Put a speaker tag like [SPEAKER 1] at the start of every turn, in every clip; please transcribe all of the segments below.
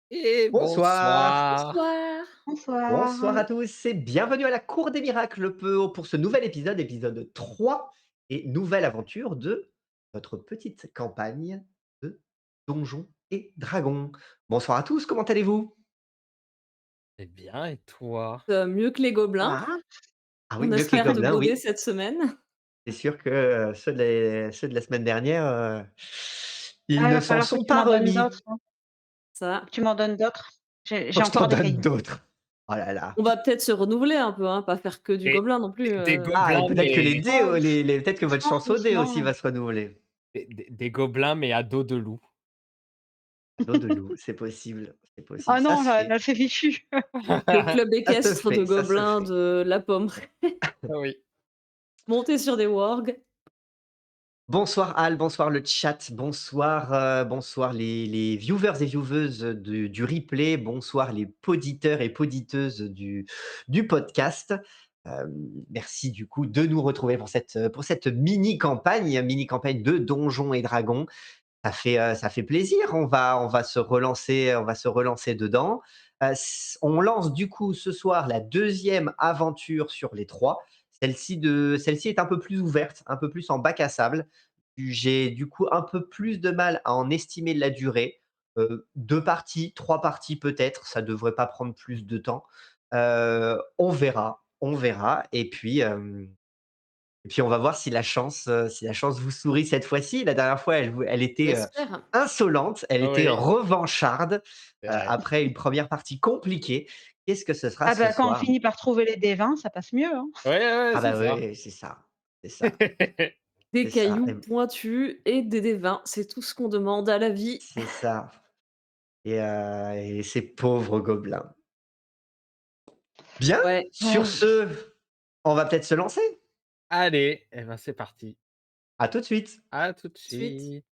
[SPEAKER 1] Et
[SPEAKER 2] Bonsoir,
[SPEAKER 1] bonsoir!
[SPEAKER 3] Bonsoir.
[SPEAKER 2] bonsoir
[SPEAKER 3] Bonsoir.
[SPEAKER 2] à tous et bienvenue à la Cour des Miracles pour ce nouvel épisode, épisode 3 et nouvelle aventure de notre petite campagne de Donjons et Dragons. Bonsoir à tous, comment allez-vous?
[SPEAKER 1] Eh bien et toi?
[SPEAKER 3] Mieux que les gobelins,
[SPEAKER 2] Ah, ah oui,
[SPEAKER 3] on
[SPEAKER 2] mieux que les
[SPEAKER 3] espère te
[SPEAKER 2] gobelins,
[SPEAKER 3] goder
[SPEAKER 2] oui.
[SPEAKER 3] cette semaine.
[SPEAKER 2] C'est sûr que ceux de la semaine dernière, ils
[SPEAKER 3] Ah, il
[SPEAKER 2] ne
[SPEAKER 3] va
[SPEAKER 2] s'en
[SPEAKER 3] falloir que
[SPEAKER 2] sont
[SPEAKER 3] tu
[SPEAKER 2] pas
[SPEAKER 3] m'en donnes d'autres,
[SPEAKER 2] remis.
[SPEAKER 3] hein. Ça, Faut que tu m'en donnes d'autres. J'ai
[SPEAKER 2] Faut que je t'en
[SPEAKER 3] encore des
[SPEAKER 2] donne
[SPEAKER 3] cailloux.
[SPEAKER 2] d'autres. Oh là là.
[SPEAKER 3] On va peut-être se renouveler un peu, hein, pas faire que du
[SPEAKER 1] Des
[SPEAKER 3] gobelin non plus,
[SPEAKER 1] des
[SPEAKER 2] Ah et
[SPEAKER 1] gobelins,
[SPEAKER 2] peut-être que les
[SPEAKER 1] mais
[SPEAKER 2] dés,
[SPEAKER 3] Oh,
[SPEAKER 2] peut-être que votre
[SPEAKER 3] doucement,
[SPEAKER 2] chance au dé aussi
[SPEAKER 3] doucement.
[SPEAKER 2] va se renouveler.
[SPEAKER 1] des gobelins, mais à dos de loup.
[SPEAKER 2] Dos de loup, c'est possible,
[SPEAKER 3] Ah
[SPEAKER 2] ça
[SPEAKER 3] non,
[SPEAKER 2] se
[SPEAKER 3] là
[SPEAKER 2] fait,
[SPEAKER 3] c'est fichu. Le club
[SPEAKER 2] ça se
[SPEAKER 3] équestre de
[SPEAKER 2] fait, ça se
[SPEAKER 3] gobelins
[SPEAKER 2] fait.
[SPEAKER 3] de la Pommeraye,
[SPEAKER 1] Oui.
[SPEAKER 3] monter sur des wargs.
[SPEAKER 2] Bonsoir Al, bonsoir le chat, bonsoir les viewers et vieweuses du replay, bonsoir les poditeurs et poditeuses du podcast. Merci du coup de nous retrouver pour cette mini campagne de Donjons et Dragons. Ça fait plaisir, on va se relancer dedans. On lance du coup ce soir la deuxième aventure sur les 3. Celle-ci est un peu plus ouverte, un peu plus en bac à sable. J'ai du coup un peu plus de mal à en estimer la durée. 2 parties, 3 parties peut-être, ça devrait pas prendre plus de temps. On verra et puis on va voir si la chance vous sourit cette fois-ci. La dernière fois, elle était,
[SPEAKER 3] J'espère.
[SPEAKER 2] insolente, elle était
[SPEAKER 1] Oui,
[SPEAKER 2] revancharde,
[SPEAKER 1] c'est vrai.
[SPEAKER 2] après une première partie compliquée. Qu'est-ce que ce sera
[SPEAKER 3] Ah
[SPEAKER 2] ce
[SPEAKER 3] bah, quand on
[SPEAKER 2] soir?
[SPEAKER 3] finit par trouver les D20, ça passe mieux, hein.
[SPEAKER 1] Ouais, ouais,
[SPEAKER 2] Ah
[SPEAKER 1] c'est
[SPEAKER 2] bah,
[SPEAKER 1] ça.
[SPEAKER 2] oui, c'est ça, c'est ça,
[SPEAKER 3] Des
[SPEAKER 2] c'est ça,
[SPEAKER 3] cailloux pointus et des D20, c'est tout ce qu'on demande à la vie.
[SPEAKER 2] c'est ça et ces pauvres gobelins. Bien,
[SPEAKER 3] Ouais.
[SPEAKER 2] sur ce, on va peut-être se lancer?
[SPEAKER 1] Allez, eh ben, c'est parti.
[SPEAKER 2] À tout de suite.
[SPEAKER 1] À tout de
[SPEAKER 3] Suite.
[SPEAKER 1] suite.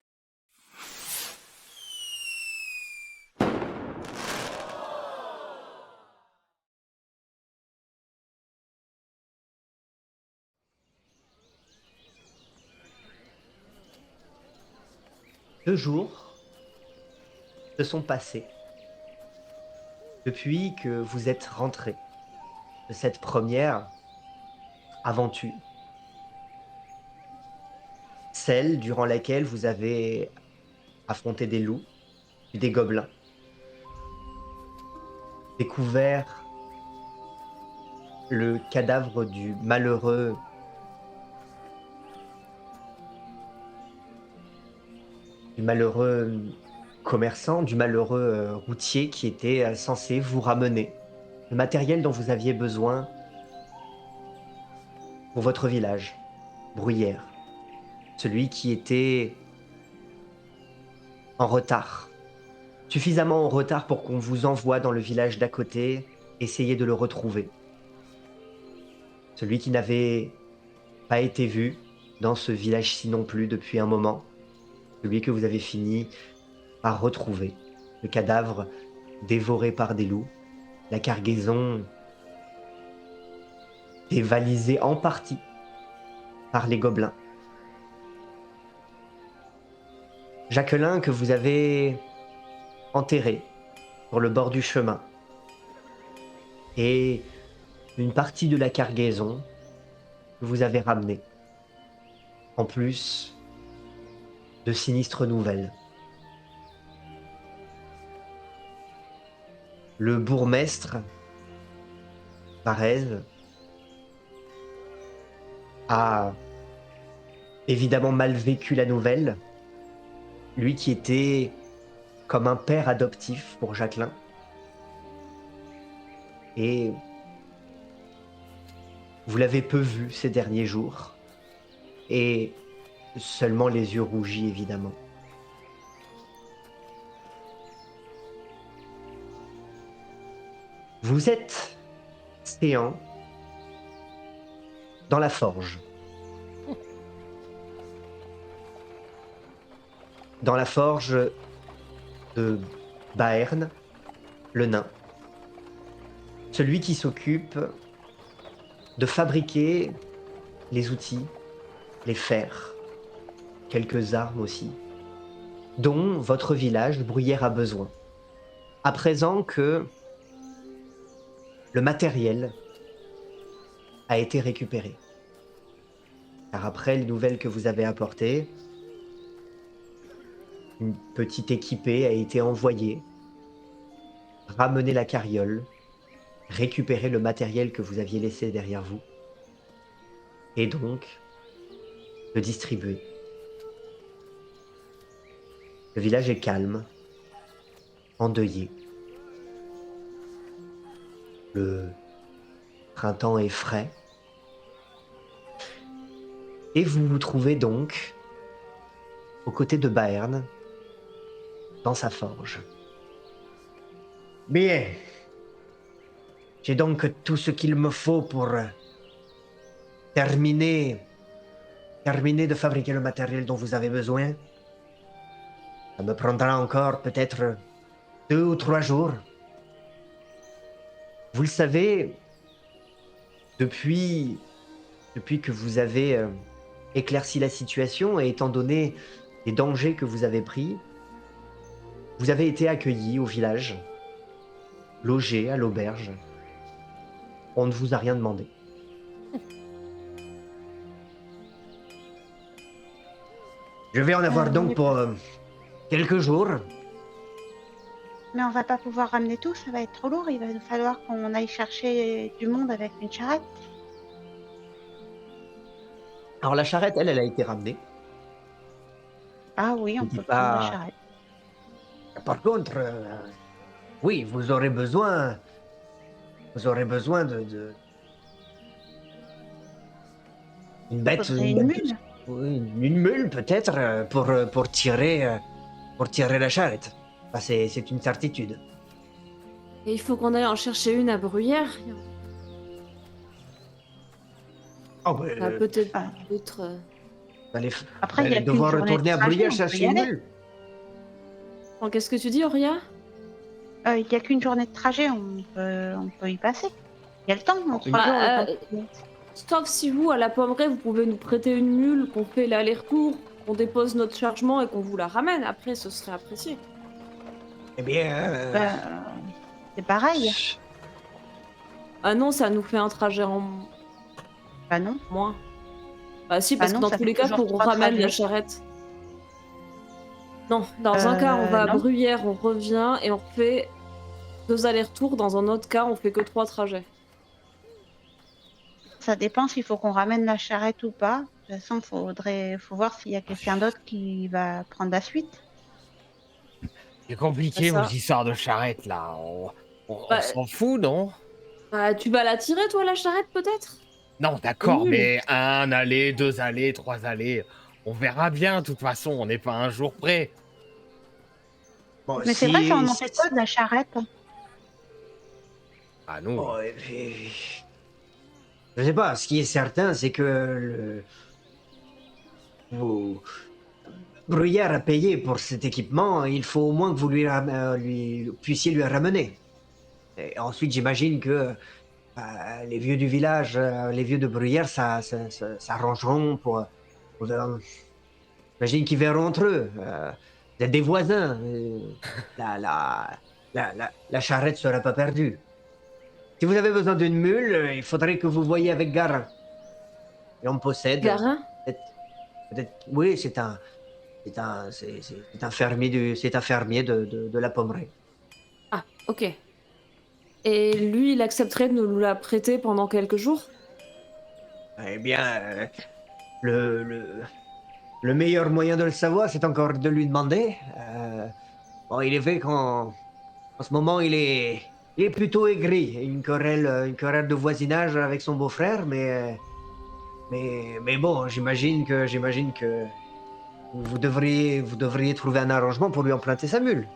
[SPEAKER 2] Deux jours se sont passés depuis que vous êtes rentrés de cette première aventure. Celle durant laquelle vous avez affronté des loups, puis des gobelins, découvert le cadavre du malheureux, commerçant, du malheureux, routier qui était, censé vous ramener le matériel dont vous aviez besoin pour votre village, Bruyères. Celui qui était en retard, suffisamment en retard pour qu'on vous envoie dans le village d'à côté, essayer de le retrouver. Celui qui n'avait pas été vu dans ce village-ci non plus depuis un moment, celui que vous avez fini par retrouver. Le cadavre dévoré par des loups, la cargaison dévalisée en partie par les gobelins. Jacqueline que vous avez enterré sur le bord du chemin et une partie de la cargaison que vous avez ramenée, en plus de sinistres nouvelles. Le bourgmestre, Varèse, a évidemment mal vécu la nouvelle, lui qui était comme un père adoptif pour Jacqueline. Et vous l'avez peu vu ces derniers jours, et seulement les yeux rougis évidemment. Vous êtes séant dans la forge. Dans la forge de Baern, le nain. Celui qui s'occupe de fabriquer les outils, les fers, quelques armes aussi, dont votre village, Bruyères, a besoin. à présent que le matériel a été récupéré. Car après les nouvelles que vous avez apportées, une petite équipée a été envoyée, ramener la carriole, récupérer le matériel que vous aviez laissé derrière vous, et donc le distribuer. Le village est calme, endeuillé. Le printemps est frais. Et vous vous trouvez donc aux côtés de Baern, dans sa forge. Bien. J'ai donc tout ce qu'il me faut pour terminer de fabriquer le matériel dont vous avez besoin. Ça me prendra encore peut-être 2 ou 3 jours. Vous le savez, depuis que vous avez éclairci la situation et étant donné les dangers que vous avez pris, vous avez été accueillis au village, logés à l'auberge. On ne vous a rien demandé. Je vais en avoir donc
[SPEAKER 4] Mais
[SPEAKER 2] pour quelques jours.
[SPEAKER 4] on va pas pouvoir ramener tout, ça va être trop lourd. Il va nous falloir qu'on aille chercher du monde avec une charrette.
[SPEAKER 2] Alors la charrette, elle a été ramenée.
[SPEAKER 4] Ah oui, on
[SPEAKER 2] Je dis
[SPEAKER 4] peut prendre la
[SPEAKER 2] pas-
[SPEAKER 4] charrette.
[SPEAKER 2] Par contre, oui, vous aurez besoin de une bête,
[SPEAKER 4] Faudrait une mule.
[SPEAKER 2] oui, une mule peut-être pour tirer la charrette. Enfin, c'est une certitude.
[SPEAKER 3] Et il faut qu'on aille en chercher une à Bruyères.
[SPEAKER 2] Oh,
[SPEAKER 3] Ah, peut-être
[SPEAKER 4] ah.
[SPEAKER 3] d'autres.
[SPEAKER 2] vous allez,
[SPEAKER 4] Après,
[SPEAKER 2] vous
[SPEAKER 4] il y a
[SPEAKER 2] allez
[SPEAKER 4] qu'une
[SPEAKER 2] devoir
[SPEAKER 4] journée de
[SPEAKER 2] retourner à
[SPEAKER 4] trajet,
[SPEAKER 2] Bruyères
[SPEAKER 4] on peut
[SPEAKER 2] chercher
[SPEAKER 4] y
[SPEAKER 2] une
[SPEAKER 4] aller.
[SPEAKER 2] mule.
[SPEAKER 3] Qu'est-ce que tu dis, Auria?
[SPEAKER 4] Il y a qu'une journée de trajet, on peut y passer. Il y a le temps, en 3
[SPEAKER 3] Bah,
[SPEAKER 4] jours. Le temps.
[SPEAKER 3] Sauf si vous, à la Pommeraye, vous pouvez nous prêter une mule, qu'on fait l'aller-retour, qu'on dépose notre chargement et qu'on vous la ramène. Après, ce serait apprécié.
[SPEAKER 2] Eh bien,
[SPEAKER 4] C'est pareil.
[SPEAKER 3] Ah non, ça nous fait un trajet en
[SPEAKER 4] Bah non.
[SPEAKER 3] moins. Bah si, parce
[SPEAKER 4] non,
[SPEAKER 3] que dans
[SPEAKER 4] ça
[SPEAKER 3] tous
[SPEAKER 4] fait
[SPEAKER 3] les cas,
[SPEAKER 4] toujours
[SPEAKER 3] faut qu'on
[SPEAKER 4] 3
[SPEAKER 3] ramène la
[SPEAKER 4] trajets.
[SPEAKER 3] charrette. Non, dans un cas, on va à
[SPEAKER 4] non.
[SPEAKER 3] Bruyères, on revient et on fait 2 allers-retours. Dans un autre cas, on fait que 3 trajets.
[SPEAKER 4] Ça dépend s'il faut qu'on ramène la charrette ou pas. De toute façon, faut voir s'il y a quelqu'un d'autre qui va prendre la suite.
[SPEAKER 1] C'est compliqué,
[SPEAKER 3] C'est ça.
[SPEAKER 1] vos histoires de charrette, là. On
[SPEAKER 3] Bah,
[SPEAKER 1] s'en fout, non?
[SPEAKER 3] Bah, tu vas la tirer, toi, la charrette, peut-être?
[SPEAKER 1] Non, d'accord,
[SPEAKER 3] Nul.
[SPEAKER 1] mais 1 aller, 2 allées, 3 allées, on verra bien, de toute façon, on n'est pas un jour près.
[SPEAKER 2] bon,
[SPEAKER 4] Mais c'est vrai, ça en fait quoi de la charrette?
[SPEAKER 1] Ah, nous.
[SPEAKER 2] Oh, et puis, je sais pas, ce qui est certain, c'est que vous, Bruyère a payé pour cet équipement, il faut au moins que vous puissiez lui ramener. Et ensuite, j'imagine que les vieux du village, les vieux de Bruyère, s'arrangeront j'imagine qu'ils verront entre eux. Vous êtes des voisins. La charrette sera pas perdue. Si vous avez besoin d'une mule, il faudrait que vous voyiez avec Garin. Et on possède.
[SPEAKER 3] Garin?
[SPEAKER 2] Oui, c'est un fermier de la Pommeraye.
[SPEAKER 3] Ah, ok. Et lui, il accepterait de nous la prêter pendant quelques jours?
[SPEAKER 2] Eh bien, le meilleur moyen de le savoir, c'est encore de lui demander. Bon, il est vrai qu'en ce moment, il est plutôt aigri. Une querelle de voisinage avec son beau-frère, mais bon, j'imagine que vous devriez trouver un arrangement pour lui emprunter sa mule.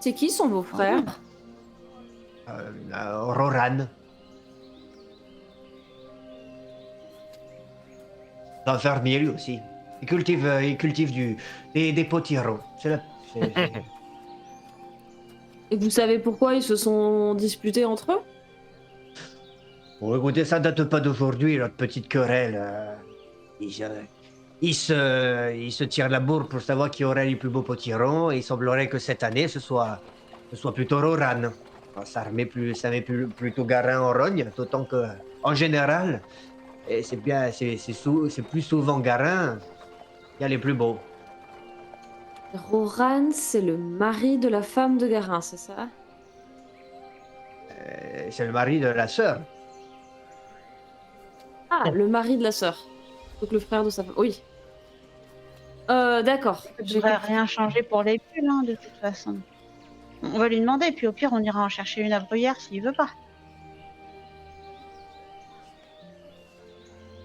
[SPEAKER 3] C'est qui son beau-frère?
[SPEAKER 2] Roran. C'est un fermier lui aussi. Il cultive des potirons.
[SPEAKER 3] Et vous savez pourquoi ils se sont disputés entre eux?
[SPEAKER 2] Bon, écoutez, ça date pas d'aujourd'hui, notre petite querelle. Ils se tirent la bourre pour savoir qui aurait les plus beaux potirons. Et il semblerait que cette année, ce soit plutôt Roran. Alors, ça met plutôt Garin en rogne, d'autant que, en général, et c'est bien, c'est plus souvent Garin qui a les plus beaux.
[SPEAKER 3] Roran, c'est le mari de la femme de Garin, c'est ça?
[SPEAKER 2] C'est le mari de la sœur.
[SPEAKER 3] Ah, le mari de la sœur. Donc le frère de sa femme. Oui. D'accord.
[SPEAKER 4] Ça
[SPEAKER 3] J'ai
[SPEAKER 4] devrait
[SPEAKER 3] compris.
[SPEAKER 4] rien changer pour les bulles, hein, de toute façon. On va lui demander, puis au pire, on ira en chercher une à Bruyères s'il veut pas.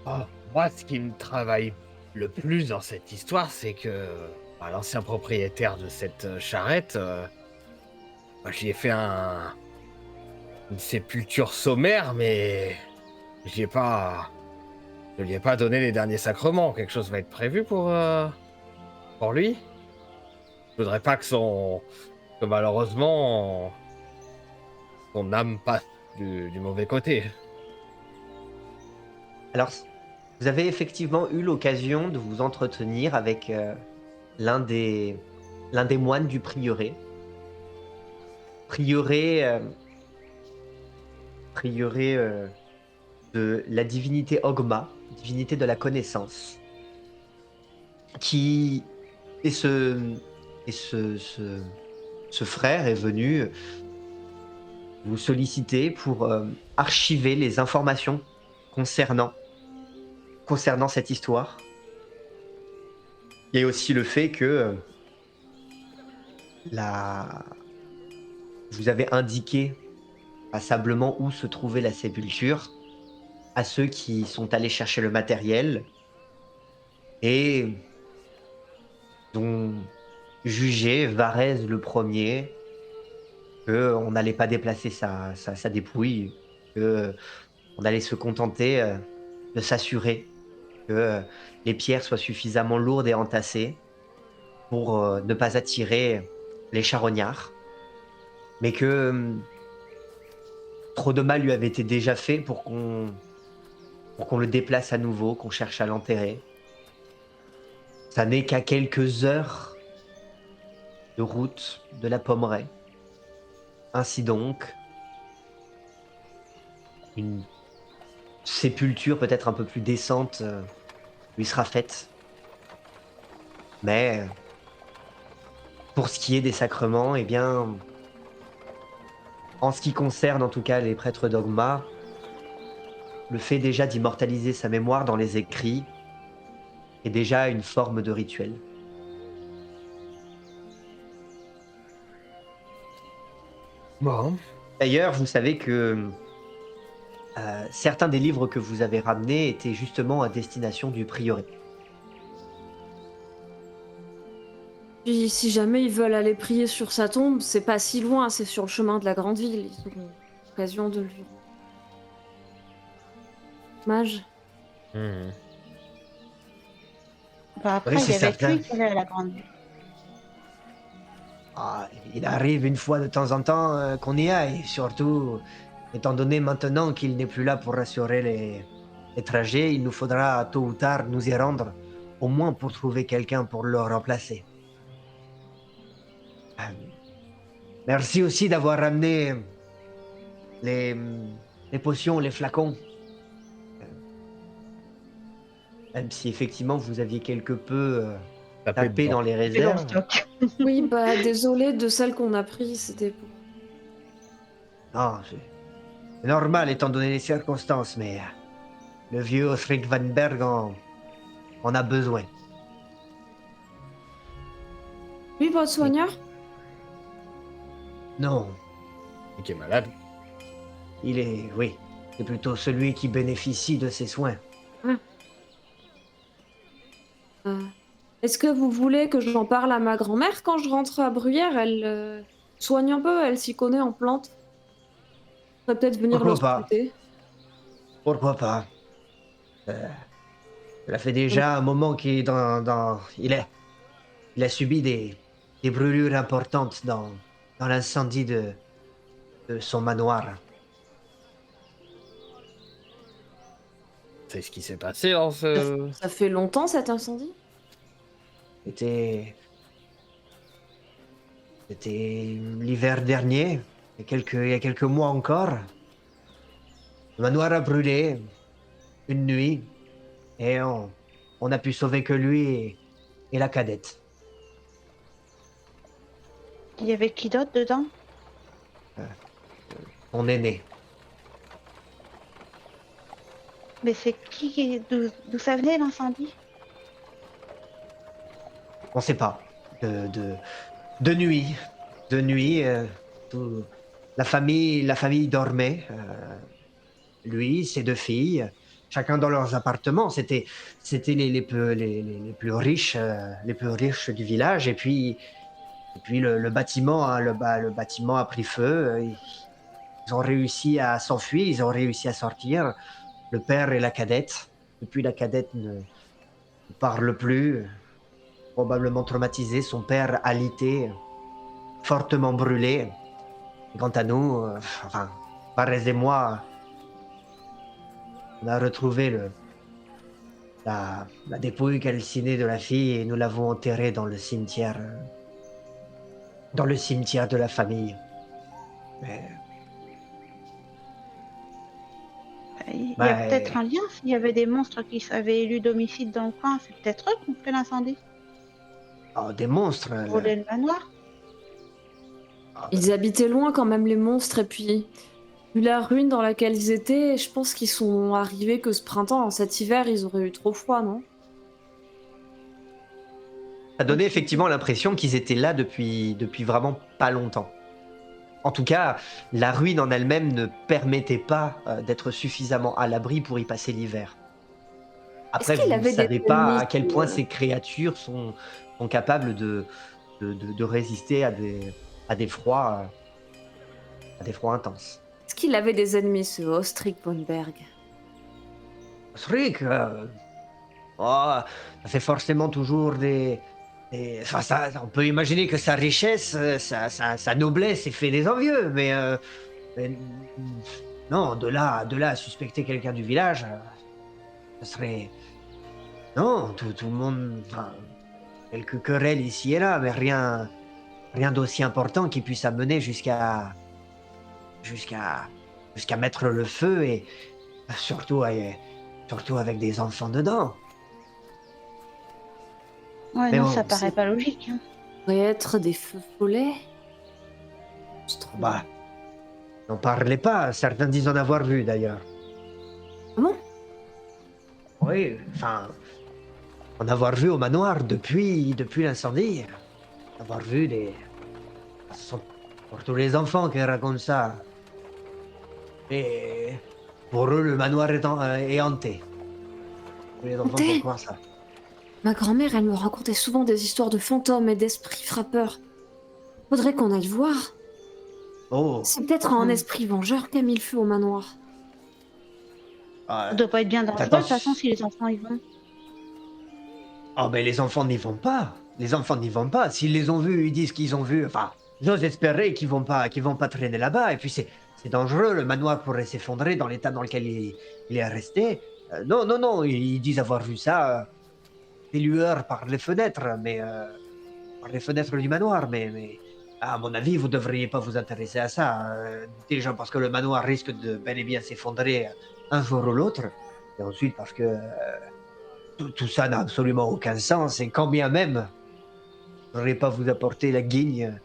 [SPEAKER 1] Oh, moi, ce qui me travaille le plus dans cette histoire, c'est que l'ancien propriétaire de cette charrette, moi, j'y ai fait une sépulture sommaire, mais j'y ai pas, je lui ai pas donné les derniers sacrements. Quelque chose va être prévu pour lui. Je voudrais pas que malheureusement son âme passe du mauvais côté.
[SPEAKER 2] Alors, vous avez effectivement eu l'occasion de vous entretenir avec l'un des, l'un des moines du prieuré. Prieuré, prieuré de la divinité Ogma, divinité de la connaissance, qui et ce frère est venu vous solliciter pour archiver les informations concernant cette histoire. Il y a aussi le fait que la... vous avez indiqué passablement où se trouvait la sépulture à ceux qui sont allés chercher le matériel et dont jugé Varèse le premier qu'on n'allait pas déplacer sa dépouille, qu'on allait se contenter de s'assurer que les pierres soient suffisamment lourdes et entassées pour ne pas attirer les charognards, mais que trop de mal lui avait été déjà fait pour qu'on le déplace à nouveau, qu'on cherche à l'enterrer. Ça n'est qu'à quelques heures de route de la Pommeraye. Ainsi donc, une sépulture peut-être un peu plus décente lui sera faite. Mais pour ce qui est des sacrements, eh bien, en ce qui concerne en tout cas les prêtres d'Ogma, le fait déjà d'immortaliser sa mémoire dans les écrits est déjà une forme de rituel.
[SPEAKER 1] Bon.
[SPEAKER 2] D'ailleurs, vous savez que certains des livres que vous avez ramenés étaient justement à destination du prieuré.
[SPEAKER 3] Puis si jamais ils veulent aller prier sur sa tombe, c'est pas si loin, c'est sur le chemin de la grande ville. Ils auront l'occasion de lui. Mage.
[SPEAKER 1] Mhm.
[SPEAKER 4] Bah, après,
[SPEAKER 2] Oui,
[SPEAKER 4] il
[SPEAKER 2] c'est
[SPEAKER 4] y avait que
[SPEAKER 2] certain.
[SPEAKER 4] lui qui allait à la grande ville.
[SPEAKER 2] Ah, il arrive une fois de temps en temps qu'on y aille, surtout étant donné maintenant qu'il n'est plus là pour assurer les trajets, il nous faudra tôt ou tard nous y rendre, au moins pour trouver quelqu'un pour le remplacer. Euh, Merci aussi d'avoir ramené les, les potions, les flacons. Euh, Même si effectivement vous aviez quelque peu
[SPEAKER 1] Taper
[SPEAKER 2] tapé
[SPEAKER 1] dedans.
[SPEAKER 2] dans les
[SPEAKER 4] C'est dans le
[SPEAKER 2] réserves.
[SPEAKER 4] stock.
[SPEAKER 3] Oui, bah désolé de celle qu'on a prise, c'était.
[SPEAKER 2] Non, c'est normal étant donné les circonstances, mais le vieux Osric Van Berg en a besoin.
[SPEAKER 3] Oui, votre soigneur?
[SPEAKER 2] Non,
[SPEAKER 1] Et qui est malade.
[SPEAKER 2] oui, c'est plutôt celui qui bénéficie de ses soins.
[SPEAKER 3] Euh, Est-ce que vous voulez que j'en parle à ma grand-mère quand je rentre à Bruyères? Elle soigne un peu, elle s'y connaît en plantes. Je pourrais peut-être venir
[SPEAKER 2] Pourquoi pas?
[SPEAKER 3] l'ausculter.
[SPEAKER 2] Pourquoi pas? Euh, Cela fait déjà un moment qu'il est il a subi des brûlures importantes dans l'incendie de son manoir.
[SPEAKER 1] raconter ce qui s'est passé dans ce...
[SPEAKER 3] Ça fait longtemps cet incendie?
[SPEAKER 2] C'était l'hiver dernier, il y a quelques mois encore. Le manoir a brûlé une nuit et on a pu sauver que lui et la cadette.
[SPEAKER 4] Il y avait qui d'autre dedans?
[SPEAKER 2] Mon aîné.
[SPEAKER 4] Mais c'est d'où ça venait l'incendie?
[SPEAKER 2] On sait pas. De nuit. De nuit, tout- la famille dormait. Lui, ses deux filles, chacun dans leurs appartements. C'était les plus riches, les plus riches du village. Et puis le bâtiment, hein, le bâtiment a pris feu. Ils ont réussi à s'enfuir, ils ont réussi à sortir. Le père et la cadette. Depuis, la cadette ne parle plus, probablement traumatisée. Son père alité, fortement brûlé. Quant à nous, enfin, Barès et moi, on a retrouvé la dépouille calcinée de la fille et nous l'avons enterrée dans le cimetière de la famille. Mais,
[SPEAKER 4] Il y a
[SPEAKER 2] bah,
[SPEAKER 4] peut-être un lien. S'il y avait des monstres qui avaient élu domicile dans le coin, c'est peut-être eux qui ont fait l'incendie.
[SPEAKER 2] oh, des monstres.
[SPEAKER 4] Voler le manoir.
[SPEAKER 3] Ils habitaient loin quand même, les monstres, et puis vu la ruine dans laquelle ils étaient, je pense qu'ils sont arrivés que ce printemps. Cet hiver, ils auraient eu trop froid, non?
[SPEAKER 2] Ça donnait effectivement l'impression qu'ils étaient là depuis vraiment pas longtemps. En tout cas, la ruine en elle-même ne permettait pas d'être suffisamment à l'abri pour y passer l'hiver. Après,
[SPEAKER 3] Est-ce qu'il
[SPEAKER 2] vous ne
[SPEAKER 3] avait des
[SPEAKER 2] savez pas
[SPEAKER 3] ennemis
[SPEAKER 2] à quel
[SPEAKER 3] qui,
[SPEAKER 2] point ces créatures sont capables de résister à des froids intenses.
[SPEAKER 3] Est-ce qu'il avait des ennemis, ce Ostric von Berg?
[SPEAKER 2] C'est vrai que ça fait forcément toujours enfin, on peut imaginer que sa richesse, sa noblesse est fait des envieux, mais non, de là à suspecter quelqu'un du village, ce serait... Non, tout le monde... Enfin, quelques querelles ici et là, mais rien d'aussi important qui puisse amener jusqu'à mettre le feu et surtout avec des enfants dedans.
[SPEAKER 4] Ouais,
[SPEAKER 2] Mais
[SPEAKER 4] non,
[SPEAKER 2] bon,
[SPEAKER 4] ça paraît
[SPEAKER 3] c'est-
[SPEAKER 4] pas logique. Hein.
[SPEAKER 3] Pourrait être des feux follets? Je trouve.
[SPEAKER 2] Bah, n'en parlez pas, certains disent en avoir vu d'ailleurs.
[SPEAKER 3] Ah bon?
[SPEAKER 2] Oui, enfin, en avoir vu au manoir depuis l'incendie. Avoir vu Ce sont pour tous les enfants qui racontent ça. Et pour eux, le manoir est hanté. Tous les enfants
[SPEAKER 3] Hanté?
[SPEAKER 2] pour croire ça.
[SPEAKER 3] Ma grand-mère, elle me racontait souvent des histoires de fantômes et d'esprits frappeurs. Faudrait qu'on aille voir.
[SPEAKER 2] Oh,
[SPEAKER 3] C'est peut-être un
[SPEAKER 4] Hmm.
[SPEAKER 3] esprit vengeur qui a mis le feu au manoir.
[SPEAKER 4] Ça doit pas être bien dangereux, de toute façon, si les enfants y vont.
[SPEAKER 2] oh, ben les enfants n'y vont pas. Les enfants n'y vont pas. S'ils les ont vus, ils disent qu'ils ont vu. Enfin, j'ose espérer qu'ils vont pas traîner là-bas. Et puis c'est dangereux. Le manoir pourrait s'effondrer dans l'état dans lequel il est resté. Non, non, non. Ils disent avoir vu ça, des lueurs par les fenêtres, par les fenêtres du manoir. Mais à mon avis, vous devriez pas vous intéresser à ça. Déjà parce que le manoir risque de bel et bien s'effondrer un jour ou l'autre. Et ensuite parce que tout ça n'a absolument aucun sens. Et quand bien même, je ne pourrais pas vous apporter la guigne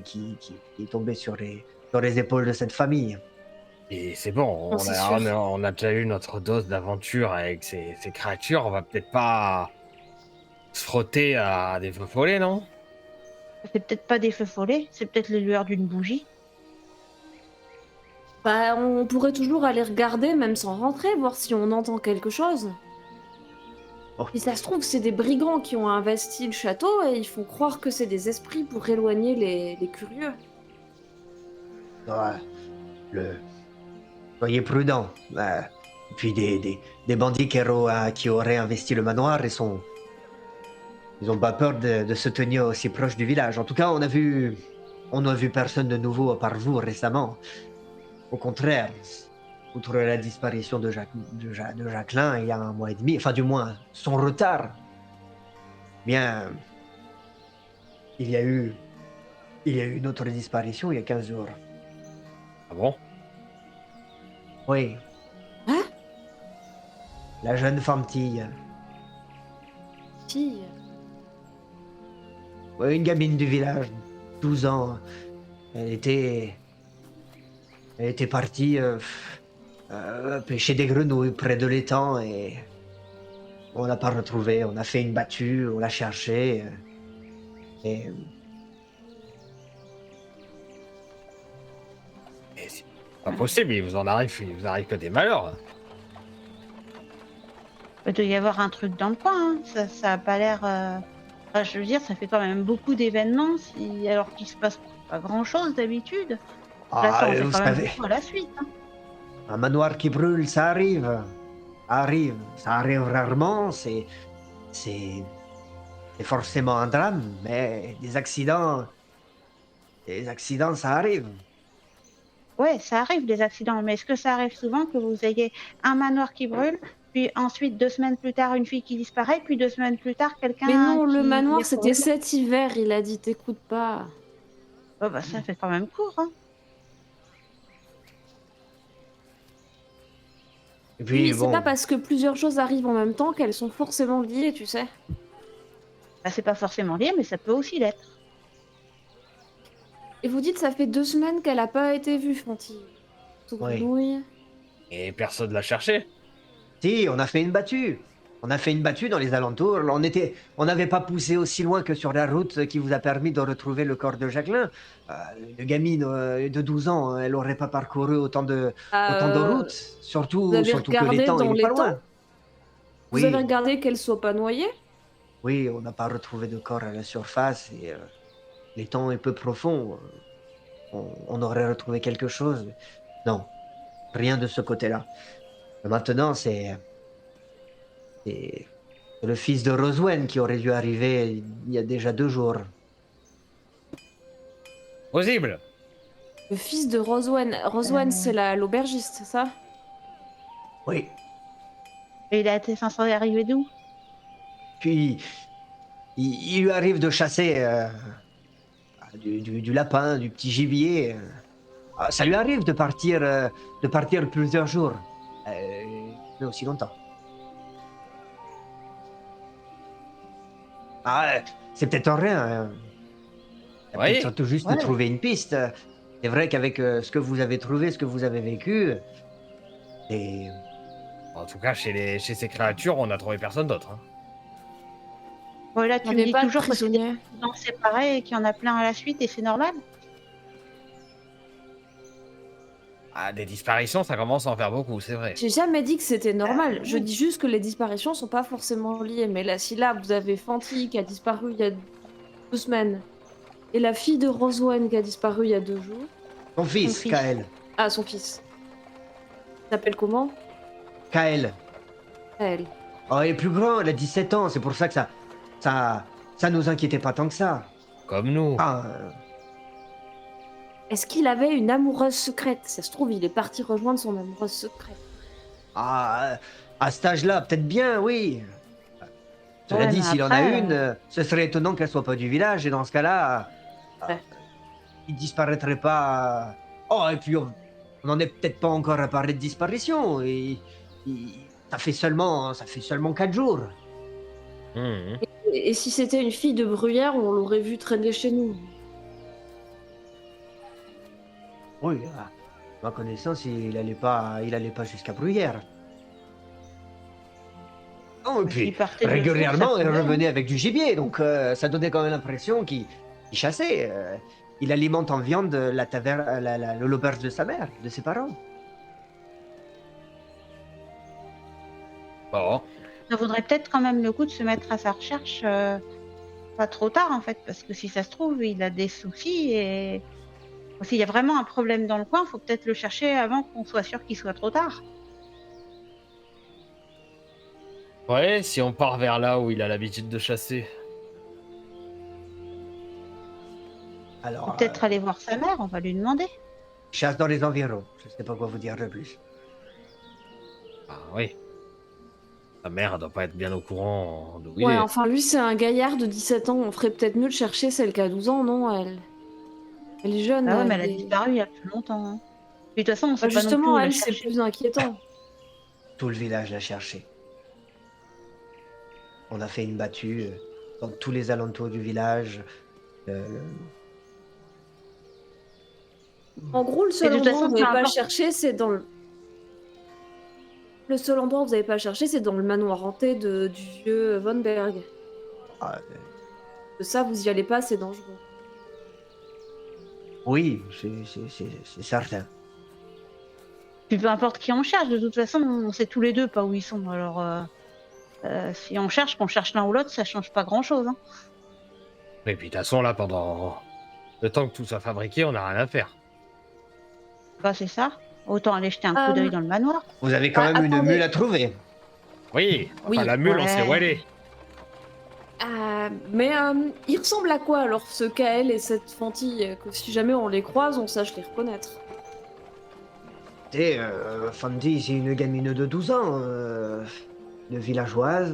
[SPEAKER 2] qui est tombée sur les épaules de cette famille.
[SPEAKER 1] Et c'est bon,
[SPEAKER 3] Non, c'est sûr.
[SPEAKER 1] on a déjà eu notre dose d'aventure avec ces créatures. On va peut-être pas se frotter à des feux follets, non?
[SPEAKER 4] C'est peut-être pas des feux follets, c'est peut-être les lueurs d'une bougie.
[SPEAKER 3] Bah, on pourrait toujours aller regarder, même sans rentrer, voir si on entend quelque chose.
[SPEAKER 2] Oh.
[SPEAKER 3] Si ça se trouve, c'est des brigands qui ont investi le château et ils font croire que c'est des esprits pour éloigner les curieux.
[SPEAKER 2] Ouais, soyez prudents. Et puis des bandits qui auraient investi le manoir, ils ont pas peur de se tenir aussi proche du village. En tout cas, on n'a vu personne de nouveau à part vous récemment. Au contraire, outre la disparition de Jacqueline il y a 1 mois et demi, enfin du moins son retard, bien, il y a eu, il y a eu une autre disparition il y a 15 jours.
[SPEAKER 1] Ah bon?
[SPEAKER 2] Oui,
[SPEAKER 3] Hein?
[SPEAKER 2] la jeune femme-tille.
[SPEAKER 3] Fille.
[SPEAKER 2] Oui, une gamine du village, 12 ans. Elle était, elle était partie pêcher des grenouilles près de l'étang et on l'a pas retrouvée. On a fait une battue, on l'a cherchée et
[SPEAKER 1] Mais c'est pas possible, il vous arrive que des malheurs, hein.
[SPEAKER 4] Il doit y avoir un truc dans le coin, hein. Ça a pas l'air. Enfin, je veux dire, ça fait quand même beaucoup d'événements, alors qu'il se passe pas grand-chose d'habitude. Là, ça en fait
[SPEAKER 2] vous
[SPEAKER 4] quand même
[SPEAKER 2] savez,
[SPEAKER 4] beaucoup à la suite, hein.
[SPEAKER 2] un manoir qui brûle, ça arrive, ça arrive rarement. C'est c'est forcément un drame, mais des accidents, ça arrive.
[SPEAKER 4] Ouais, ça arrive des accidents, mais est-ce que ça arrive souvent que vous ayez un manoir qui brûle, puis ensuite 2 semaines plus tard une fille qui disparaît, puis 2 semaines plus tard
[SPEAKER 3] Mais
[SPEAKER 4] quelqu'un
[SPEAKER 3] non, le
[SPEAKER 4] qui
[SPEAKER 3] manoir,
[SPEAKER 4] est pour
[SPEAKER 3] c'était
[SPEAKER 4] une.
[SPEAKER 3] cet hiver, il a dit, t'écoutes pas.
[SPEAKER 4] Oh bah ça fait quand même court, hein.
[SPEAKER 2] Et
[SPEAKER 3] Oui,
[SPEAKER 2] puis
[SPEAKER 3] c'est pas
[SPEAKER 2] bon,
[SPEAKER 3] parce que plusieurs choses arrivent en même temps qu'elles sont forcément liées, tu sais.
[SPEAKER 4] Bah, c'est pas forcément lié, mais ça peut aussi l'être.
[SPEAKER 3] Et vous dites, ça fait 2 semaines qu'elle a pas été vue, Fantille. Sous
[SPEAKER 2] oui.
[SPEAKER 3] grenouille.
[SPEAKER 1] Et personne l'a cherché.
[SPEAKER 2] Si, on a fait une battue. On a fait une battue dans les alentours. On n'avait pas poussé aussi loin que sur la route qui vous a permis de retrouver le corps de Jacqueline. Euh, une gamine de 12 ans, elle n'aurait pas parcouru
[SPEAKER 3] Ah,
[SPEAKER 2] autant de routes.
[SPEAKER 3] vous avez
[SPEAKER 2] Surtout que
[SPEAKER 3] regardé
[SPEAKER 2] l'étang, il
[SPEAKER 3] dans
[SPEAKER 2] est pas
[SPEAKER 3] l'étang?
[SPEAKER 2] loin.
[SPEAKER 3] Vous avez
[SPEAKER 2] Oui,
[SPEAKER 3] regardé qu'elle soit pas noyée?
[SPEAKER 2] oui, on n'a pas retrouvé de corps à la surface et l'étang est peu profond. On aurait retrouvé quelque chose. Non, rien de ce côté-là. Maintenant, c'est le fils de Roswen qui aurait dû arriver il y a déjà 2 jours.
[SPEAKER 1] Possible.
[SPEAKER 3] Le fils de Roswen. Roswen, c'est l'aubergiste, c'est ça?
[SPEAKER 2] Oui.
[SPEAKER 4] Et il a été censé arriver d'où?
[SPEAKER 2] Puis, il lui arrive de chasser du lapin, du petit gibier. Ça lui arrive de partir plusieurs jours. Mais aussi longtemps. Ah, c'est peut-être rien, hein.
[SPEAKER 1] Vous
[SPEAKER 2] Peut-être
[SPEAKER 1] voyez?
[SPEAKER 2] surtout juste de
[SPEAKER 4] Ouais.
[SPEAKER 2] trouver une piste. C'est vrai qu'avec ce que vous avez trouvé, ce que vous avez vécu, et
[SPEAKER 1] En tout cas, chez ces créatures, on n'a trouvé personne d'autre, hein.
[SPEAKER 4] Voilà,
[SPEAKER 3] Il
[SPEAKER 4] tu
[SPEAKER 3] n'y
[SPEAKER 4] me
[SPEAKER 3] avait
[SPEAKER 4] dis
[SPEAKER 3] pas de
[SPEAKER 4] toujours que c'est des
[SPEAKER 3] prisonnier.
[SPEAKER 4] accidents séparés et qu'il y en a plein à la suite et c'est normal?
[SPEAKER 1] Ah, des disparitions, ça commence à en faire beaucoup, c'est vrai.
[SPEAKER 3] J'ai jamais dit que c'était normal. Je
[SPEAKER 4] Oui.
[SPEAKER 3] dis juste que les disparitions sont pas forcément liées. Mais là, si là, vous avez Fantille qui a disparu il y a 2 semaines, et la fille de Roswen qui a disparu il y a 2 jours.
[SPEAKER 2] son
[SPEAKER 4] Son
[SPEAKER 2] fils,
[SPEAKER 4] fils.
[SPEAKER 2] Kael.
[SPEAKER 3] Ah, son fils. Il s'appelle comment?
[SPEAKER 2] Kael.
[SPEAKER 3] Elle.
[SPEAKER 2] Oh, elle est plus grand, elle a 17 ans, c'est pour ça que ça nous inquiétait pas tant que ça.
[SPEAKER 1] Comme nous.
[SPEAKER 2] Ah,
[SPEAKER 3] Est-ce qu'il avait une amoureuse secrète? Ça se trouve, il est parti rejoindre son amoureuse secrète.
[SPEAKER 2] à cet âge-là, peut-être bien, oui. Cela
[SPEAKER 4] Ouais,
[SPEAKER 2] dit,
[SPEAKER 4] mais
[SPEAKER 2] s'il en a
[SPEAKER 4] après,
[SPEAKER 2] une, ce serait étonnant qu'elle soit pas du village, et dans ce cas-là,
[SPEAKER 3] Ouais.
[SPEAKER 2] il disparaîtrait pas. Oh, et puis on n'en est peut-être pas encore à parler de disparition, ça fait seulement 4 jours.
[SPEAKER 1] Mhm.
[SPEAKER 3] Et si c'était une fille de Bruyère, on l'aurait vu traîner chez nous.
[SPEAKER 2] Oui, à ma connaissance, il allait pas jusqu'à Bruyères. Oh, et
[SPEAKER 4] bah, s'il
[SPEAKER 2] puis,
[SPEAKER 4] partait 2 jours, ça
[SPEAKER 2] régulièrement, il
[SPEAKER 4] pouvait, hein.
[SPEAKER 2] revenait avec du gibier, donc ça donnait quand même l'impression qu'il chassait. Il alimente en viande la taverne, l'auberge de sa mère, de ses parents.
[SPEAKER 1] Bon.
[SPEAKER 4] Ça vaudrait peut-être quand même le coup de se mettre à sa recherche, pas trop tard en fait, parce que si ça se trouve, il a des soucis et s'il y a vraiment un problème dans le coin, faut peut-être le chercher avant qu'on soit sûr qu'il soit trop tard.
[SPEAKER 1] Ouais, si on part vers là où il a l'habitude de chasser.
[SPEAKER 4] Ou
[SPEAKER 2] Alors,
[SPEAKER 4] peut-être aller voir sa mère, on va lui demander.
[SPEAKER 2] chasse dans les environs. Je sais pas quoi vous dire de plus.
[SPEAKER 1] oui. Sa mère, elle doit pas être bien au courant d'où il
[SPEAKER 3] Ouais,
[SPEAKER 1] est.
[SPEAKER 3] enfin, lui, c'est un gaillard de 17 ans. On ferait peut-être mieux de chercher celle qui a 12 ans, non? Elle est jeune,
[SPEAKER 4] Ah ouais, mais
[SPEAKER 3] elle
[SPEAKER 4] elle a
[SPEAKER 3] est...
[SPEAKER 4] disparu il y a plus longtemps, hein. Puis de toute façon, on
[SPEAKER 3] Bah,
[SPEAKER 4] sait pas non plus
[SPEAKER 3] justement,
[SPEAKER 4] où la
[SPEAKER 3] elle, c'est
[SPEAKER 4] chercher.
[SPEAKER 3] plus inquiétant.
[SPEAKER 2] Tout le village l'a cherché. On a fait une battue dans tous les alentours du village. Le-
[SPEAKER 3] En gros, le
[SPEAKER 4] Et
[SPEAKER 3] seul
[SPEAKER 4] de toute
[SPEAKER 3] endroit où
[SPEAKER 4] façon,
[SPEAKER 3] vous
[SPEAKER 4] peu
[SPEAKER 3] n'avez pas
[SPEAKER 4] importe.
[SPEAKER 3] cherché, c'est dans le... Le seul endroit où vous n'avez pas cherché, c'est dans le manoir hanté du vieux Von Berg.
[SPEAKER 2] Ah,
[SPEAKER 3] Ça, vous y allez pas, c'est dangereux.
[SPEAKER 2] oui, c'est certain.
[SPEAKER 4] Puis peu importe qui on cherche, de toute façon, on sait tous les deux pas où ils sont. Alors, si on cherche, qu'on cherche l'un ou l'autre, ça change pas grand-chose, hein.
[SPEAKER 1] Et puis de toute façon, là, pendant le temps que tout soit fabriqué, on n'a rien à faire.
[SPEAKER 4] Bah, c'est ça. Autant aller jeter un coup d'œil
[SPEAKER 3] Euh,
[SPEAKER 4] dans le manoir.
[SPEAKER 2] Vous avez quand même une mule
[SPEAKER 3] attendez.
[SPEAKER 2] à trouver.
[SPEAKER 1] Oui, enfin
[SPEAKER 3] Oui.
[SPEAKER 1] la mule, on sait où
[SPEAKER 4] Ouais.
[SPEAKER 1] elle est.
[SPEAKER 3] Mais il ressemble à quoi alors ce Kael et cette Fantille que si jamais on les croise, on sache les reconnaître?
[SPEAKER 2] Et Fandy, c'est une gamine de 12 ans, une villageoise,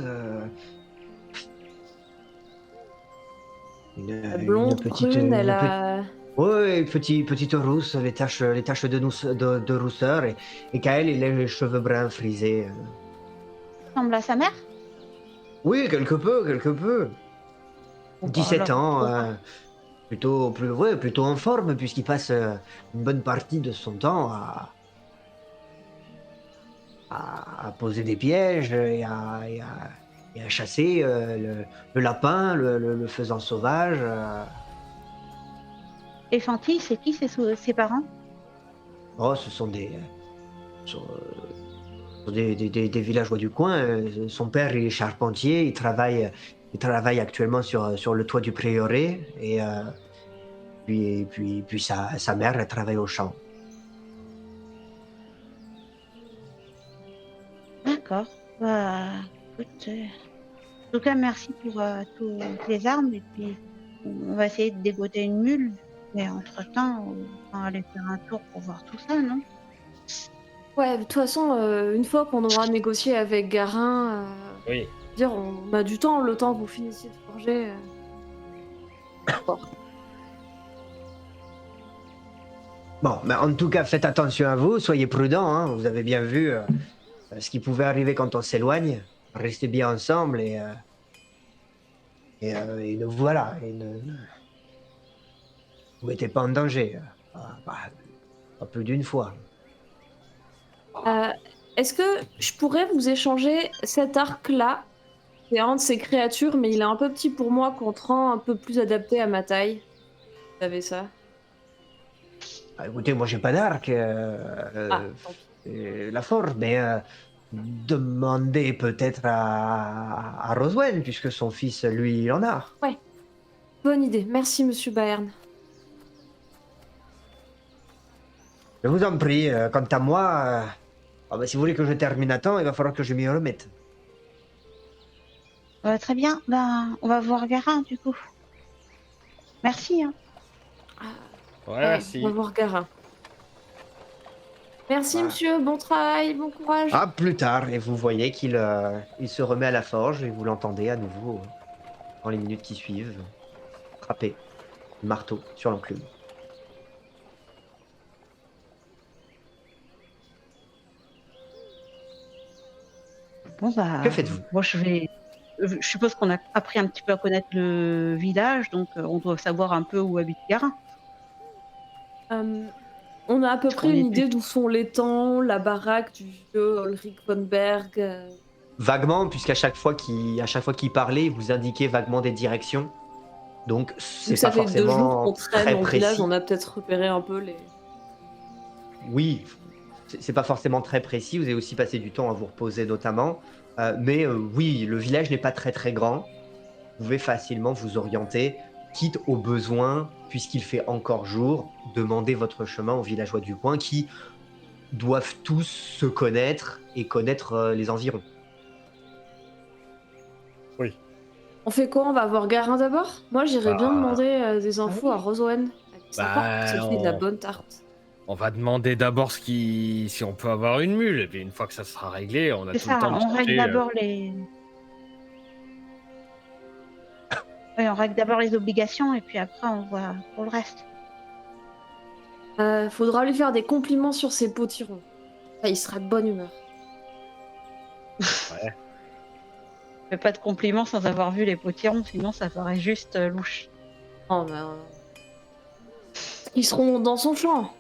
[SPEAKER 2] une
[SPEAKER 3] Blonde,
[SPEAKER 2] petite,
[SPEAKER 3] brune, elle a...
[SPEAKER 2] ouais, petite rousse, les taches de rousseur, et Kael, il a les cheveux bruns frisés.
[SPEAKER 4] Ressemble à sa mère.
[SPEAKER 2] Oui, quelque peu, quelque peu.
[SPEAKER 4] Bon, bah,
[SPEAKER 2] 17
[SPEAKER 4] alors,
[SPEAKER 2] ans,
[SPEAKER 4] pourquoi pas.
[SPEAKER 2] plutôt en forme, puisqu'il passe une bonne partie de son temps à poser des pièges et à chasser le lapin, le faisan sauvage.
[SPEAKER 4] Et Fanty, c'est qui ses parents?
[SPEAKER 2] Oh, ce sont des villageois du coin. Son père il est charpentier, il travaille actuellement sur le toit du prieuré, et puis sa mère elle travaille au champ.
[SPEAKER 4] D'accord. Bah, écoute, en tout cas, merci pour toutes les armes. Et puis, on va essayer de dégoter une mule. Mais entre-temps, on va aller faire un tour pour voir tout ça, non?
[SPEAKER 3] Ouais, de toute façon, une fois qu'on aura négocié avec Garin,
[SPEAKER 1] Oui.
[SPEAKER 3] dire on a du temps, le temps que vous finissiez de forger.
[SPEAKER 2] Bon, mais en tout cas, faites attention à vous, soyez prudents, hein. Vous avez bien vu ce qui pouvait arriver quand on s'éloigne. Restez bien ensemble et ne voilà, et ne vous mettez pas en danger. Pas plus d'une fois.
[SPEAKER 3] Est-ce que je pourrais vous échanger cet arc-là? C'est un de ces créatures, mais il est un peu petit pour moi, contre un peu plus adapté à ma taille. Vous savez ça?
[SPEAKER 2] Ah, écoutez, moi j'ai pas d'arc,
[SPEAKER 3] Ah, tant pis.
[SPEAKER 2] la force, mais demandez peut-être à Roswell, puisque son fils, lui, il en a.
[SPEAKER 3] Ouais, bonne idée. Merci, monsieur Bayern.
[SPEAKER 2] Je vous en prie, quant à moi, si vous voulez que je termine à temps, il va falloir que je m'y remette.
[SPEAKER 4] Très bien. Ben, on va voir Garin, du coup. Merci, hein.
[SPEAKER 1] Ouais,
[SPEAKER 3] On
[SPEAKER 1] merci.
[SPEAKER 3] va voir Garin. Merci,
[SPEAKER 2] Voilà.
[SPEAKER 3] monsieur. Bon travail, bon courage.
[SPEAKER 2] Ah, plus tard, et vous voyez qu'il il se remet à la forge, et vous l'entendez à nouveau, dans les minutes qui suivent, frapper le marteau sur l'enclume.
[SPEAKER 4] Bon, bah,
[SPEAKER 2] Que faites-vous?
[SPEAKER 4] moi, je suppose qu'on a appris un petit peu à connaître le village, donc on doit savoir un peu où habite Garin.
[SPEAKER 3] On a à peu
[SPEAKER 4] Est-ce
[SPEAKER 3] près
[SPEAKER 4] qu'on
[SPEAKER 3] une
[SPEAKER 4] est plus-
[SPEAKER 3] idée d'où sont l'étang, la baraque du vieux Ulrich von Berg.
[SPEAKER 2] Vaguement, puisqu'à chaque fois qu'il parlait, il vous indiquait vaguement des directions. Donc,
[SPEAKER 3] Vu
[SPEAKER 2] c'est
[SPEAKER 3] que ça
[SPEAKER 2] pas
[SPEAKER 3] fait 2 jours
[SPEAKER 2] forcément
[SPEAKER 3] qu'on traîne
[SPEAKER 2] très
[SPEAKER 3] dans le village,
[SPEAKER 2] précis.
[SPEAKER 3] on a peut-être repéré un peu les...
[SPEAKER 2] Oui, c'est pas forcément très précis. Vous avez aussi passé du temps à vous reposer, notamment. Mais oui, le village n'est pas très très grand. Vous pouvez facilement vous orienter, quitte au besoin, puisqu'il fait encore jour, demander votre chemin aux villageois du coin qui doivent tous se connaître et connaître les environs.
[SPEAKER 3] On fait quoi? On va voir Garin d'abord? Moi, j'irais bien
[SPEAKER 1] Bah,
[SPEAKER 3] demander des
[SPEAKER 4] Ah
[SPEAKER 3] infos
[SPEAKER 4] oui.
[SPEAKER 3] à Rosewen. Elle est sympa, parce qu'elle fait de la bonne tarte.
[SPEAKER 1] On va demander d'abord si on peut avoir une mule, et puis une fois que ça sera réglé, on a
[SPEAKER 4] C'est
[SPEAKER 1] tout le
[SPEAKER 4] ça,
[SPEAKER 1] temps de
[SPEAKER 4] on règle
[SPEAKER 1] chercher.
[SPEAKER 4] d'abord les. Oui, on règle d'abord les obligations et puis après on voit pour le reste.
[SPEAKER 3] Faudra lui faire des compliments sur ses potirons. Ça, il sera de bonne humeur.
[SPEAKER 1] Ouais.
[SPEAKER 4] Fais pas de compliments sans avoir vu les potirons, sinon ça paraît juste louche.
[SPEAKER 3] Oh, mais, ils seront dans son champ.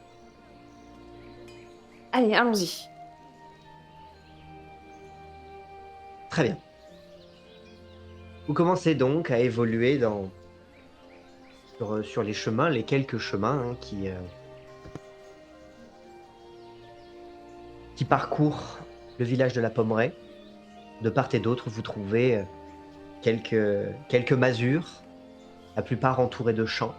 [SPEAKER 3] Allez, allons-y.
[SPEAKER 2] Très bien. Vous commencez donc à évoluer sur les chemins, les quelques chemins qui parcourent le village de la Pommeraye. De part et d'autre, vous trouvez quelques masures, la plupart entourées de champs.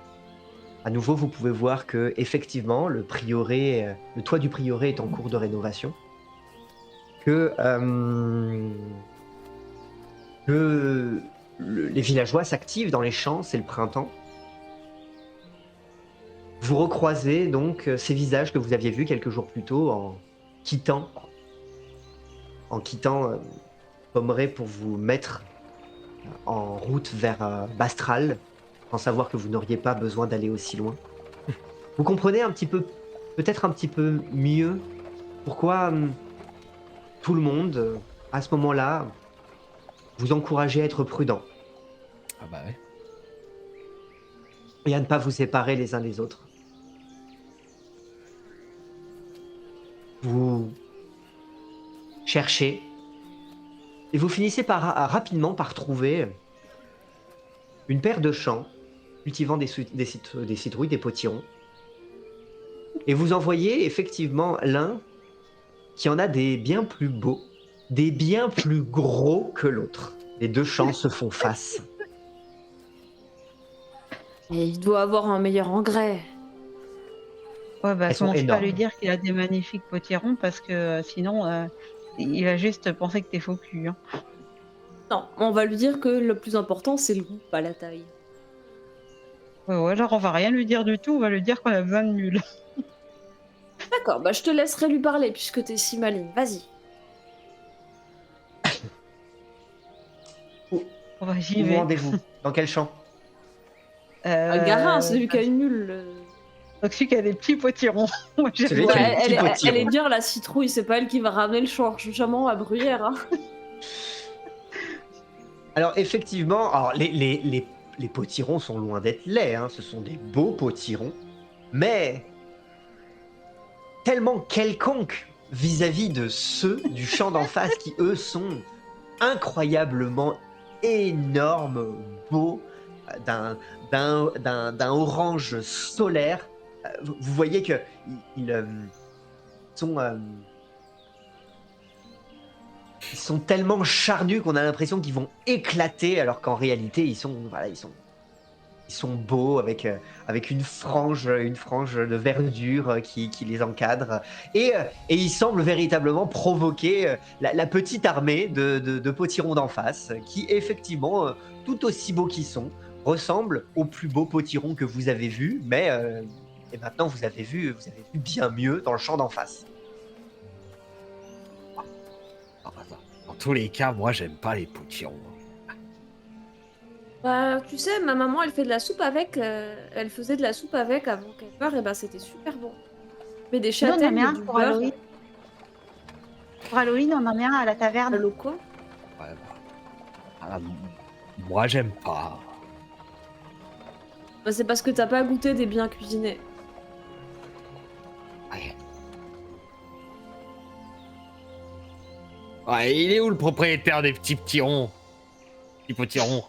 [SPEAKER 2] À nouveau, vous pouvez voir que effectivement, le toit du prieuré est en cours de rénovation. Les villageois s'activent dans les champs, c'est le printemps. Vous recroisez donc ces visages que vous aviez vus quelques jours plus tôt en quittant Pommeraye pour vous mettre en route vers Bastral, sans savoir que vous n'auriez pas besoin d'aller aussi loin. Vous comprenez peut-être un petit peu mieux pourquoi tout le monde, à ce moment-là, vous encourageait à être prudent
[SPEAKER 1] Ah bah ouais.
[SPEAKER 2] et à ne pas vous séparer les uns des autres. Vous cherchez et vous finissez rapidement par trouver une paire de champs cultivant des citrouilles, des potirons. Et vous en voyez effectivement l'un qui en a des bien plus beaux, des bien plus gros que l'autre. Les deux champs se font face.
[SPEAKER 3] Et il doit avoir un meilleur engrais.
[SPEAKER 4] Ouais, bah
[SPEAKER 2] Elles sont
[SPEAKER 4] commence pas à lui
[SPEAKER 2] énormes.
[SPEAKER 4] dire qu'il a des magnifiques potirons parce que sinon il va juste penser que t'es faux cul. Hein.
[SPEAKER 3] Non, on va lui dire que le plus important, c'est le goût, pas la taille.
[SPEAKER 4] Ouais, ou alors on va rien lui dire du tout, on va lui dire qu'on a besoin de mules.
[SPEAKER 3] D'accord, bah je te laisserai lui parler puisque t'es si maligne. Vas-y.
[SPEAKER 2] Où,
[SPEAKER 4] On va j'y
[SPEAKER 2] où vous
[SPEAKER 4] vais.
[SPEAKER 2] rendez-vous? Dans quel champ?
[SPEAKER 3] Garin, c'est celui qui a une mule.
[SPEAKER 4] Donc celui qui a des petits potirons. Moi, j'ai
[SPEAKER 2] Celui
[SPEAKER 3] Ouais,
[SPEAKER 2] qui a
[SPEAKER 4] pas-
[SPEAKER 2] les petits
[SPEAKER 3] elle est
[SPEAKER 2] potirons.
[SPEAKER 3] bien la citrouille, c'est pas elle qui va ramener le chargement à Bruyère. Hein.
[SPEAKER 2] Alors effectivement, les potirons sont loin d'être laids, hein, ce sont des beaux potirons, mais tellement quelconques vis-à-vis de ceux du champ d'en face qui, eux, sont incroyablement énormes, beaux, d'un orange solaire. Vous voyez que sont, ils sont tellement charnus qu'on a l'impression qu'ils vont éclater, alors qu'en réalité, ils sont beaux avec une frange de verdure qui les encadre. Et ils semblent véritablement provoquer la petite armée de potirons d'en face, qui effectivement, tout aussi beaux qu'ils sont, ressemblent aux plus beaux potirons que vous avez vus, mais et maintenant vous avez vu bien mieux dans le champ d'en face.
[SPEAKER 1] Dans tous les cas, moi, j'aime pas les potirons.
[SPEAKER 3] Bah, tu sais, ma maman, elle fait de la soupe avec. Elle faisait de la soupe avec avant qu'elle meure, et bah c'était super bon. Mais des
[SPEAKER 4] Nous, on en
[SPEAKER 3] châtaignes
[SPEAKER 4] met
[SPEAKER 3] et
[SPEAKER 4] un
[SPEAKER 3] du
[SPEAKER 4] pour
[SPEAKER 3] beurre.
[SPEAKER 4] Halloween. Pour Halloween, on en met un à la taverne.
[SPEAKER 3] Allô, quoi?
[SPEAKER 1] Ouais, moi, j'aime pas.
[SPEAKER 3] Bah, c'est parce que t'as pas goûté des biens cuisinés.
[SPEAKER 1] Ouais. Ouais, il est où le propriétaire des petits potirons? Petits potirons.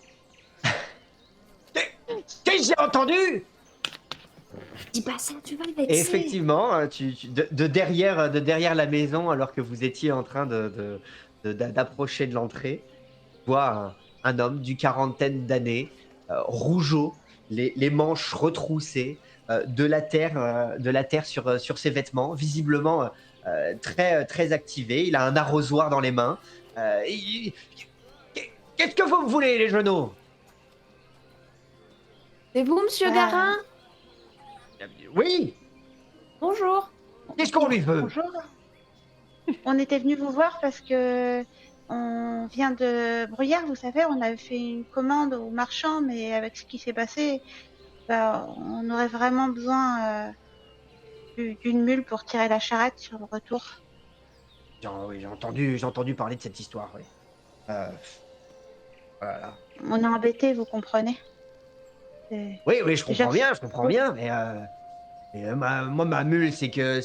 [SPEAKER 2] Qu'est-ce que j'ai entendu?
[SPEAKER 3] Dis pas ça, tu vas le
[SPEAKER 2] Et
[SPEAKER 3] vexer.
[SPEAKER 2] effectivement, de derrière la maison, alors que vous étiez en train d'approcher de l'entrée, tu vois un homme d'une quarantaine d'années, rougeau, les manches retroussées, de la terre sur ses vêtements, visiblement très activé. Il a un arrosoir dans les mains. Qu'est-ce que vous me voulez, les genoux?
[SPEAKER 3] C'est vous, monsieur
[SPEAKER 4] Ah.
[SPEAKER 3] Garin?
[SPEAKER 2] Oui.
[SPEAKER 3] Bonjour.
[SPEAKER 2] Qu'est-ce qu'on lui veut?
[SPEAKER 4] Bonjour. On était venu vous voir parce que on vient de Bruyères, vous savez, on avait fait une commande au marchand, mais avec ce qui s'est passé, bah, on aurait vraiment besoin d'une mule pour tirer la charrette sur le retour.
[SPEAKER 2] Oui, j'ai entendu parler de cette histoire, oui. Voilà.
[SPEAKER 4] On est embêtés, vous comprenez.
[SPEAKER 2] Oui, je
[SPEAKER 4] Déjà,
[SPEAKER 2] comprends bien, mais moi, ma mule, c'est que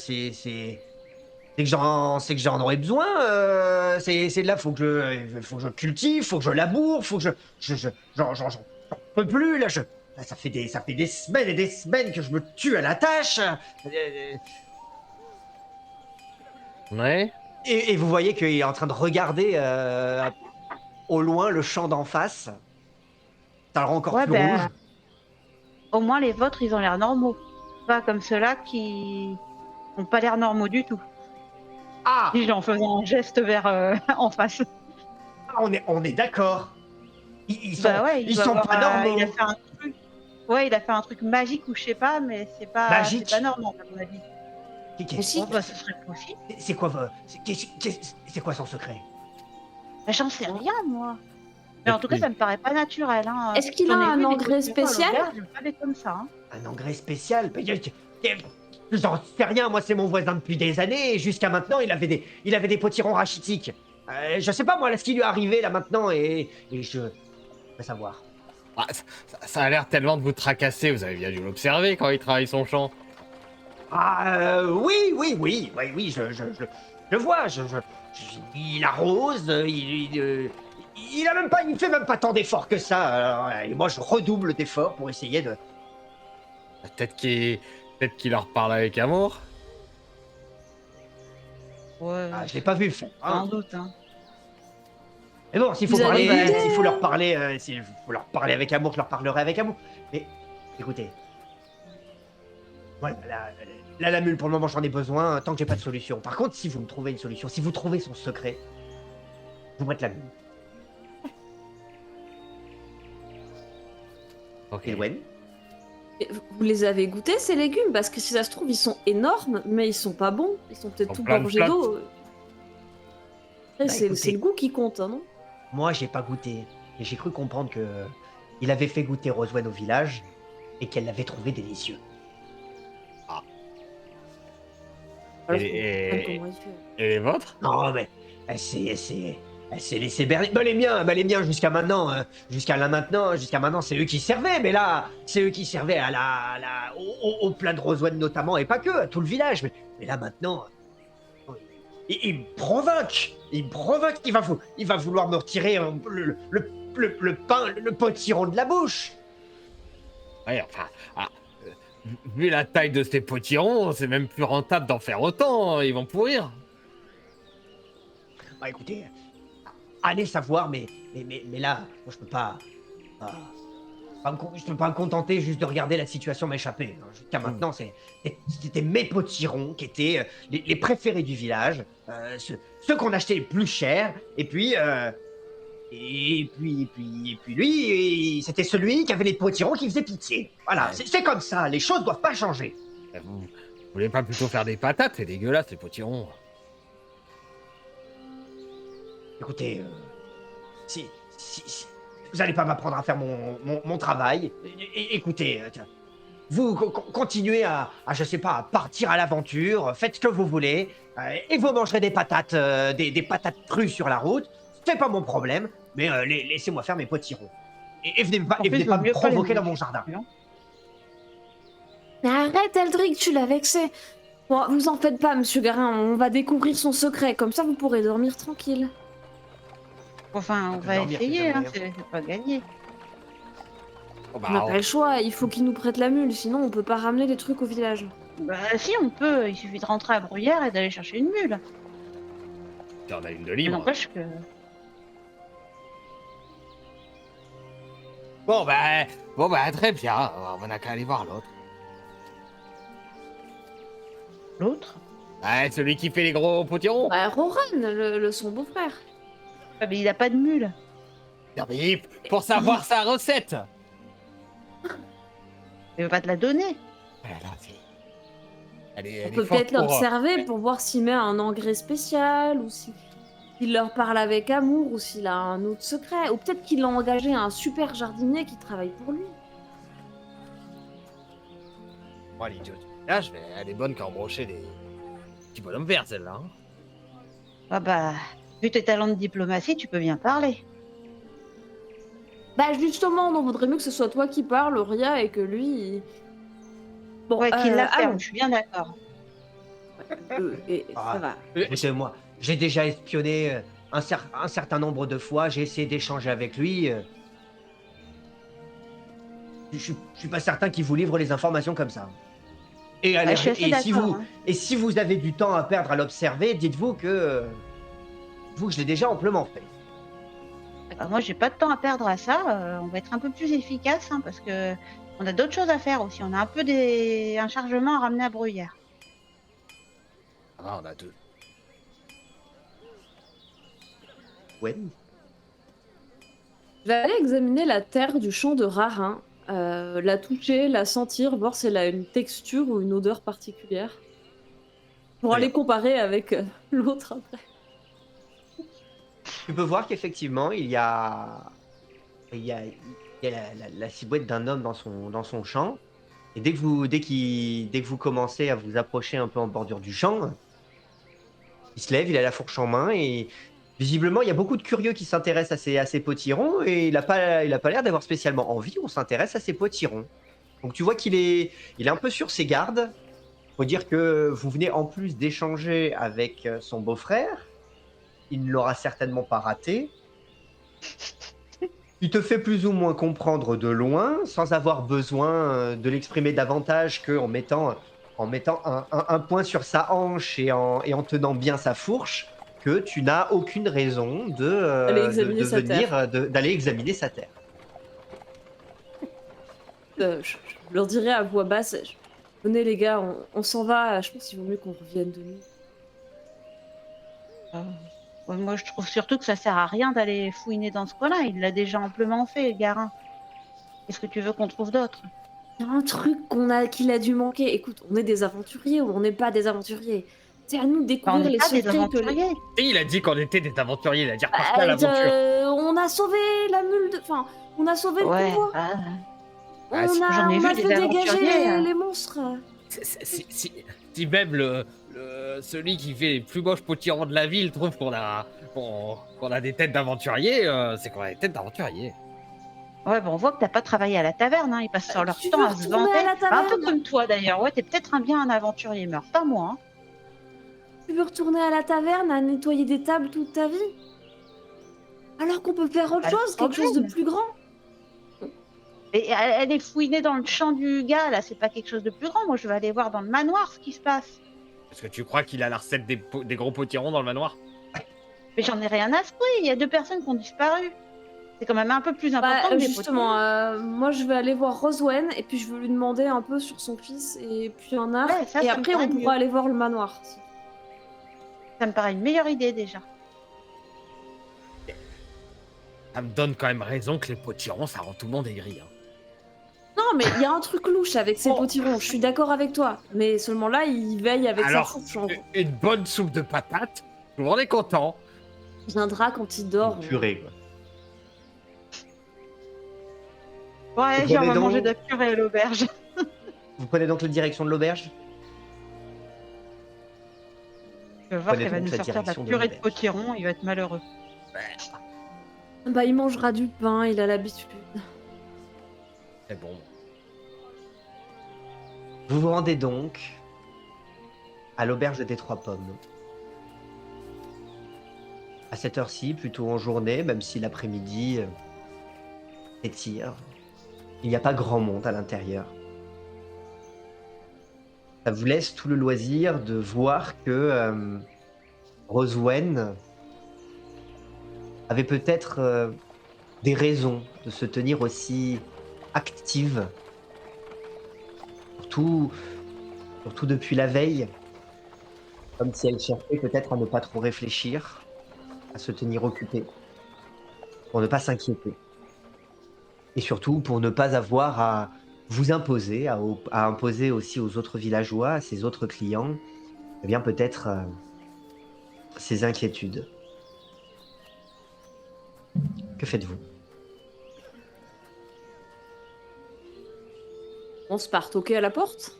[SPEAKER 2] j'en aurais besoin. C'est de là, faut que je cultive, faut que je laboure, faut que j'en peux plus là. Ça fait des semaines et des semaines que je me tue à la tâche.
[SPEAKER 1] Ouais.
[SPEAKER 2] Et vous voyez qu'il est en train de regarder au loin le champ d'en face. Ça le rend encore
[SPEAKER 4] ouais,
[SPEAKER 2] plus
[SPEAKER 4] ben,
[SPEAKER 2] rouge.
[SPEAKER 4] au moins les vôtres, ils ont l'air normaux. Pas comme ceux-là qui n'ont pas l'air normaux du tout.
[SPEAKER 2] Ah,
[SPEAKER 4] Dis-je en faisant un geste vers en face.
[SPEAKER 2] on est d'accord.
[SPEAKER 4] Bah ouais, il
[SPEAKER 2] Ils
[SPEAKER 4] doit
[SPEAKER 2] sont
[SPEAKER 4] avoir,
[SPEAKER 2] pas
[SPEAKER 4] il a
[SPEAKER 2] normaux.
[SPEAKER 4] fait un truc. Ouais, il a fait un truc magique ou je sais pas, mais c'est pas
[SPEAKER 2] Magique.
[SPEAKER 4] normal à mon avis.
[SPEAKER 3] Mais si.
[SPEAKER 4] Bon, bah ce serait possible.
[SPEAKER 2] C'est quoi, c'est quoi son secret?
[SPEAKER 4] Bah, j'en sais rien, moi. Mais en tout cas, ça me paraît pas naturel. Hein.
[SPEAKER 3] Est-ce qu'il a
[SPEAKER 4] J'en ai
[SPEAKER 3] un
[SPEAKER 4] vu des
[SPEAKER 3] engrais
[SPEAKER 4] potirons à
[SPEAKER 3] spécial?
[SPEAKER 4] l'auberge, pas des comme ça. Hein.
[SPEAKER 2] Un engrais spécial? J'en sais rien, moi c'est mon voisin depuis des années, et jusqu'à maintenant il avait des potirons rachitiques. Je sais pas moi, là, ce qui lui est arrivé là maintenant, et je vais savoir.
[SPEAKER 1] Ah, ça a l'air tellement de vous tracasser, vous avez bien dû l'observer quand il travaille son champ.
[SPEAKER 2] Oui, je vois, il arrose, il fait même pas tant d'efforts que ça, alors, et moi je redouble d'efforts pour essayer de...
[SPEAKER 1] Peut-être qu'il leur parle avec amour.
[SPEAKER 4] Ouais,
[SPEAKER 2] Je l'ai pas vu faire, hein.
[SPEAKER 4] sans doute. Hein.
[SPEAKER 2] Mais bon,
[SPEAKER 3] Vous avez goûté,
[SPEAKER 2] s'il faut leur parler, s'il faut leur parler avec amour, je leur parlerai avec amour. Mais écoutez, voilà, la mule, pour le moment, j'en ai besoin, tant que j'ai pas de solution. Par contre, si vous me trouvez une solution, si vous trouvez son secret, vous mettez la mule.
[SPEAKER 1] Ok.
[SPEAKER 2] Elouen.
[SPEAKER 3] Et vous les avez goûtés ces légumes? Parce que si ça se trouve, ils sont énormes, mais ils sont pas bons. Ils sont peut-être
[SPEAKER 1] Ils sont
[SPEAKER 3] tout
[SPEAKER 1] plein de
[SPEAKER 3] gorgés
[SPEAKER 1] flotte.
[SPEAKER 3] d'eau. Après,
[SPEAKER 2] Bah,
[SPEAKER 3] c'est
[SPEAKER 2] écoutez.
[SPEAKER 3] le goût qui compte, hein, non?
[SPEAKER 2] Moi, j'ai pas goûté. Et j'ai cru comprendre que il avait fait goûter Roswen au village et qu'elle l'avait trouvé délicieux.
[SPEAKER 3] Alors,
[SPEAKER 1] Et-
[SPEAKER 3] je comprends pas
[SPEAKER 1] et-
[SPEAKER 3] comment il fait.
[SPEAKER 1] Et les vôtres?
[SPEAKER 2] Non, mais elle s'est laissée berner. Bah, les miens jusqu'à maintenant, jusqu'à maintenant, c'est eux qui servaient. Mais là, c'est eux qui servaient au plat de Roswen notamment, et pas que, à tout le village. Mais là maintenant, il me provoque. Il me provoque. Il va vouloir me retirer le pain, le potiron de la bouche.
[SPEAKER 1] Ouais, enfin, vu la taille de ces potirons, c'est même plus rentable d'en faire autant, ils vont pourrir.
[SPEAKER 2] Bah écoutez, allez savoir, mais là, moi je peux je peux pas me contenter juste de regarder la situation m'échapper. Hein. Jusqu'à maintenant, c'était mes potirons qui étaient les préférés du village, ceux qu'on achetait les plus chers, et puis lui, c'était celui qui avait les potirons qui faisait pitié. Voilà,
[SPEAKER 1] Ouais.
[SPEAKER 2] c'est comme ça, les choses doivent pas changer.
[SPEAKER 1] Vous voulez pas plutôt faire des patates? C'est dégueulasse, les potirons.
[SPEAKER 2] Écoutez, si vous allez pas m'apprendre à faire mon travail, écoutez, tiens, vous continuez je sais pas, à partir à l'aventure, faites ce que vous voulez, et vous mangerez des patates, des patates crues sur la route, c'est pas mon problème, mais laissez-moi faire mes potirons. Et venez
[SPEAKER 4] En plus,
[SPEAKER 2] venez
[SPEAKER 4] vaut
[SPEAKER 2] pas me
[SPEAKER 4] mieux pas les
[SPEAKER 2] provoquer dans
[SPEAKER 4] manger.
[SPEAKER 2] mon jardin.
[SPEAKER 4] Non.
[SPEAKER 3] Mais arrête, Eldrick, tu l'as vexé. Bon, vous en faites pas, monsieur Garin, on va découvrir son secret, comme ça vous pourrez dormir tranquille.
[SPEAKER 4] Enfin, on
[SPEAKER 2] peut
[SPEAKER 4] va
[SPEAKER 2] dormir,
[SPEAKER 4] essayer, hein,
[SPEAKER 2] c'est jamais,
[SPEAKER 4] c'est pas gagné.
[SPEAKER 1] Oh,
[SPEAKER 3] On n'a pas le choix, il faut qu'il nous prête la mule, sinon on peut pas ramener les trucs au village.
[SPEAKER 4] Bah si, on peut, il suffit de rentrer à Bruyères et d'aller chercher une mule.
[SPEAKER 1] il y en a une de
[SPEAKER 4] Mais
[SPEAKER 1] libre.
[SPEAKER 4] n'empêche que...
[SPEAKER 1] Bon, bah, très bien. On n'a qu'à aller voir l'autre.
[SPEAKER 4] L'autre
[SPEAKER 1] Ouais, celui qui fait les gros potirons.
[SPEAKER 3] Bah, Roran, son beau-frère.
[SPEAKER 4] Ah, mais il a pas de mule.
[SPEAKER 1] Non, mais pour savoir sa recette.
[SPEAKER 4] Il veut pas te la donner.
[SPEAKER 1] Voilà,
[SPEAKER 3] On
[SPEAKER 1] elle est
[SPEAKER 3] peut
[SPEAKER 1] forte
[SPEAKER 3] peut-être
[SPEAKER 1] pour.
[SPEAKER 3] l'observer pour voir s'il met un engrais spécial ou s'il leur parle avec amour ou s'il a un autre secret. Ou peut-être qu'il a engagé un super jardinier qui travaille pour lui.
[SPEAKER 1] Moi, l'idiote. Là, elle est bonne qu'à embrocher des petits bonhommes verts, celle-là. Hein.
[SPEAKER 4] Ah bah, vu tes talents de diplomatie, tu peux bien parler.
[SPEAKER 3] Bah justement, on vaudrait mieux que ce soit toi qui parle, Ria, et que lui... Bon,
[SPEAKER 4] Ouais, qu'il la ferme,
[SPEAKER 3] allons.
[SPEAKER 4] je suis bien d'accord.
[SPEAKER 3] Et ça
[SPEAKER 2] Ah,
[SPEAKER 3] va.
[SPEAKER 2] écoutez-moi, j'ai déjà espionné un certain nombre de fois, j'ai essayé d'échanger avec lui. Je suis pas certain qu'il vous livre les informations comme ça.
[SPEAKER 4] Ah, je suis assez d'accord, hein.
[SPEAKER 2] Et si vous avez du temps à perdre à l'observer, dites-vous que je l'ai déjà amplement fait.
[SPEAKER 4] Ah, moi, j'ai pas de temps à perdre à ça. On va être un peu plus efficace, hein, parce que on a d'autres choses à faire aussi. On a un peu un chargement à ramener à Bruyères.
[SPEAKER 1] Ah, on a deux.
[SPEAKER 2] Ouais.
[SPEAKER 3] Je vais aller examiner la terre du champ de Rarin, la toucher, la sentir, voir si elle a une texture ou une odeur particulière. Pour
[SPEAKER 2] Très
[SPEAKER 3] aller
[SPEAKER 2] bien.
[SPEAKER 3] comparer avec l'autre après.
[SPEAKER 2] Tu peux voir qu'effectivement, il y a la silhouette d'un homme dans son champ. Et dès que vous commencez à vous approcher un peu en bordure du champ, il se lève, il a la fourche en main et visiblement, il y a beaucoup de curieux qui s'intéressent à ces potirons et il a pas l'air d'avoir spécialement envie. On s'intéresse à ces potirons. Donc tu vois il est un peu sur ses gardes. Faut dire que vous venez en plus d'échanger avec son beau-frère. Il ne l'aura certainement pas raté. Il te fait plus ou moins comprendre de loin, sans avoir besoin de l'exprimer davantage en mettant un point sur sa hanche et en tenant bien sa fourche, que tu n'as aucune raison
[SPEAKER 3] Aller examiner
[SPEAKER 2] de
[SPEAKER 3] sa terre.
[SPEAKER 2] venir, d'aller examiner sa terre.
[SPEAKER 3] Je leur dirai à voix basse, venez les gars, on s'en va, je pense qu'il vaut mieux qu'on revienne de nuit.
[SPEAKER 4] Euh, ouais, moi, je trouve surtout que ça sert à rien d'aller fouiner dans ce coin-là. Il l'a déjà amplement fait, le garin. Qu'est-ce que tu veux qu'on trouve d'autre?
[SPEAKER 3] Il y a un truc qu'il a dû manquer. Écoute, on est des aventuriers ou on n'est pas des aventuriers. C'est à nous de
[SPEAKER 4] Bah, on
[SPEAKER 3] découvrir
[SPEAKER 4] n'est
[SPEAKER 3] les
[SPEAKER 4] pas des
[SPEAKER 3] secrets que les...
[SPEAKER 4] aventuriers.
[SPEAKER 1] Et il a dit qu'on était des aventuriers, il a dit repartir à l'aventure.
[SPEAKER 3] On a sauvé la mule de... Enfin, on a sauvé le
[SPEAKER 4] Ouais,
[SPEAKER 3] convoi.
[SPEAKER 1] Ah, si-
[SPEAKER 4] j'en ai
[SPEAKER 3] On
[SPEAKER 4] vu
[SPEAKER 3] a
[SPEAKER 4] des
[SPEAKER 3] fait dégager
[SPEAKER 4] aventuriers.
[SPEAKER 3] les monstres.
[SPEAKER 1] Si même celui qui fait les plus moches potirons de la ville trouve qu'on a des têtes d'aventuriers, c'est qu'on a des têtes d'aventuriers.
[SPEAKER 4] Ouais, bon, on voit que t'as pas travaillé à la taverne, hein. Ils passent sur leur
[SPEAKER 3] Tu
[SPEAKER 4] temps
[SPEAKER 3] veux
[SPEAKER 4] à se
[SPEAKER 3] retourner
[SPEAKER 4] vanter.
[SPEAKER 3] à la
[SPEAKER 4] Bah, un peu
[SPEAKER 3] taverne?
[SPEAKER 4] comme toi d'ailleurs. Ouais, t'es peut-être bien un aventurier, mais pas moi, hein.
[SPEAKER 3] Tu veux retourner à la taverne à nettoyer des tables toute ta vie? Alors qu'on peut faire autre
[SPEAKER 4] Pas de
[SPEAKER 3] chose, quelque chose de
[SPEAKER 4] problème.
[SPEAKER 3] plus grand.
[SPEAKER 4] Et elle est fouinée dans le champ du gars, là, c'est pas quelque chose de plus grand. Moi, je vais aller voir dans le manoir ce qui se passe.
[SPEAKER 1] Est-ce que tu crois qu'il a la recette des gros potirons dans le manoir?
[SPEAKER 4] Mais j'en ai rien à secouer, il y a 2 personnes qui ont disparu. C'est quand même un peu plus important que des
[SPEAKER 3] Justement,
[SPEAKER 4] potirons.
[SPEAKER 3] moi je vais aller voir Roswen et puis je veux lui demander un peu sur son fils et puis un arc.
[SPEAKER 4] Ouais, ça
[SPEAKER 3] et
[SPEAKER 4] me
[SPEAKER 3] après
[SPEAKER 4] paraît
[SPEAKER 3] on pourra
[SPEAKER 4] mieux.
[SPEAKER 3] aller voir le manoir.
[SPEAKER 4] Ça me paraît une meilleure idée déjà.
[SPEAKER 1] Ça me donne quand même raison que les potirons, ça rend tout le monde aigri. Hein.
[SPEAKER 3] Non mais il y a un truc louche avec ces
[SPEAKER 1] Oh.
[SPEAKER 3] potirons, je suis d'accord avec toi. Mais seulement là il veille avec
[SPEAKER 1] Alors,
[SPEAKER 3] sa fourche. En...
[SPEAKER 1] une bonne soupe de patates, tout le monde est content.
[SPEAKER 3] Il viendra quand il dort.
[SPEAKER 2] Purée, quoi.
[SPEAKER 4] Ouais,
[SPEAKER 2] Vous
[SPEAKER 4] j'ai on
[SPEAKER 2] prenez
[SPEAKER 4] va
[SPEAKER 2] donc-
[SPEAKER 4] manger de la purée à l'auberge.
[SPEAKER 2] Vous prenez donc la direction de l'auberge?
[SPEAKER 4] Je vais voir
[SPEAKER 2] Prenez
[SPEAKER 4] qu'elle va
[SPEAKER 2] donc
[SPEAKER 4] nous
[SPEAKER 2] la
[SPEAKER 4] sortir de la
[SPEAKER 2] direction de
[SPEAKER 4] purée de
[SPEAKER 2] l'auberge.
[SPEAKER 4] potiron, il va être malheureux.
[SPEAKER 3] Bah il mangera du pain, il a l'habitude.
[SPEAKER 1] C'est bon.
[SPEAKER 2] Vous vous rendez donc à l'auberge des Trois Pommes. À cette heure-ci, plutôt en journée, même si l'après-midi s'étire, il n'y a pas grand monde à l'intérieur. Ça vous laisse tout le loisir de voir que Roswen avait peut-être des raisons de se tenir aussi active, surtout depuis la veille, comme si elle cherchait peut-être à ne pas trop réfléchir, à se tenir occupée, pour ne pas s'inquiéter. Et surtout pour ne pas avoir vous imposer, à imposer aussi aux autres villageois, à ses autres clients, eh bien peut-être ses inquiétudes. Que faites-vous?
[SPEAKER 3] On se part toquer à la porte?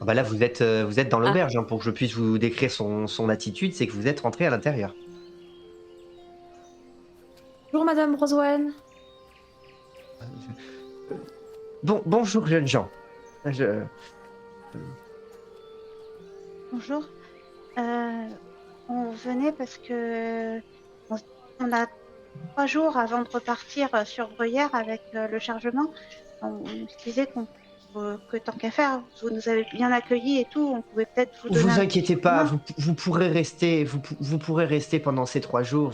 [SPEAKER 2] Ah bah là, vous êtes dans
[SPEAKER 3] Ah,
[SPEAKER 2] l'auberge, hein, pour que je puisse vous décrire son attitude, c'est que vous êtes rentré à l'intérieur.
[SPEAKER 3] bonjour Madame Roswen.
[SPEAKER 2] Bonjour jeunes gens. Je,
[SPEAKER 4] Bonjour. On venait parce que on, on a 3 jours avant de repartir sur Bruyères avec le chargement. On se disait que tant qu'à faire, vous nous avez bien accueillis et tout, on pouvait peut-être vous donner
[SPEAKER 2] vous
[SPEAKER 4] un petit
[SPEAKER 2] inquiétez
[SPEAKER 4] coup de
[SPEAKER 2] pas,
[SPEAKER 4] main.
[SPEAKER 2] vous pourrez rester, vous pourrez rester pendant ces 3 jours.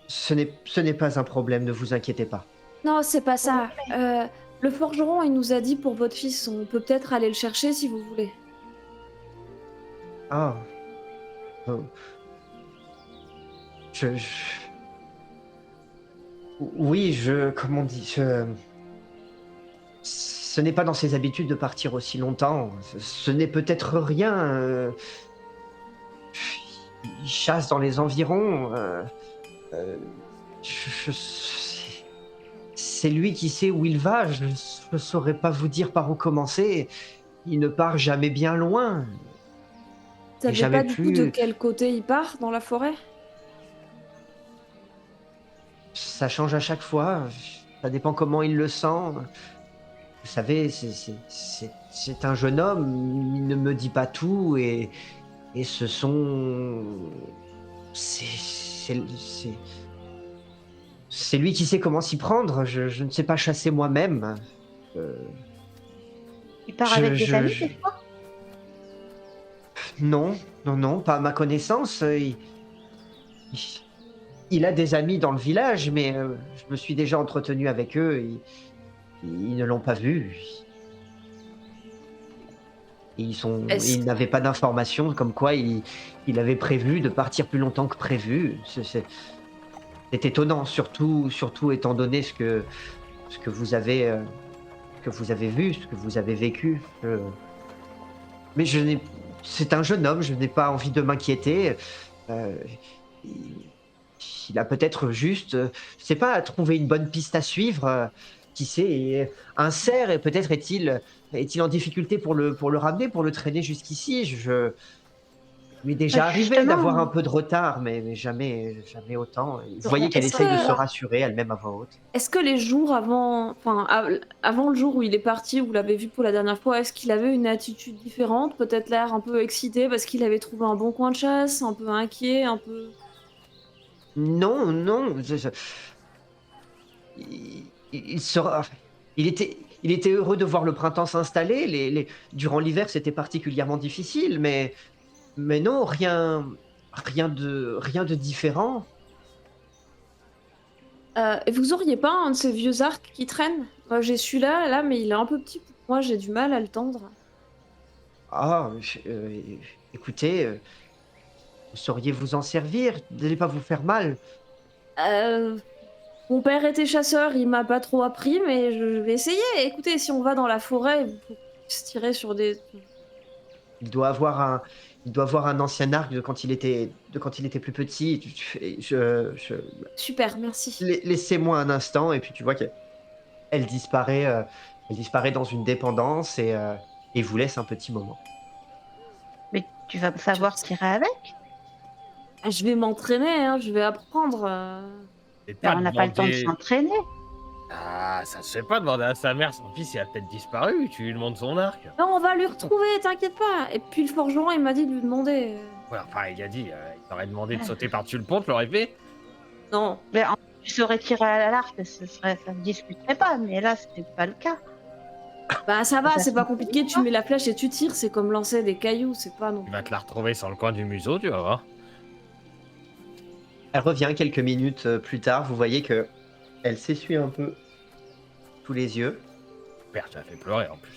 [SPEAKER 2] Ce n'est pas un problème, ne vous inquiétez pas.
[SPEAKER 3] Non, c'est pas
[SPEAKER 4] S'il vous
[SPEAKER 3] ça.
[SPEAKER 4] plaît.
[SPEAKER 3] Le forgeron, il nous a dit pour votre fils, on peut peut-être aller le chercher si vous voulez.
[SPEAKER 2] Ah, euh, je- oui, comment on dit, ce n'est pas dans ses habitudes de partir aussi longtemps. Ce n'est peut-être rien. Il chasse dans les environs. Euh, c'est lui qui sait où il va. Je ne saurais pas vous dire par où commencer. Il ne part jamais bien loin.
[SPEAKER 3] Vous
[SPEAKER 2] Et
[SPEAKER 3] savez
[SPEAKER 2] jamais
[SPEAKER 3] pas du tout de
[SPEAKER 2] plus.
[SPEAKER 3] quel côté il part dans la forêt?
[SPEAKER 2] Ça change à chaque fois. Ça dépend comment il le sent. Vous savez, c'est un jeune homme. Il ne me dit pas tout. Et ce sont. C'est lui qui sait comment s'y prendre. Je ne sais pas chasser moi-même. Euh,
[SPEAKER 4] Il part
[SPEAKER 2] je,
[SPEAKER 4] avec des
[SPEAKER 2] je,
[SPEAKER 4] amis,
[SPEAKER 2] je-
[SPEAKER 4] des fois.
[SPEAKER 2] Non, non, pas à ma connaissance. Il- il a des amis dans le village, mais je me suis déjà entretenu avec eux. Ils ne l'ont pas vu.
[SPEAKER 3] Est-ce
[SPEAKER 2] Ils n'avaient pas d'informations comme quoi il avait prévu de partir plus longtemps que prévu. C'est étonnant, surtout étant donné ce que vous avez vu, ce que vous avez vécu. Mais c'est un jeune homme, je n'ai pas envie de m'inquiéter. Euh, il, il a peut-être juste, je sais pas, trouvé une bonne piste à suivre. Qui sait, et un cerf, et peut-être est-il en difficulté pour le ramener, pour le traîner jusqu'ici. Il m'est
[SPEAKER 4] Bah,
[SPEAKER 2] déjà arrivé d'avoir un
[SPEAKER 4] justement,
[SPEAKER 2] peu de retard, mais jamais autant. Vous voyez
[SPEAKER 4] on,
[SPEAKER 2] qu'elle
[SPEAKER 3] est-ce
[SPEAKER 2] essaye de se
[SPEAKER 3] que
[SPEAKER 4] on-
[SPEAKER 2] rassurer elle-même à voix haute.
[SPEAKER 3] est-ce que les jours avant, enfin avant le jour où il est parti, où vous l'avez vu pour la dernière fois, est-ce qu'il avait une attitude différente, peut-être l'air un peu excité parce qu'il avait trouvé un bon coin de chasse, un peu inquiet, un peu.
[SPEAKER 2] Non, non, il sera. Enfin, il était heureux de voir le printemps s'installer. Durant l'hiver, c'était particulièrement difficile, mais non, rien de différent.
[SPEAKER 3] Et vous auriez pas un de ces vieux arcs qui traînent? Moi j'ai celui-là, là, mais il est un peu petit pour moi, j'ai du mal à le tendre.
[SPEAKER 2] Ah, écoutez, vous sauriez vous en servir, n'allez pas vous faire mal.
[SPEAKER 3] Euh, Mon père était chasseur, il m'a pas trop appris, mais je vais essayer. Écoutez, si on va dans la forêt, il faut se tirer sur des.
[SPEAKER 2] Il doit avoir un, il doit avoir un ancien arc de quand il était plus petit.
[SPEAKER 3] Super, merci.
[SPEAKER 2] Laissez-moi un instant, et puis tu vois qu'elle elle disparaît dans une dépendance et vous laisse un petit moment.
[SPEAKER 4] mais tu vas savoir tirer avec.
[SPEAKER 3] Je vais m'entraîner, hein, je vais apprendre.
[SPEAKER 1] Et
[SPEAKER 4] Ben,
[SPEAKER 1] pas
[SPEAKER 4] on n'a pas le temps de
[SPEAKER 1] demander.
[SPEAKER 4] s'entraîner.
[SPEAKER 1] Ah, ça se fait pas demander à sa mère, son fils il a peut-être disparu, tu lui demandes son arc.
[SPEAKER 3] Non, on va lui retrouver, t'inquiète pas. Et puis le forgeron, il m'a dit de lui demander.
[SPEAKER 1] Ouais, enfin, il a dit, il t'aurait demandé de sauter par-dessus le pont, tu l'aurais fait.
[SPEAKER 3] Non.
[SPEAKER 4] Mais tu saurais tirer à l'arc, ça se discuterait pas. Mais là, c'était pas le cas.
[SPEAKER 3] Bah ça va,
[SPEAKER 4] Ça
[SPEAKER 3] c'est
[SPEAKER 4] se
[SPEAKER 3] pas
[SPEAKER 4] comprend
[SPEAKER 3] compliqué, tu
[SPEAKER 4] pas.
[SPEAKER 3] mets la flèche et tu tires, c'est comme lancer des cailloux, c'est pas non.
[SPEAKER 1] Tu vas te la retrouver sur le coin du museau, tu vas voir.
[SPEAKER 2] Elle revient quelques minutes plus tard. Vous voyez que elle s'essuie un peu tous les yeux
[SPEAKER 1] Merde, tu as fait pleurer en plus.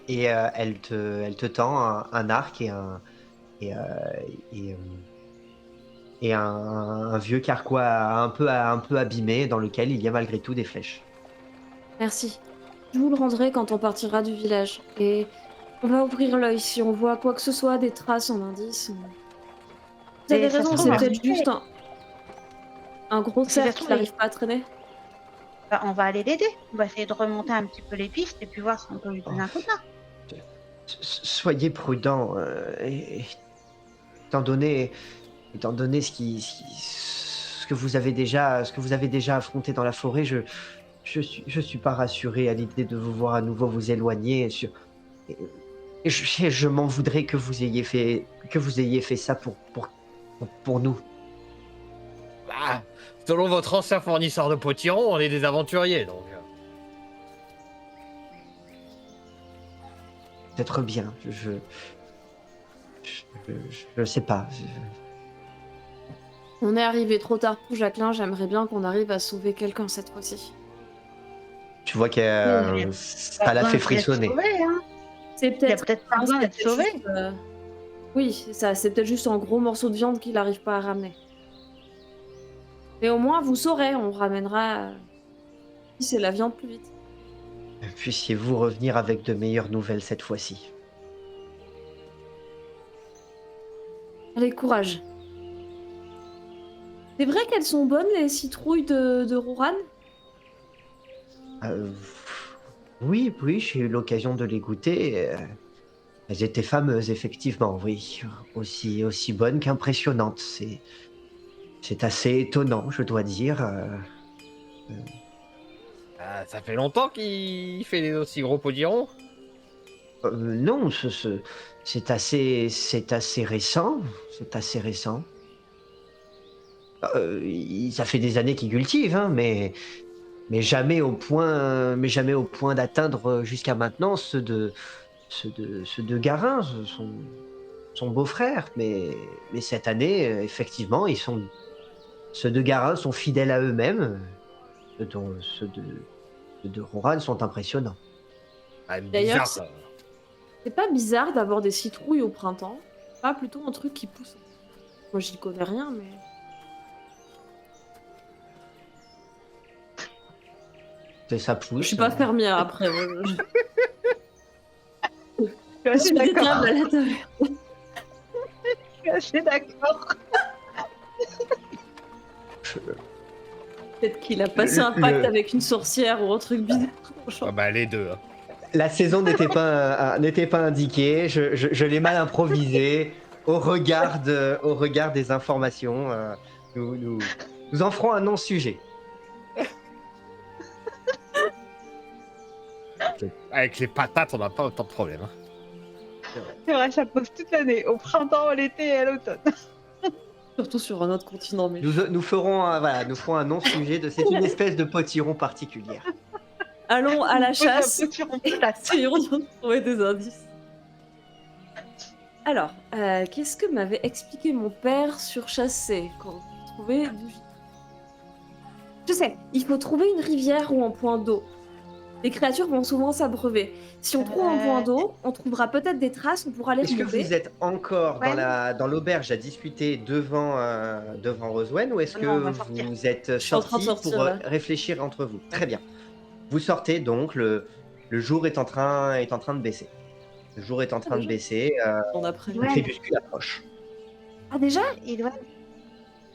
[SPEAKER 2] elle te tend un arc et, euh, et, euh, et un vieux carquois un peu abîmé dans lequel il y a malgré tout des flèches.
[SPEAKER 3] Merci. Je vous le rendrai quand on partira du village. Et on va ouvrir l'œil si on voit quoi que ce soit, des traces, un indice. Vous avez
[SPEAKER 4] Et ça se
[SPEAKER 3] raison,
[SPEAKER 4] trouve,
[SPEAKER 3] c'est
[SPEAKER 4] en
[SPEAKER 3] peut-être
[SPEAKER 4] effet,
[SPEAKER 3] juste un gros
[SPEAKER 4] si ça se
[SPEAKER 3] cerf
[SPEAKER 4] trouve,
[SPEAKER 3] qui n'arrive pas à traîner.
[SPEAKER 4] on va aller l'aider. On va essayer de remonter un petit peu les pistes et puis voir si on peut lui donner un coup de main.
[SPEAKER 2] Soyez prudent. Étant donné, ce que vous avez déjà affronté dans la forêt, je suis pas rassuré à l'idée de vous voir à nouveau vous éloigner. Et- et je m'en voudrais que vous ayez fait ça pour nous.
[SPEAKER 1] Bah, selon votre ancien fournisseur de potirons, on est des aventuriers, donc.
[SPEAKER 2] Peut-être bien. Je sais pas.
[SPEAKER 3] On est arrivé trop tard pour Jacqueline, j'aimerais bien qu'on arrive à sauver quelqu'un cette fois-ci.
[SPEAKER 2] Tu vois
[SPEAKER 4] Il a
[SPEAKER 2] que
[SPEAKER 4] pas
[SPEAKER 2] ça l'a
[SPEAKER 4] besoin
[SPEAKER 2] fait
[SPEAKER 4] d'être
[SPEAKER 2] frissonner.
[SPEAKER 4] sauvé, hein.
[SPEAKER 3] C'est
[SPEAKER 4] Il a
[SPEAKER 3] peut-être.
[SPEAKER 4] peut-être pas
[SPEAKER 3] Non,
[SPEAKER 4] besoin
[SPEAKER 3] c'est
[SPEAKER 4] d'être
[SPEAKER 3] peut-être
[SPEAKER 4] sauvé.
[SPEAKER 3] juste, oui, c'est ça, c'est peut-être juste un gros morceau de viande qu'il n'arrive pas à ramener. Mais au moins, vous saurez, on ramènera si c'est la viande plus vite.
[SPEAKER 2] Puissiez-vous revenir avec de meilleures nouvelles cette fois-ci.
[SPEAKER 3] Allez, courage. C'est vrai qu'elles sont bonnes, les citrouilles de Roran?
[SPEAKER 2] Euh, oui, j'ai eu l'occasion de les goûter. Elles étaient fameuses, effectivement, oui. Aussi bonnes qu'impressionnantes. C'est assez étonnant, je dois dire.
[SPEAKER 1] Ah, ça fait longtemps qu'il fait des aussi gros potirons.
[SPEAKER 2] Non, c'est assez récent. C'est assez récent. Ça fait des années qu'ils cultivent, hein, mais jamais au point d'atteindre jusqu'à maintenant ceux de Garin, son beau-frère. Mais cette année, effectivement, ceux de Garin sont fidèles à eux-mêmes, dont ceux de Roran sont impressionnants.
[SPEAKER 1] Ah,
[SPEAKER 3] D'ailleurs,
[SPEAKER 1] bizarre ça.
[SPEAKER 3] c'est pas bizarre d'avoir des citrouilles au printemps. Pas plutôt un truc qui pousse. Moi, j'y connais rien, mais.
[SPEAKER 2] Ça
[SPEAKER 3] Je suis
[SPEAKER 2] pousse.
[SPEAKER 3] pas fermière après. Moi,
[SPEAKER 4] Je
[SPEAKER 3] je
[SPEAKER 4] suis
[SPEAKER 3] suis des
[SPEAKER 4] d'accord.
[SPEAKER 3] tables à la table.
[SPEAKER 4] Je suis assez d'accord.
[SPEAKER 3] Peut-être qu'il a passé un pacte avec une sorcière ou un truc bizarre.
[SPEAKER 1] Ah bah les deux. Hein.
[SPEAKER 2] La saison n'était pas indiquée. Je l'ai mal improvisé au regard des informations. Nous en ferons un non-sujet.
[SPEAKER 1] Avec les patates, on n'a pas autant de problèmes. Hein.
[SPEAKER 4] C'est vrai, ça pose toute l'année, au printemps, à l'été et à l'automne.
[SPEAKER 3] Surtout sur un autre continent, mais.
[SPEAKER 2] Nous ferons un non-sujet c'est une espèce de potiron particulière.
[SPEAKER 3] Allons à la chasse.
[SPEAKER 4] Un peu sur un place.
[SPEAKER 3] Essayons de trouver des indices. Alors, qu'est-ce que m'avait expliqué mon père sur chasser quand vous trouvez du... Je sais, il faut trouver une rivière ou un point d'eau. Les créatures vont souvent s'abreuver. Si on trouve un point d'eau, on trouvera peut-être des traces, on pourra les
[SPEAKER 2] Est-ce que
[SPEAKER 3] remonter.
[SPEAKER 2] vous êtes encore
[SPEAKER 4] Ouais.
[SPEAKER 2] dans l'auberge à discuter devant Roswen, ou est-ce
[SPEAKER 4] Non, on
[SPEAKER 2] que
[SPEAKER 4] va sortir.
[SPEAKER 2] vous êtes
[SPEAKER 3] suis en train de
[SPEAKER 2] sortis
[SPEAKER 3] sortir,
[SPEAKER 2] pour
[SPEAKER 3] là.
[SPEAKER 2] réfléchir entre vous? Très bien. Vous sortez donc, le jour est en train de baisser. Le jour est en train de
[SPEAKER 3] déjà
[SPEAKER 2] baisser,
[SPEAKER 3] On a prévu.
[SPEAKER 2] le
[SPEAKER 4] Ouais.
[SPEAKER 2] crépuscule approche.
[SPEAKER 3] Ah déjà?
[SPEAKER 4] Il doit.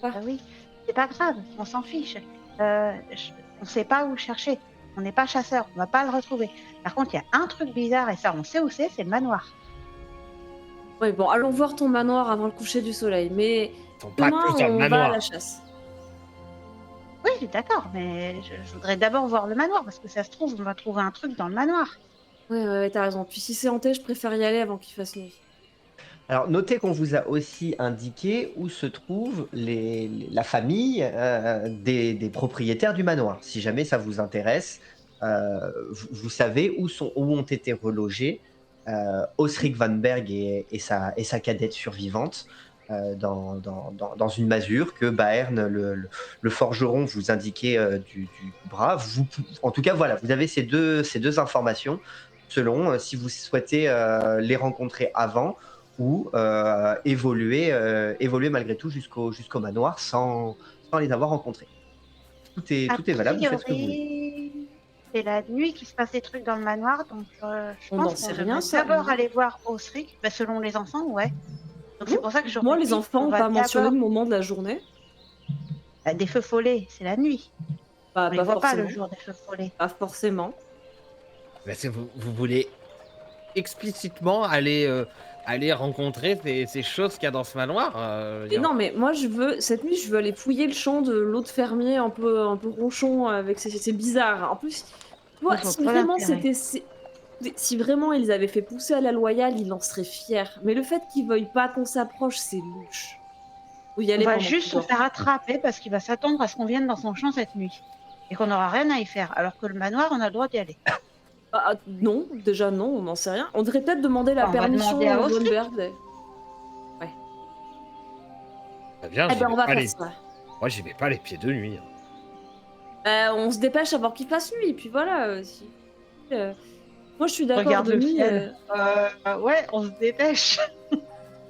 [SPEAKER 3] Ah.
[SPEAKER 4] Ah oui, c'est pas grave, on s'en fiche. On sait pas où chercher. On n'est pas chasseur, on va pas le retrouver. Par contre, il y a un truc bizarre et ça, on sait où c'est le manoir.
[SPEAKER 3] Ouais, bon, allons voir ton manoir avant le coucher du soleil, mais
[SPEAKER 1] Ils sont pas
[SPEAKER 3] demain,
[SPEAKER 1] tous dans le
[SPEAKER 3] on va à
[SPEAKER 1] manoir.
[SPEAKER 3] la chasse.
[SPEAKER 4] Oui, d'accord, mais je voudrais d'abord voir le manoir parce que ça se trouve, on va trouver un truc dans le manoir.
[SPEAKER 3] Ouais, t'as raison. Puis si c'est hanté, je préfère y aller avant qu'il fasse nuit.
[SPEAKER 2] Alors, notez qu'on vous a aussi indiqué où se trouve la famille des propriétaires du manoir. Si jamais ça vous intéresse, vous savez où ont été relogés Osric Van Berg et sa cadette survivante dans une masure que Baern, le forgeron, vous indiquait du bras. En tout cas, voilà, vous avez ces deux informations selon si vous souhaitez les rencontrer avant ou évoluer malgré tout jusqu'au manoir sans les avoir rencontrés. Tout est valable, vous faites ce que vous voulez.
[SPEAKER 4] c'est la nuit qu'il se passe des trucs dans le manoir, donc je
[SPEAKER 3] On n'en
[SPEAKER 4] pense
[SPEAKER 3] sait
[SPEAKER 4] qu'on
[SPEAKER 3] rien,
[SPEAKER 4] devrait
[SPEAKER 3] ça.
[SPEAKER 4] d'abord aller voir Osric, selon les enfants, ouais. Donc c'est pour ça que j'aurais
[SPEAKER 3] Moi, les
[SPEAKER 4] dit
[SPEAKER 3] enfants
[SPEAKER 4] qu'on
[SPEAKER 3] n'ont
[SPEAKER 4] va
[SPEAKER 3] pas mentionné
[SPEAKER 4] d'abord
[SPEAKER 3] le moment de la journée.
[SPEAKER 4] des feux follets, c'est la nuit.
[SPEAKER 3] Bah,
[SPEAKER 4] On les
[SPEAKER 3] pas
[SPEAKER 4] voit pas le
[SPEAKER 3] forcément.
[SPEAKER 4] jour des feux follets.
[SPEAKER 3] Pas forcément.
[SPEAKER 1] Mais c'est vous voulez explicitement aller rencontrer ces choses qu'il y a dans ce manoir, je veux
[SPEAKER 3] Mais
[SPEAKER 1] dire.
[SPEAKER 3] non, mais moi, cette nuit, je veux aller fouiller le champ de l'autre fermier un peu ronchon avec c'est bizarre. En plus, tu vois,
[SPEAKER 4] Je vois pas l'intérêt.
[SPEAKER 3] si vraiment ils avaient fait pousser à la loyale, il en serait fier. Mais le fait qu'ils veuillent pas qu'on s'approche, c'est louche. Faut y
[SPEAKER 4] On
[SPEAKER 3] aller
[SPEAKER 4] va
[SPEAKER 3] pendant
[SPEAKER 4] juste
[SPEAKER 3] qu'il
[SPEAKER 4] se
[SPEAKER 3] dort.
[SPEAKER 4] faire attraper parce qu'il va s'attendre à ce qu'on vienne dans son champ cette nuit. Et qu'on n'aura rien à y faire. Alors que le manoir, on a le droit d'y aller.
[SPEAKER 3] Non, déjà non, on n'en sait rien. On devrait peut-être demander la
[SPEAKER 4] Enfin, on va demander
[SPEAKER 3] permission
[SPEAKER 4] à
[SPEAKER 3] au Von
[SPEAKER 4] Osric.
[SPEAKER 3] Berg. Ouais.
[SPEAKER 1] Très bien,
[SPEAKER 3] Eh
[SPEAKER 1] j'y
[SPEAKER 3] ben,
[SPEAKER 1] vais
[SPEAKER 3] on va
[SPEAKER 1] pas
[SPEAKER 3] faire
[SPEAKER 1] les
[SPEAKER 3] ça.
[SPEAKER 1] moi j'y vais pas les pieds de nuit, hein.
[SPEAKER 3] On se dépêche avant qu'il fasse nuit, puis voilà. Moi, je suis d'accord,
[SPEAKER 4] Regarde
[SPEAKER 3] de
[SPEAKER 4] le
[SPEAKER 3] nuit,
[SPEAKER 4] ciel. Ouais, on se dépêche.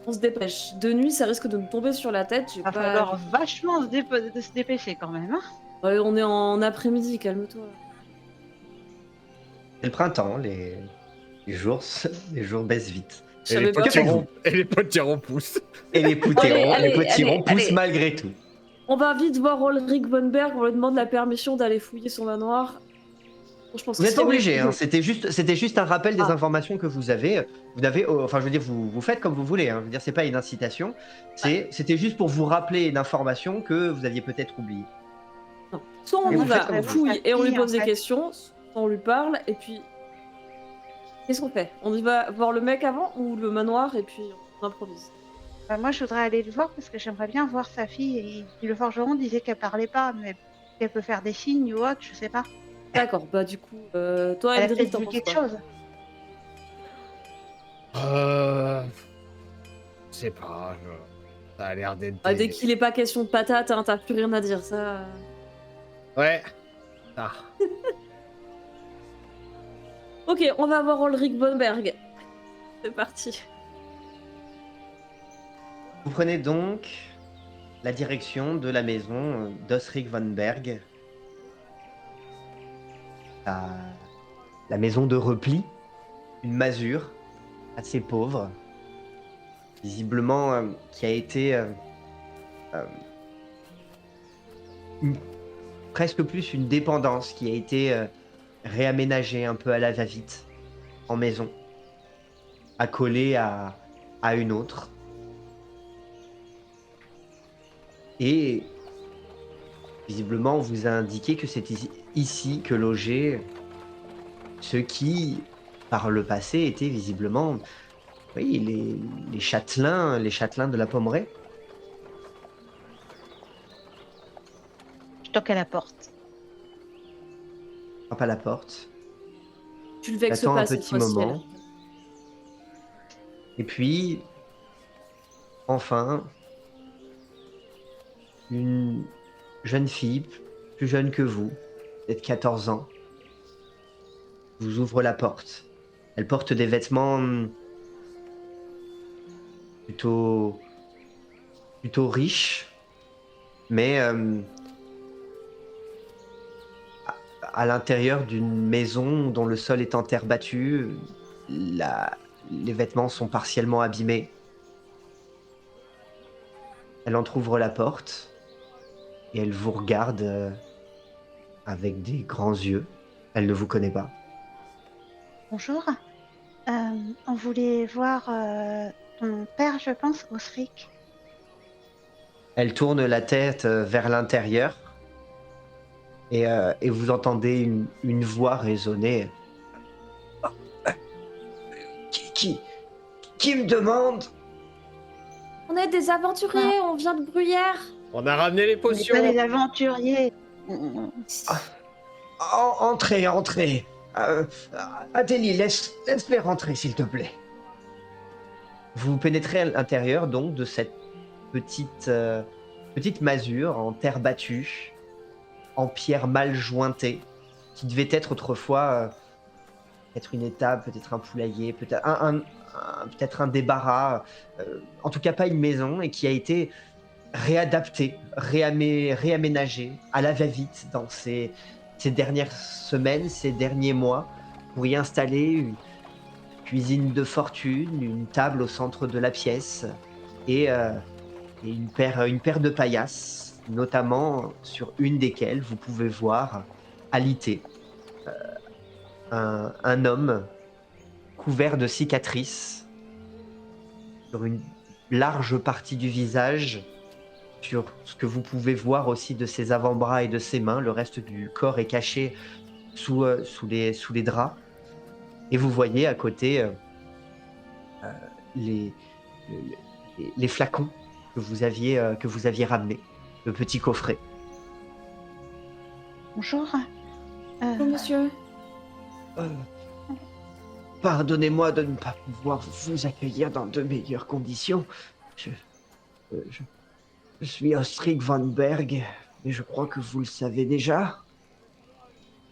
[SPEAKER 3] on se dépêche. De nuit, ça risque de me tomber sur la tête.
[SPEAKER 4] Va falloir vachement de se dépêcher quand même. Hein.
[SPEAKER 3] Ouais, on est en après-midi, calme-toi.
[SPEAKER 2] C'est le printemps, les jours, les jours baissent vite.
[SPEAKER 3] Je savais pas.
[SPEAKER 2] Que faites-vous?
[SPEAKER 1] Et les potirons poussent.
[SPEAKER 2] Et les
[SPEAKER 3] Allez,
[SPEAKER 2] potirons poussent
[SPEAKER 3] allez.
[SPEAKER 2] malgré tout.
[SPEAKER 3] On va vite voir Ulrich von Berg, on lui demande la permission d'aller fouiller son manoir. Je pense
[SPEAKER 2] Vous
[SPEAKER 3] que
[SPEAKER 2] n'êtes pas
[SPEAKER 3] c'est mieux
[SPEAKER 2] obligé, hein,
[SPEAKER 3] que-
[SPEAKER 2] c'était juste un rappel des
[SPEAKER 3] Ah.
[SPEAKER 2] informations que vous avez. Enfin, je veux dire, vous faites comme vous voulez. Hein. Je veux dire, c'est pas une incitation. C'était juste pour vous rappeler une information que vous aviez peut-être oubliée.
[SPEAKER 3] Non. Soit on
[SPEAKER 2] Et
[SPEAKER 3] y
[SPEAKER 2] vous faites
[SPEAKER 3] va,
[SPEAKER 2] comme
[SPEAKER 3] on
[SPEAKER 2] vous
[SPEAKER 3] fouille et on lui
[SPEAKER 4] voulez.
[SPEAKER 3] pose des
[SPEAKER 4] En fait.
[SPEAKER 3] questions, soit on lui parle, et puis... Qu'est-ce qu'on fait? On y va voir le mec avant ou le manoir, et puis on improvise?
[SPEAKER 4] Moi, je voudrais aller le voir parce que j'aimerais bien voir sa fille. Et le forgeron disait qu'elle parlait pas, mais qu'elle peut faire des signes ou autre, je sais pas.
[SPEAKER 3] D'accord, bah du coup, toi,
[SPEAKER 4] Elle a
[SPEAKER 3] Eldrick,
[SPEAKER 4] peut-être
[SPEAKER 3] t'en
[SPEAKER 4] vu
[SPEAKER 3] penses
[SPEAKER 4] quelque
[SPEAKER 3] quoi?
[SPEAKER 4] chose.
[SPEAKER 1] Je sais pas, ça a l'air d'être
[SPEAKER 3] Dès qu'il est pas question de patates, hein, t'as plus rien à dire, ça...
[SPEAKER 1] Ouais. Ah.
[SPEAKER 3] Ok, on va voir Ulrich von Berg. C'est parti.
[SPEAKER 2] Vous prenez donc la direction de la maison d'Osric von Berg. La maison de repli, une masure assez pauvre, visiblement qui a été presque plus une dépendance, qui a été réaménagée un peu à la va-vite en maison, accolée à une autre. Et visiblement, on vous a indiqué que c'était ici que logeaient ceux qui, par le passé, étaient visiblement, oui, les châtelains de la Pommeraye.
[SPEAKER 4] Je toque à la porte.
[SPEAKER 2] Frappe à la porte.
[SPEAKER 3] Tu le vexes
[SPEAKER 2] J'attends
[SPEAKER 3] pas
[SPEAKER 2] un
[SPEAKER 3] cette
[SPEAKER 2] petit
[SPEAKER 3] fois-ci.
[SPEAKER 2] moment. Et puis, enfin, une jeune fille, plus jeune que vous, peut-être 14 ans, vous ouvre la porte. Elle porte des vêtements plutôt riches, mais à l'intérieur d'une maison dont le sol est en terre battue, les vêtements sont partiellement abîmés. Elle entrouvre la porte et elle vous regarde avec des grands yeux. Elle ne vous connaît pas.
[SPEAKER 4] Bonjour. On voulait voir ton père, je pense, Osric.
[SPEAKER 2] Elle tourne la tête vers l'intérieur et vous entendez une voix résonner. Qui me demande?
[SPEAKER 3] On est des aventuriers, on vient de Bruyère.
[SPEAKER 1] On a ramené les
[SPEAKER 4] On n'est
[SPEAKER 1] potions.
[SPEAKER 4] pas des aventuriers.
[SPEAKER 2] Entrez. Adélie, laisse-les rentrer, s'il te plaît. Vous pénétrez à l'intérieur donc de cette petite masure en terre battue, en pierre mal jointée, qui devait être autrefois peut-être une étable, peut-être un poulailler, peut-être un débarras, en tout cas pas une maison, et qui a été réadaptée, réaménagée à la va-vite dans ces ces dernières semaines, ces derniers mois, pour y installer une cuisine de fortune, une table au centre de la pièce et, une paire de paillasses, notamment sur une desquelles vous pouvez voir alité un homme couvert de cicatrices sur une large partie du visage, sur ce que vous pouvez voir aussi de ses avant-bras et de ses mains. Le reste du corps est caché sous les draps. Et vous voyez à côté les, les flacons que vous aviez ramenés, le petit coffret.
[SPEAKER 4] Bonjour.
[SPEAKER 3] Bonjour, monsieur.
[SPEAKER 2] Euh, Pardonnez-moi de ne pas pouvoir vous accueillir dans de meilleures conditions. Je, je- je suis Ostrik van Berg, mais je crois que vous le savez déjà.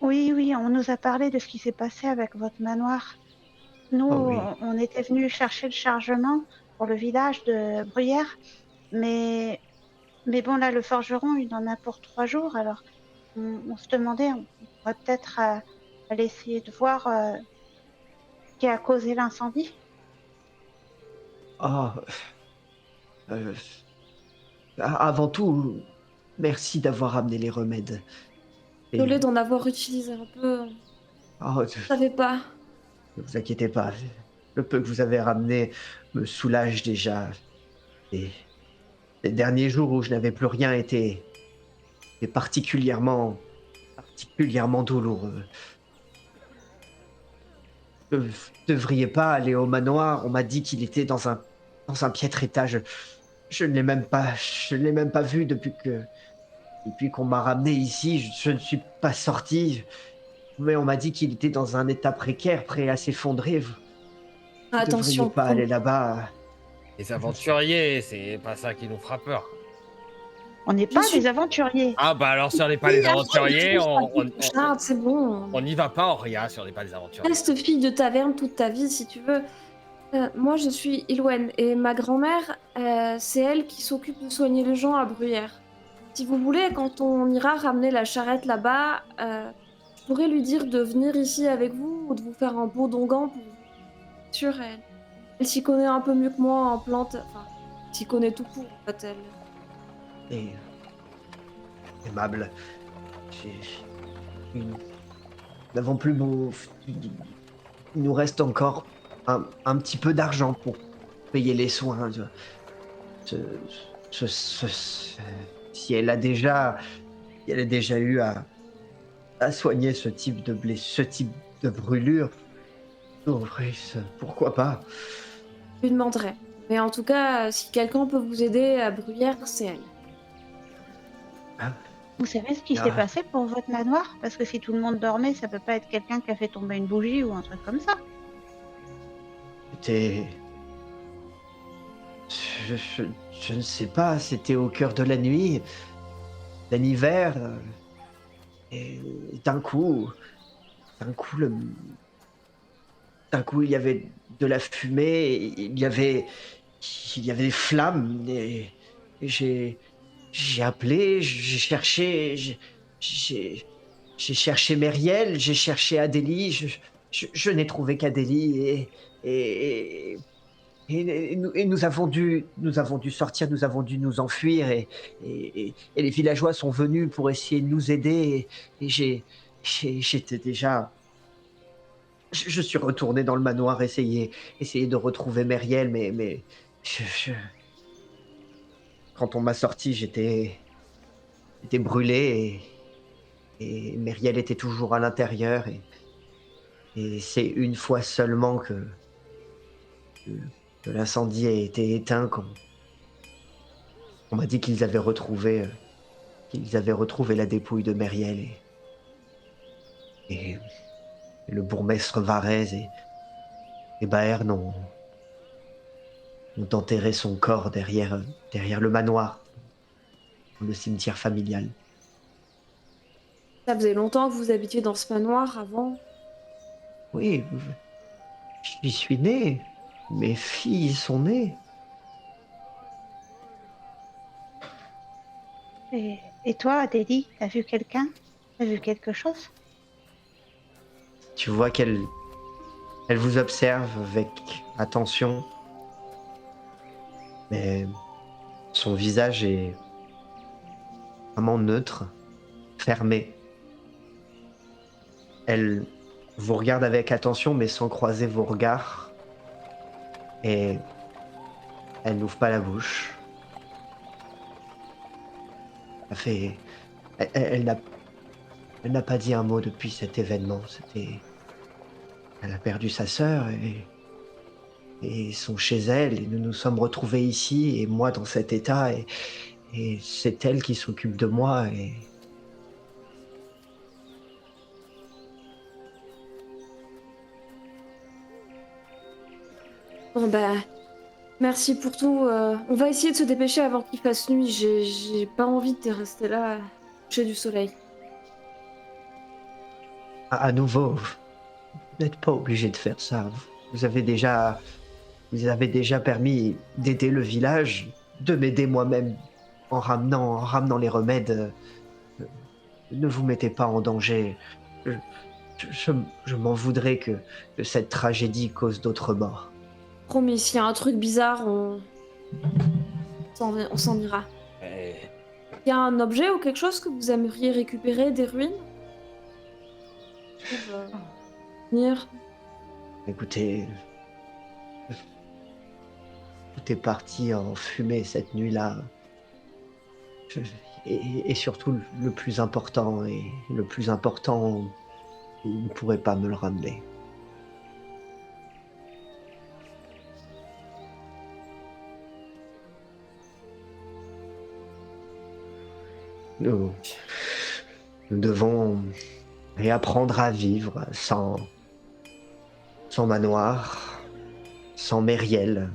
[SPEAKER 4] Oui, oui, on nous a parlé de ce qui s'est passé avec votre manoir. Nous,
[SPEAKER 2] Oh oui.
[SPEAKER 4] on était venus chercher le chargement pour le village de Bruyères, mais, mais bon, là, le forgeron, il en a pour 3 jours, alors on se demandait, on pourrait peut-être aller essayer de voir ce qui a causé l'incendie.
[SPEAKER 2] Ah, euh, avant tout, merci d'avoir amené les remèdes. Et
[SPEAKER 3] Désolée d'en avoir utilisé un peu.
[SPEAKER 2] oh,
[SPEAKER 3] Je savais pas.
[SPEAKER 2] ne vous inquiétez pas, le peu que vous avez ramené me soulage déjà. Et les derniers jours où je n'avais plus rien étaient particulièrement douloureux. Vous devriez pas aller au manoir. On m'a dit qu'il était dans un piètre état. Je ne l'ai même pas vu depuis qu'on m'a ramené ici. Je ne suis pas sorti. Mais on m'a dit qu'il était dans un état précaire, prêt à s'effondrer. Vous ne devriez
[SPEAKER 3] Attention,
[SPEAKER 2] pas aller là-bas.
[SPEAKER 1] Les aventuriers, c'est pas ça qui nous fera peur.
[SPEAKER 4] On n'est
[SPEAKER 3] je
[SPEAKER 4] pas
[SPEAKER 3] suis.
[SPEAKER 4] des aventuriers.
[SPEAKER 1] Ah bah alors si on n'est pas les aventuriers,
[SPEAKER 3] Charles, c'est bon.
[SPEAKER 1] on n'y va pas, Auria, si on n'est pas les aventuriers.
[SPEAKER 3] Reste fille de taverne toute ta vie si tu veux. Moi, je suis Ilwen et ma grand-mère, c'est elle qui s'occupe de soigner les gens à Bruyères. Si vous voulez, quand on ira ramener la charrette là-bas, je pourrais lui dire de venir ici avec vous ou de vous faire un beau dongan pour vous. Sûr, elle s'y connaît un peu mieux que moi en plantes. Enfin, elle s'y connaît tout court, en fait, elle.
[SPEAKER 2] Et aimable. J'ai- Nous n'avons plus beau. Il nous reste encore un petit peu d'argent pour payer les soins. Ce- si elle a déjà, si elle a déjà eu à soigner ce type de brûlure, oh, oui, pourquoi pas?
[SPEAKER 3] Je lui demanderai. Mais en tout cas, si quelqu'un peut vous aider à Bruyères, c'est elle.
[SPEAKER 2] Hein.
[SPEAKER 4] Vous savez ce qui
[SPEAKER 2] Ah,
[SPEAKER 4] s'est passé pour votre manoir? Parce que si tout le monde dormait, ça peut pas être quelqu'un qui a fait tomber une bougie ou un truc comme ça.
[SPEAKER 2] c'était. Je, je- je ne sais pas, c'était au cœur de la nuit, d'un hiver, et d'un coup, d'un coup, il y avait de la fumée, il y avait des flammes, et j'ai appelé, j'ai j'ai cherché Meriel, j'ai cherché Adélie, je n'ai trouvé qu'Adélie, et, et nous avons dû sortir, nous avons dû nous enfuir, et les villageois sont venus pour essayer de nous aider, et j'étais déjà je suis retourné dans le manoir essayer de retrouver Meriel, mais je quand on m'a sorti, j'étais brûlé et Meriel était toujours à l'intérieur et c'est une fois seulement que que l'incendie a été éteint qu'on m'a dit qu'ils avaient retrouvé la dépouille de Meriel et le bourgmestre Varese et Baer ont enterré son corps derrière le manoir, dans le cimetière familial.
[SPEAKER 3] Ça faisait longtemps que vous habitiez dans ce manoir avant.
[SPEAKER 2] Oui, j'y suis né. Mes filles y sont nées.
[SPEAKER 4] Et toi, Adélie, t'as vu quelqu'un T'as vu quelque chose?
[SPEAKER 2] Tu vois qu'elle vous observe avec attention, mais son visage est vraiment neutre, fermé. Elle vous regarde avec attention, mais sans croiser vos regards, et elle n'ouvre pas la bouche. Elle fait... elle n'a pas dit un mot depuis cet événement. Elle a perdu sa sœur et ils sont chez elle, et nous nous sommes retrouvés ici, et moi dans cet état, et c'est elle qui s'occupe de moi, et
[SPEAKER 3] Bon bah, merci pour tout. On va essayer de se dépêcher avant qu'il fasse nuit. J'ai pas envie de rester là, coucher du soleil.
[SPEAKER 2] à nouveau, vous n'êtes pas obligé de faire ça. Vous avez déjà permis d'aider le village, de m'aider moi-même en ramenant les remèdes. Ne vous mettez pas en danger. Je, je m'en voudrais que cette tragédie cause d'autres morts.
[SPEAKER 3] Promis, s'il y a un truc bizarre, on s'en ira.
[SPEAKER 1] Eh,
[SPEAKER 3] Il y a un objet ou quelque chose que vous aimeriez récupérer des ruines? Pour venir.
[SPEAKER 2] Écoutez, tout est parti en fumée cette nuit-là. Et surtout, le plus important, vous ne pourrez pas me le ramener. Nous devons réapprendre à vivre sans manoir, sans Mériel,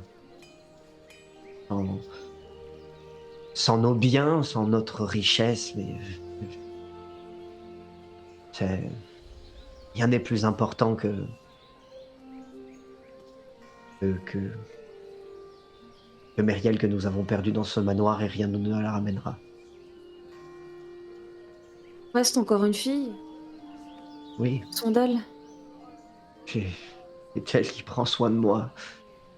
[SPEAKER 2] sans nos biens, sans notre richesse, mais rien n'est plus important que Mériel que nous avons perdu dans ce manoir, et rien ne nous la ramènera.
[SPEAKER 3] Reste encore une fille.
[SPEAKER 2] Oui,
[SPEAKER 3] Son d'elle.
[SPEAKER 2] c'est elle qui prend soin de moi.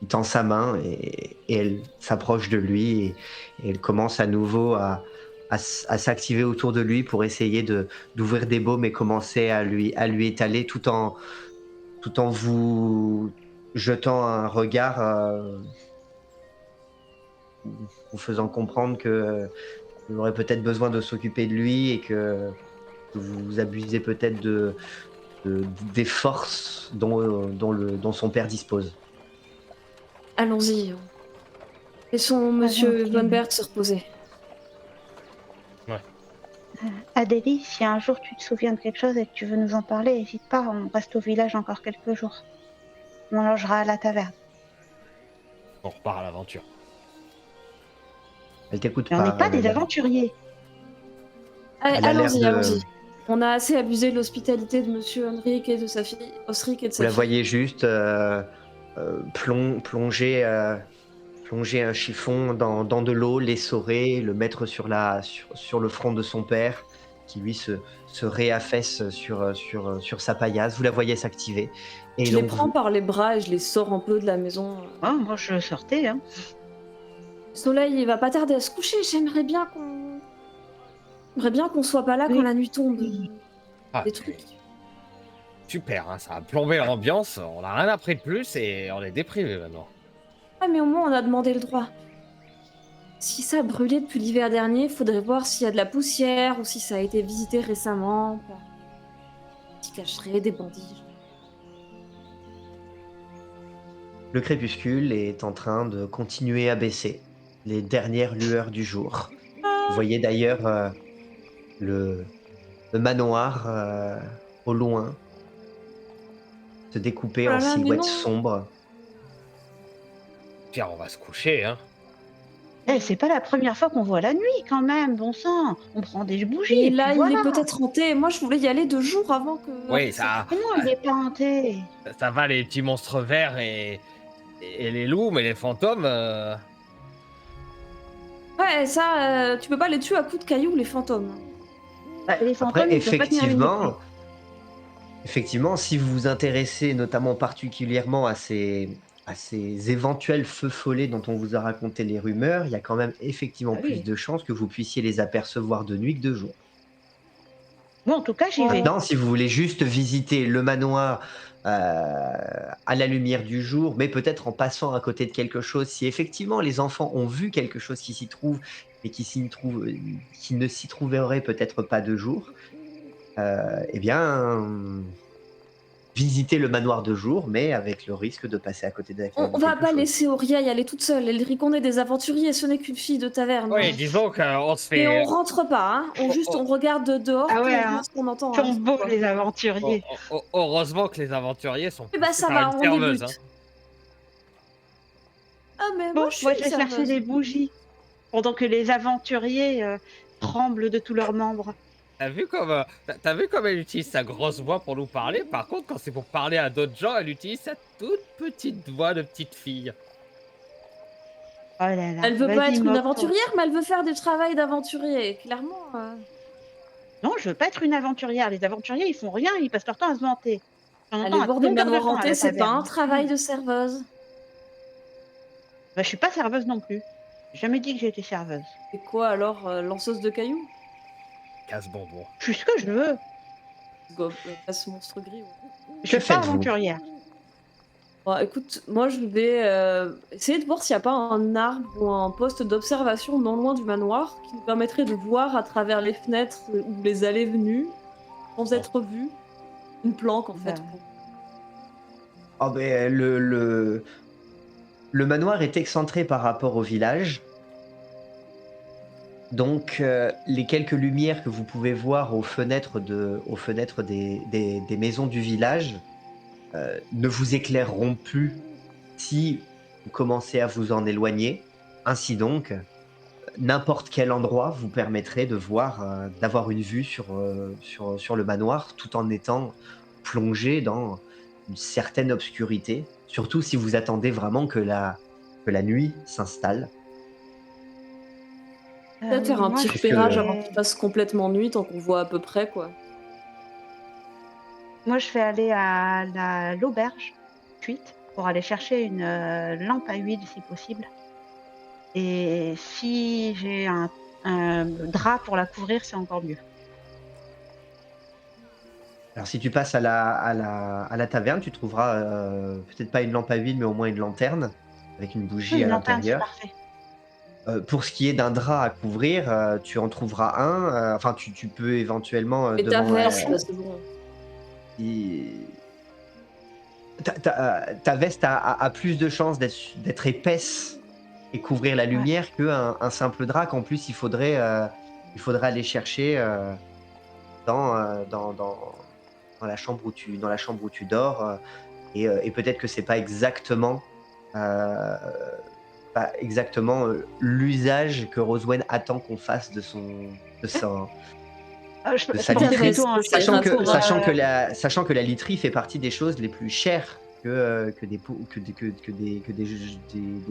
[SPEAKER 2] Il tend sa main et elle s'approche de lui, et elle commence à nouveau à s'activer autour de lui pour essayer d'ouvrir des baumes et commencer à lui étaler, tout en vous jetant un regard, vous faisant comprendre que vous aurez peut-être besoin de s'occuper de lui, et que vous abusez peut-être des forces dont son père dispose.
[SPEAKER 3] Allons-y. Laissons Monsieur
[SPEAKER 4] ok.
[SPEAKER 3] Von Bert se reposer.
[SPEAKER 4] Adélie, si un jour tu te souviens de quelque chose et que tu veux nous en parler, n'hésite pas, on reste au village encore quelques jours. On logera à la taverne.
[SPEAKER 1] on repart à l'aventure.
[SPEAKER 2] Elle t'écoute
[SPEAKER 4] Mais on
[SPEAKER 2] pas.
[SPEAKER 4] n'est pas
[SPEAKER 2] elle
[SPEAKER 4] des
[SPEAKER 2] a l'air-
[SPEAKER 4] aventuriers.
[SPEAKER 2] Elle a l'air
[SPEAKER 3] Allons-y,
[SPEAKER 2] de-
[SPEAKER 3] allons-y. On a assez abusé de l'hospitalité de Monsieur Henrik et de sa fille, Osric et de
[SPEAKER 2] Vous
[SPEAKER 3] sa
[SPEAKER 2] la
[SPEAKER 3] fille.
[SPEAKER 2] voyez juste plonger un chiffon dans de l'eau, l'essorer, le mettre sur le front de son père, qui lui se réaffaisse sur sa paillasse. Vous la voyez s'activer. Et
[SPEAKER 3] Je les
[SPEAKER 2] donc,
[SPEAKER 3] prends par les bras et je les sors un peu de la maison.
[SPEAKER 4] Oh, moi je sortais, hein.
[SPEAKER 3] Le soleil, il va pas tarder à se coucher. J'aimerais bien qu'on soit pas là
[SPEAKER 4] Oui.
[SPEAKER 3] quand la nuit tombe.
[SPEAKER 4] Oui.
[SPEAKER 1] Ah,
[SPEAKER 3] Des trucs.
[SPEAKER 1] super, hein, ça a plombé l'ambiance, on n'a rien appris de plus et on est déprimé maintenant.
[SPEAKER 3] Ah, mais au moins on a demandé le droit. Si ça a brûlé depuis l'hiver dernier, faudrait voir s'il y a de la poussière ou si ça a été visité récemment. Qui cacherait des bandits.
[SPEAKER 2] le crépuscule est en train de continuer à baisser, les dernières lueurs du jour. Vous voyez d'ailleurs le manoir au loin se découper
[SPEAKER 3] Oh là
[SPEAKER 2] en
[SPEAKER 3] là, mais
[SPEAKER 2] silhouettes
[SPEAKER 3] non.
[SPEAKER 2] sombres.
[SPEAKER 1] Pierre, on va se coucher, hein.
[SPEAKER 4] Eh, c'est pas la première fois qu'on voit la nuit quand même, bon sang. On prend des bougies
[SPEAKER 3] Et
[SPEAKER 4] et
[SPEAKER 3] là,
[SPEAKER 4] puis
[SPEAKER 3] il
[SPEAKER 4] voilà.
[SPEAKER 3] est peut-être hanté. Moi, je voulais y aller 2 jours avant que.
[SPEAKER 1] Oui, ça,
[SPEAKER 4] Mais non, il est pas hanté.
[SPEAKER 1] ça va les petits monstres verts et les loups, mais les fantômes,
[SPEAKER 3] Ouais, ça, tu peux pas les tuer à coups de cailloux, les fantômes.
[SPEAKER 4] Les fantômes,
[SPEAKER 2] Après,
[SPEAKER 4] ils peuvent pas tenir une épée.
[SPEAKER 2] effectivement, si vous vous intéressez notamment particulièrement à ces éventuels feux follets dont on vous a raconté les rumeurs, il y a quand même effectivement
[SPEAKER 4] Ah
[SPEAKER 2] plus
[SPEAKER 4] oui.
[SPEAKER 2] de chances que vous puissiez les apercevoir de nuit que de jour.
[SPEAKER 4] Moi, en tout cas, j'y vais.
[SPEAKER 2] Maintenant, si vous voulez juste visiter le manoir, à la lumière du jour, mais peut-être en passant à côté de quelque chose, si effectivement les enfants ont vu quelque chose qui s'y trouve et qui ne s'y trouverait peut-être pas de jour, eh bien, visitez le manoir de jour, mais avec le risque de passer à côté
[SPEAKER 3] On va
[SPEAKER 2] quelque
[SPEAKER 3] pas
[SPEAKER 2] chose.
[SPEAKER 3] laisser Auria y aller toute seule. Elle est des aventuriers, ce n'est qu'une fille de taverne,
[SPEAKER 1] Oui,
[SPEAKER 3] hein.
[SPEAKER 1] disons qu'on se
[SPEAKER 3] Et on
[SPEAKER 1] fait.
[SPEAKER 3] rentre pas, hein.
[SPEAKER 1] Oh,
[SPEAKER 3] On
[SPEAKER 1] oh,
[SPEAKER 3] regarde dehors,
[SPEAKER 4] Ah
[SPEAKER 3] puis
[SPEAKER 4] ouais,
[SPEAKER 3] on voit
[SPEAKER 4] hein.
[SPEAKER 3] ce qu'on entend,
[SPEAKER 4] Ils
[SPEAKER 3] hein,
[SPEAKER 4] sont
[SPEAKER 3] cette
[SPEAKER 4] beaux,
[SPEAKER 3] fois.
[SPEAKER 4] les aventuriers.
[SPEAKER 1] heureusement que les aventuriers sont
[SPEAKER 3] Eh bah
[SPEAKER 1] poussés
[SPEAKER 3] ça
[SPEAKER 1] par
[SPEAKER 3] va,
[SPEAKER 1] une
[SPEAKER 3] on
[SPEAKER 1] serveuse. Hein.
[SPEAKER 3] débute. Ah mais moi
[SPEAKER 4] Bon,
[SPEAKER 3] je suis
[SPEAKER 4] moi,
[SPEAKER 3] une
[SPEAKER 4] je vais chercher
[SPEAKER 3] serveuse.
[SPEAKER 4] les bougies pendant que les aventuriers tremblent de tous leurs membres.
[SPEAKER 1] T'as vu comme elle utilise sa grosse voix pour nous parler? Par contre, quand c'est pour parler à d'autres gens, elle utilise sa toute petite voix de petite fille.
[SPEAKER 4] Oh là là,
[SPEAKER 3] Elle veut pas
[SPEAKER 4] vas-y,
[SPEAKER 3] être une
[SPEAKER 4] moque-toi.
[SPEAKER 3] aventurière, mais elle veut faire du travail d'aventurier. Clairement.
[SPEAKER 4] Non, je veux pas être une aventurière. Les aventuriers, ils font rien, ils passent leur temps à se vanter. J'en entends
[SPEAKER 3] Aller
[SPEAKER 4] à
[SPEAKER 3] voir des
[SPEAKER 4] longueur de
[SPEAKER 3] manoirs
[SPEAKER 4] temps à
[SPEAKER 3] hantés,
[SPEAKER 4] la
[SPEAKER 3] c'est pas un
[SPEAKER 4] taverne.
[SPEAKER 3] travail de serveuse.
[SPEAKER 4] Bah, je suis pas serveuse non plus. J'ai jamais dit que j'étais serveuse.
[SPEAKER 3] C'est quoi alors, lanceuse de cailloux?
[SPEAKER 1] Casse-bonbon.
[SPEAKER 4] Je suis ce que je veux.
[SPEAKER 3] Passe monstre gris, ouais.
[SPEAKER 4] Je
[SPEAKER 2] Que
[SPEAKER 4] suis pas
[SPEAKER 2] faites-vous?
[SPEAKER 4] aventurière.
[SPEAKER 3] Bon, écoute, moi je vais essayer de voir s'il n'y a pas un arbre ou un poste d'observation non loin du manoir qui nous permettrait de voir à travers les fenêtres ou les allées-venues, sans être vu, une planque en fait.
[SPEAKER 4] Bah,
[SPEAKER 2] Ah beh, le manoir est excentré par rapport au village. Donc, les quelques lumières que vous pouvez voir aux fenêtres des maisons du village, ne vous éclaireront plus si vous commencez à vous en éloigner. Ainsi donc, n'importe quel endroit vous permettrait de voir, d'avoir une vue sur le manoir, tout en étant plongé dans une certaine obscurité. Surtout si vous attendez vraiment que la nuit s'installe,
[SPEAKER 3] Peut-être faire un
[SPEAKER 4] moi,
[SPEAKER 3] petit
[SPEAKER 4] je
[SPEAKER 2] puisque
[SPEAKER 3] repérage avant qu'il
[SPEAKER 4] fais...
[SPEAKER 3] fasse complètement nuit, tant qu'on voit à peu près quoi.
[SPEAKER 4] Moi, je vais aller à l'auberge cuite pour aller chercher une lampe à huile si possible. Et si j'ai un drap pour la couvrir, c'est encore mieux.
[SPEAKER 2] alors si tu passes à la taverne, tu trouveras, peut-être pas une lampe à huile, mais au moins une lanterne avec une
[SPEAKER 4] Oui,
[SPEAKER 2] bougie
[SPEAKER 4] une
[SPEAKER 2] à
[SPEAKER 4] lanterne, c'est
[SPEAKER 2] l'intérieur.
[SPEAKER 4] parfait.
[SPEAKER 2] Pour ce qui est d'un drap à couvrir, tu en trouveras un, enfin tu peux éventuellement,
[SPEAKER 3] Et ta
[SPEAKER 2] demander
[SPEAKER 3] veste,
[SPEAKER 4] Torchon.
[SPEAKER 3] c'est bon.
[SPEAKER 2] i ta veste a plus de chances d'être épaisse et couvrir la
[SPEAKER 4] Ouais.
[SPEAKER 2] lumière qu'un simple drap qu'en plus il faudrait aller chercher, dans, dans la chambre où tu dors, et peut-être que c'est heu, pas exactement, l'usage que Roswen attend qu'on fasse de
[SPEAKER 4] Je
[SPEAKER 2] sa
[SPEAKER 3] Ta
[SPEAKER 4] pensais
[SPEAKER 2] literie.
[SPEAKER 4] plutôt
[SPEAKER 3] veste,
[SPEAKER 4] à un
[SPEAKER 3] ça ira pour.
[SPEAKER 2] Sachant que la literie fait partie des choses les plus chères que des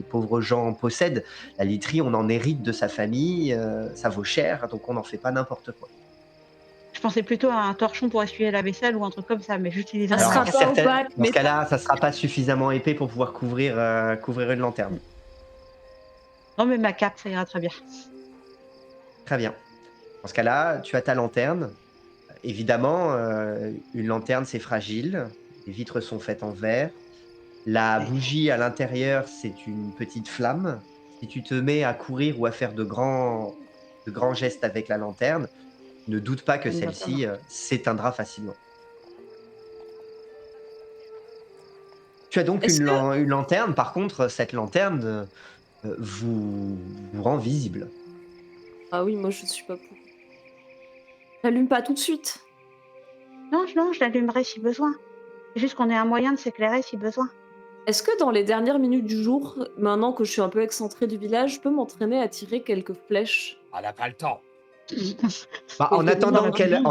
[SPEAKER 2] pauvres gens possèdent. La literie, on en hérite de sa famille, ça vaut cher, donc on n'en fait pas n'importe quoi.
[SPEAKER 4] je pensais plutôt à un torchon pour essuyer la vaisselle ou un truc comme ça, mais j'utiliserai
[SPEAKER 3] Ça
[SPEAKER 4] ma
[SPEAKER 3] sera
[SPEAKER 2] Alors
[SPEAKER 3] pas
[SPEAKER 4] carte.
[SPEAKER 3] opaque,
[SPEAKER 2] dans ce
[SPEAKER 3] mais
[SPEAKER 2] cas-là, ça sera pas suffisamment épais pour pouvoir couvrir une lanterne.
[SPEAKER 4] Mmh. Non, mais ma cape, ça ira très bien.
[SPEAKER 2] Très bien. Dans ce cas-là, tu as ta lanterne. Évidemment, une lanterne, c'est fragile. Les vitres sont faites en verre. La
[SPEAKER 4] Ouais,
[SPEAKER 2] bougie à l'intérieur, c'est une petite flamme. Si tu te mets à courir ou à faire de grands gestes avec la lanterne, ne doute pas que
[SPEAKER 3] ça ne va pas
[SPEAKER 2] celle-ci,
[SPEAKER 3] marcher.
[SPEAKER 2] s'éteindra facilement. Tu as donc
[SPEAKER 3] Est-ce que
[SPEAKER 2] une lanterne. Par contre, cette lanterne, vous rend visible.
[SPEAKER 3] ah oui, moi je suis pas pour. J'allume pas tout de suite.
[SPEAKER 4] non, non, je l'allumerai si besoin. C'est juste qu'on ait un moyen de s'éclairer si besoin.
[SPEAKER 3] Est-ce que dans les dernières minutes du jour, maintenant que je suis un peu excentrée du village, je peux m'entraîner à tirer quelques flèches?
[SPEAKER 1] Elle a pas le temps.
[SPEAKER 2] Bah,
[SPEAKER 3] Et que moi,
[SPEAKER 2] en
[SPEAKER 4] En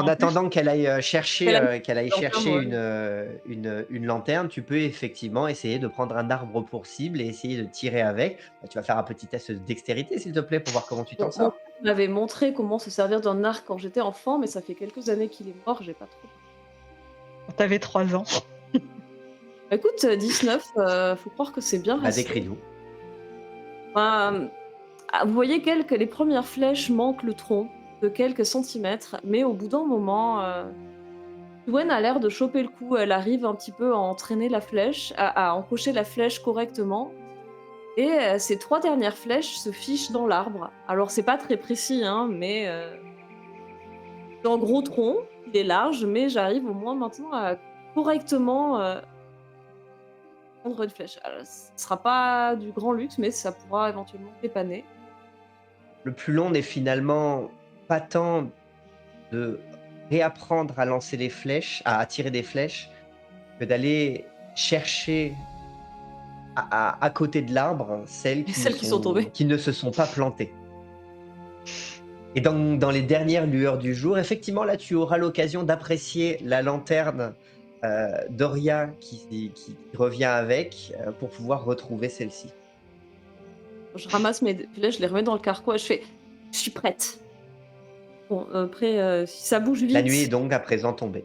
[SPEAKER 4] plus.
[SPEAKER 2] attendant qu'elle aille
[SPEAKER 3] qu'elle a
[SPEAKER 2] chercher
[SPEAKER 3] ouais.
[SPEAKER 2] une lanterne, tu peux effectivement essayer de prendre un arbre pour cible et essayer de tirer avec. Bah, tu vas faire un petit test de dextérité, s'il te plaît, pour voir comment tu t'en
[SPEAKER 3] Mon
[SPEAKER 2] sors.
[SPEAKER 3] m'avait montré comment se servir d'un arc quand j'étais enfant, mais ça fait quelques années qu'il est mort, j'ai pas trop.
[SPEAKER 4] Quand t'avais 3 ans.
[SPEAKER 3] Écoute, 19, faut croire que c'est bien
[SPEAKER 2] Bah,
[SPEAKER 3] resté.
[SPEAKER 2] décris-nous.
[SPEAKER 3] Ben, vous voyez les premières flèches manquent le tronc de quelques centimètres, mais au bout d'un moment, Gwen a l'air de choper le coup. Elle arrive un petit peu à entraîner la flèche, à encocher la flèche correctement. Et ces 3 dernières flèches se fichent dans l'arbre. Alors c'est pas très précis, hein, mais c'est un gros tronc, il est large, mais j'arrive au moins maintenant à correctement prendre une flèche. Ce sera pas du grand luxe, mais ça pourra éventuellement dépanner.
[SPEAKER 2] Le plus long n'est finalement pas tant de réapprendre à lancer les flèches, à tirer des flèches, que d'aller chercher à côté de l'arbre celles
[SPEAKER 3] Et celles qui sont tombées.
[SPEAKER 2] qui ne se sont pas plantées. Et dans les dernières lueurs du jour, effectivement, là, tu auras l'occasion d'apprécier la lanterne d'Oria qui revient avec pour pouvoir retrouver celle-ci.
[SPEAKER 3] Je ramasse mes flèches, je les remets dans le carquois et je fais: «Je suis prête». Bon, après, si ça bouge
[SPEAKER 2] La nuit est
[SPEAKER 3] vite,
[SPEAKER 2] donc à présent tombée.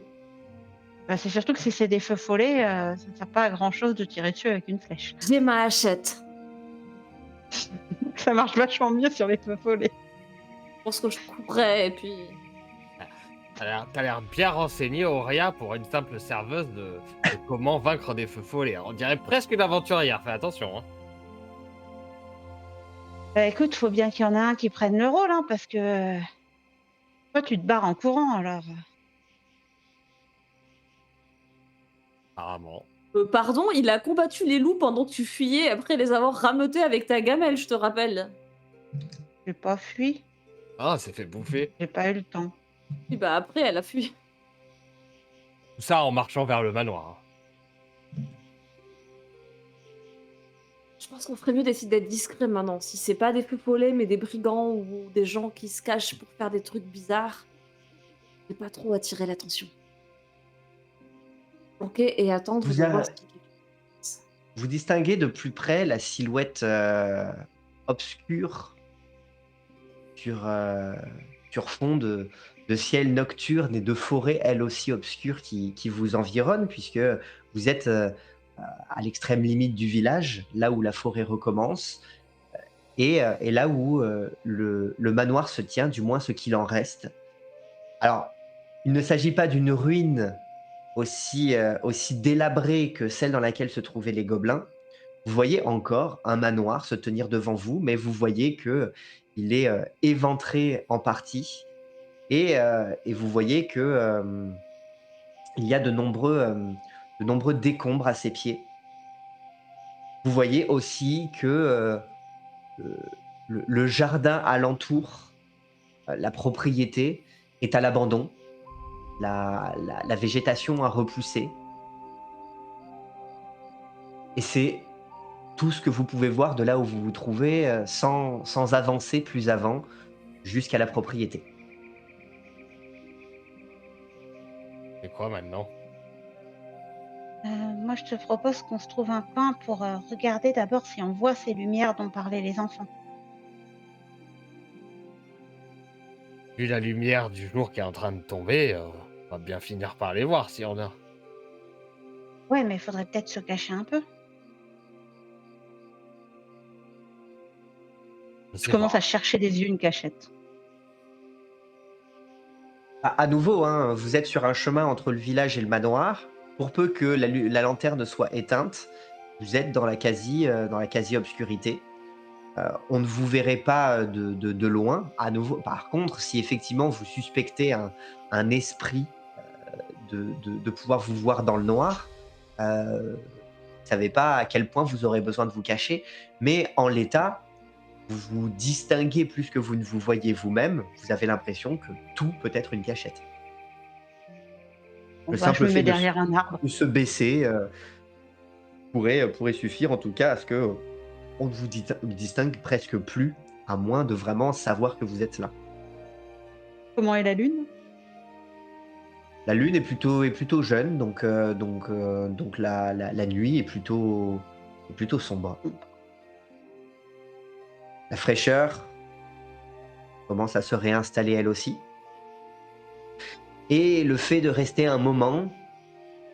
[SPEAKER 4] Bah, c'est surtout que si c'est des feux follets, ça ne sert pas à grand chose de tirer dessus avec une flèche.
[SPEAKER 3] j'ai ma hachette.
[SPEAKER 4] Ça marche vachement mieux sur les feux follets.
[SPEAKER 3] Je pense que je couperai et puis
[SPEAKER 1] T'as l'air bien renseigné, Auria, pour une simple serveuse de comment vaincre des feux follets. On dirait presque une aventurière, fais attention. Hein.
[SPEAKER 4] Bah, écoute, faut bien qu'il y en ait un qui prenne le rôle, hein, parce que toi, tu te barres en courant, alors.
[SPEAKER 1] Apparemment.
[SPEAKER 3] pardon, il a combattu les loups pendant que tu fuyais après les avoir rameutés avec ta gamelle, je te rappelle.
[SPEAKER 4] J'ai pas fui,
[SPEAKER 1] Ah, c'est fait bouffer.
[SPEAKER 4] j'ai pas eu le temps.
[SPEAKER 3] Oui, bah, après elle a fui.
[SPEAKER 1] Tout ça en marchant vers le manoir.
[SPEAKER 3] Je pense qu'on ferait mieux d'essayer d'être discret maintenant. Si c'est pas des feux follets, mais des brigands ou des gens qui se cachent pour faire des trucs bizarres, c'est pas trop attirer l'attention. OK, et attendre
[SPEAKER 2] Vous,
[SPEAKER 3] de voir
[SPEAKER 2] a-
[SPEAKER 3] ce qui
[SPEAKER 2] vous distinguez de plus près la silhouette obscure sur fond de ciel nocturne et de forêt, elle aussi obscure, qui vous environne, puisque vous êtes à l'extrême limite du village, là où la forêt recommence, et là où le manoir se tient, du moins ce qu'il en reste. Alors, il ne s'agit pas d'une ruine aussi délabrée que celle dans laquelle se trouvaient les gobelins. Vous voyez encore un manoir se tenir devant vous, mais vous voyez que il est éventré en partie, et vous voyez que il y a de nombreux décombres à ses pieds. Vous voyez aussi que le, le jardin alentour, la propriété est à l'abandon. La végétation a repoussé. Et c'est tout ce que vous pouvez voir de là où vous vous trouvez, sans avancer plus avant jusqu'à la propriété.
[SPEAKER 1] C'est quoi maintenant?
[SPEAKER 4] Moi, je te propose qu'on se trouve un coin pour regarder d'abord si on voit ces lumières dont parlaient les enfants.
[SPEAKER 1] Vu la lumière du jour qui est en train de tomber, on va bien finir par les voir si on a.
[SPEAKER 4] Ouais, mais il faudrait peut-être se cacher un peu.
[SPEAKER 1] Je
[SPEAKER 4] Je
[SPEAKER 1] sais
[SPEAKER 4] commence
[SPEAKER 1] pas.
[SPEAKER 4] à chercher des yeux une cachette.
[SPEAKER 2] À nouveau, hein, vous êtes sur un chemin entre le village et le manoir. Pour peu que la lanterne soit éteinte, vous êtes dans dans la quasi-obscurité. On ne vous verrait pas de loin. À nouveau, par contre, si effectivement vous suspectez un esprit de pouvoir vous voir dans le noir, vous ne savez pas à quel point vous aurez besoin de vous cacher. Mais en l'état, vous vous distinguez plus que vous ne vous voyez vous-même. Vous avez l'impression que tout peut être une cachette.
[SPEAKER 4] Bon,
[SPEAKER 2] Le
[SPEAKER 4] bah, je
[SPEAKER 2] simple
[SPEAKER 4] me
[SPEAKER 2] fait
[SPEAKER 4] mets derrière un arbre.
[SPEAKER 2] de se baisser pourrait suffire, en tout cas, à ce que on ne vous distingue presque plus, à moins de vraiment savoir que vous êtes là.
[SPEAKER 4] Comment est la lune?
[SPEAKER 2] La lune est plutôt jeune, donc la nuit est plutôt sombre. La fraîcheur commence à se réinstaller elle aussi. Et le fait de rester un moment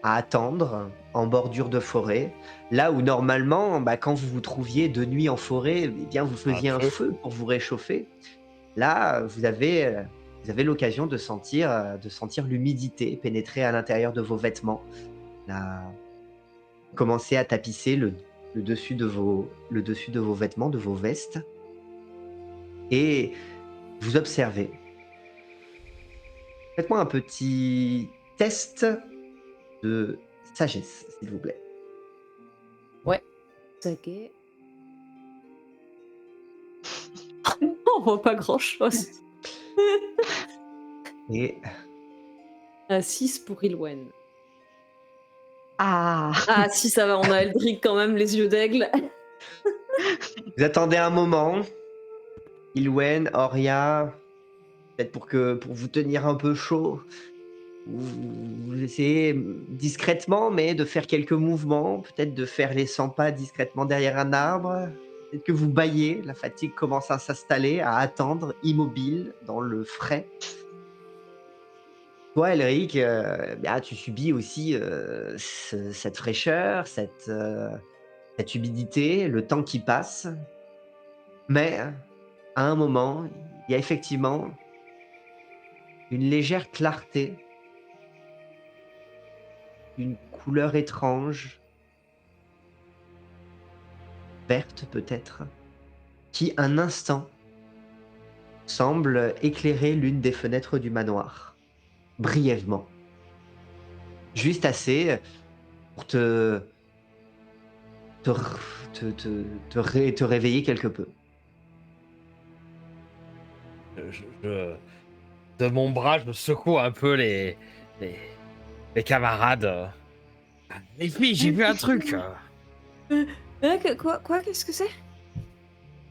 [SPEAKER 2] à attendre en bordure de forêt, là où normalement, quand vous vous trouviez de nuit en forêt, eh bien vous
[SPEAKER 1] Un
[SPEAKER 2] faisiez un
[SPEAKER 1] feu.
[SPEAKER 2] feu pour vous réchauffer. Là, vous avez l'occasion de sentir l'humidité pénétrer à l'intérieur de vos vêtements. Là, commencez à tapisser le dessus de vos vêtements, de vos vestes, et vous observez. Faites-moi un petit test de sagesse, s'il vous plaît.
[SPEAKER 3] Ouais. Ok. On voit pas grand-chose.
[SPEAKER 2] Et
[SPEAKER 3] Un 6 pour Ilwen.
[SPEAKER 4] Ah,
[SPEAKER 3] Ah si, ça va, on a Eldrick quand même, les yeux d'aigle.
[SPEAKER 2] vous attendez un moment. Ilwen, Oria, peut-être pour vous tenir un peu chaud, vous essayez discrètement, mais de faire quelques mouvements, peut-être de faire les 100 pas discrètement derrière un arbre. Peut-être que vous bâillez, la fatigue commence à s'installer, à attendre, immobile, dans le frais. Toi, Elric, tu subis aussi cette fraîcheur, cette humidité, le temps qui passe. Mais à un moment, il y a effectivement une légère clarté, une couleur étrange, verte peut-être, qui un instant semble éclairer l'une des fenêtres du manoir, brièvement. Juste assez pour te, r- te réveiller quelque peu.
[SPEAKER 1] De mon bras, je secoue un peu les, les camarades. Les filles, j'ai vu un truc.
[SPEAKER 3] Quoi, qu'est-ce que c'est?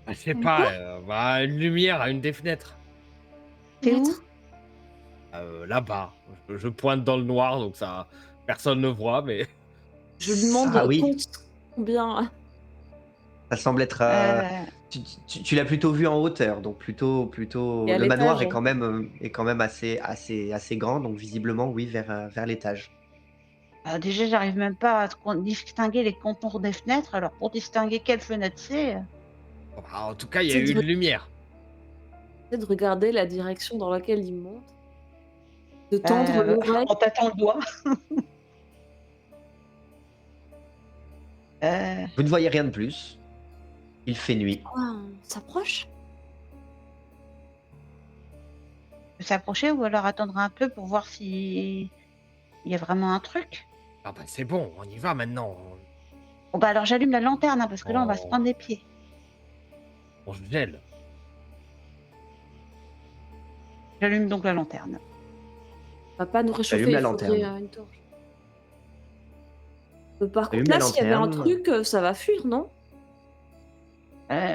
[SPEAKER 1] Je sais
[SPEAKER 4] Une
[SPEAKER 1] pas,
[SPEAKER 4] quoi?
[SPEAKER 1] une lumière à une des fenêtres.
[SPEAKER 4] C'est où?
[SPEAKER 3] Fenêtre.
[SPEAKER 1] Là-bas. Je pointe dans le noir, donc ça, personne ne voit, mais
[SPEAKER 3] Je lui demande
[SPEAKER 2] Ah oui,
[SPEAKER 3] compte combien.
[SPEAKER 2] ça semble être.
[SPEAKER 4] Euh,
[SPEAKER 2] Tu l'as plutôt vu en hauteur, donc
[SPEAKER 3] Et à
[SPEAKER 2] le manoir
[SPEAKER 3] l'étage.
[SPEAKER 2] est quand même assez grand, donc visiblement oui vers l'étage.
[SPEAKER 4] déjà, j'arrive même pas à distinguer les contours des fenêtres. Alors, pour distinguer quelle fenêtre c'est,
[SPEAKER 1] en tout cas, il y a
[SPEAKER 3] C'est
[SPEAKER 1] eu
[SPEAKER 3] de...
[SPEAKER 1] une lumière.
[SPEAKER 3] c'est de regarder la direction dans laquelle il monte, de tendre l'oreille.
[SPEAKER 4] en tâtant le doigt. Euh,
[SPEAKER 2] Vous ne voyez rien de plus. Il fait nuit.
[SPEAKER 3] Quoi, on s'approche?
[SPEAKER 4] S'approcher ou alors attendre un peu pour voir si il y a vraiment un truc.
[SPEAKER 1] Ah bah c'est bon, on y va maintenant.
[SPEAKER 4] Bon, alors j'allume la lanterne, parce que là, on va se
[SPEAKER 1] On,
[SPEAKER 4] prendre les pieds.
[SPEAKER 1] on se gèle.
[SPEAKER 4] J'allume donc la lanterne.
[SPEAKER 3] On va pas nous réchauffer,
[SPEAKER 2] J'allume la
[SPEAKER 3] il faudrait
[SPEAKER 2] lanterne.
[SPEAKER 3] une torche. Par
[SPEAKER 2] J'allume
[SPEAKER 3] contre,
[SPEAKER 2] la
[SPEAKER 3] là, s'il y avait un
[SPEAKER 2] lanterne.
[SPEAKER 3] truc, ça va fuir, non?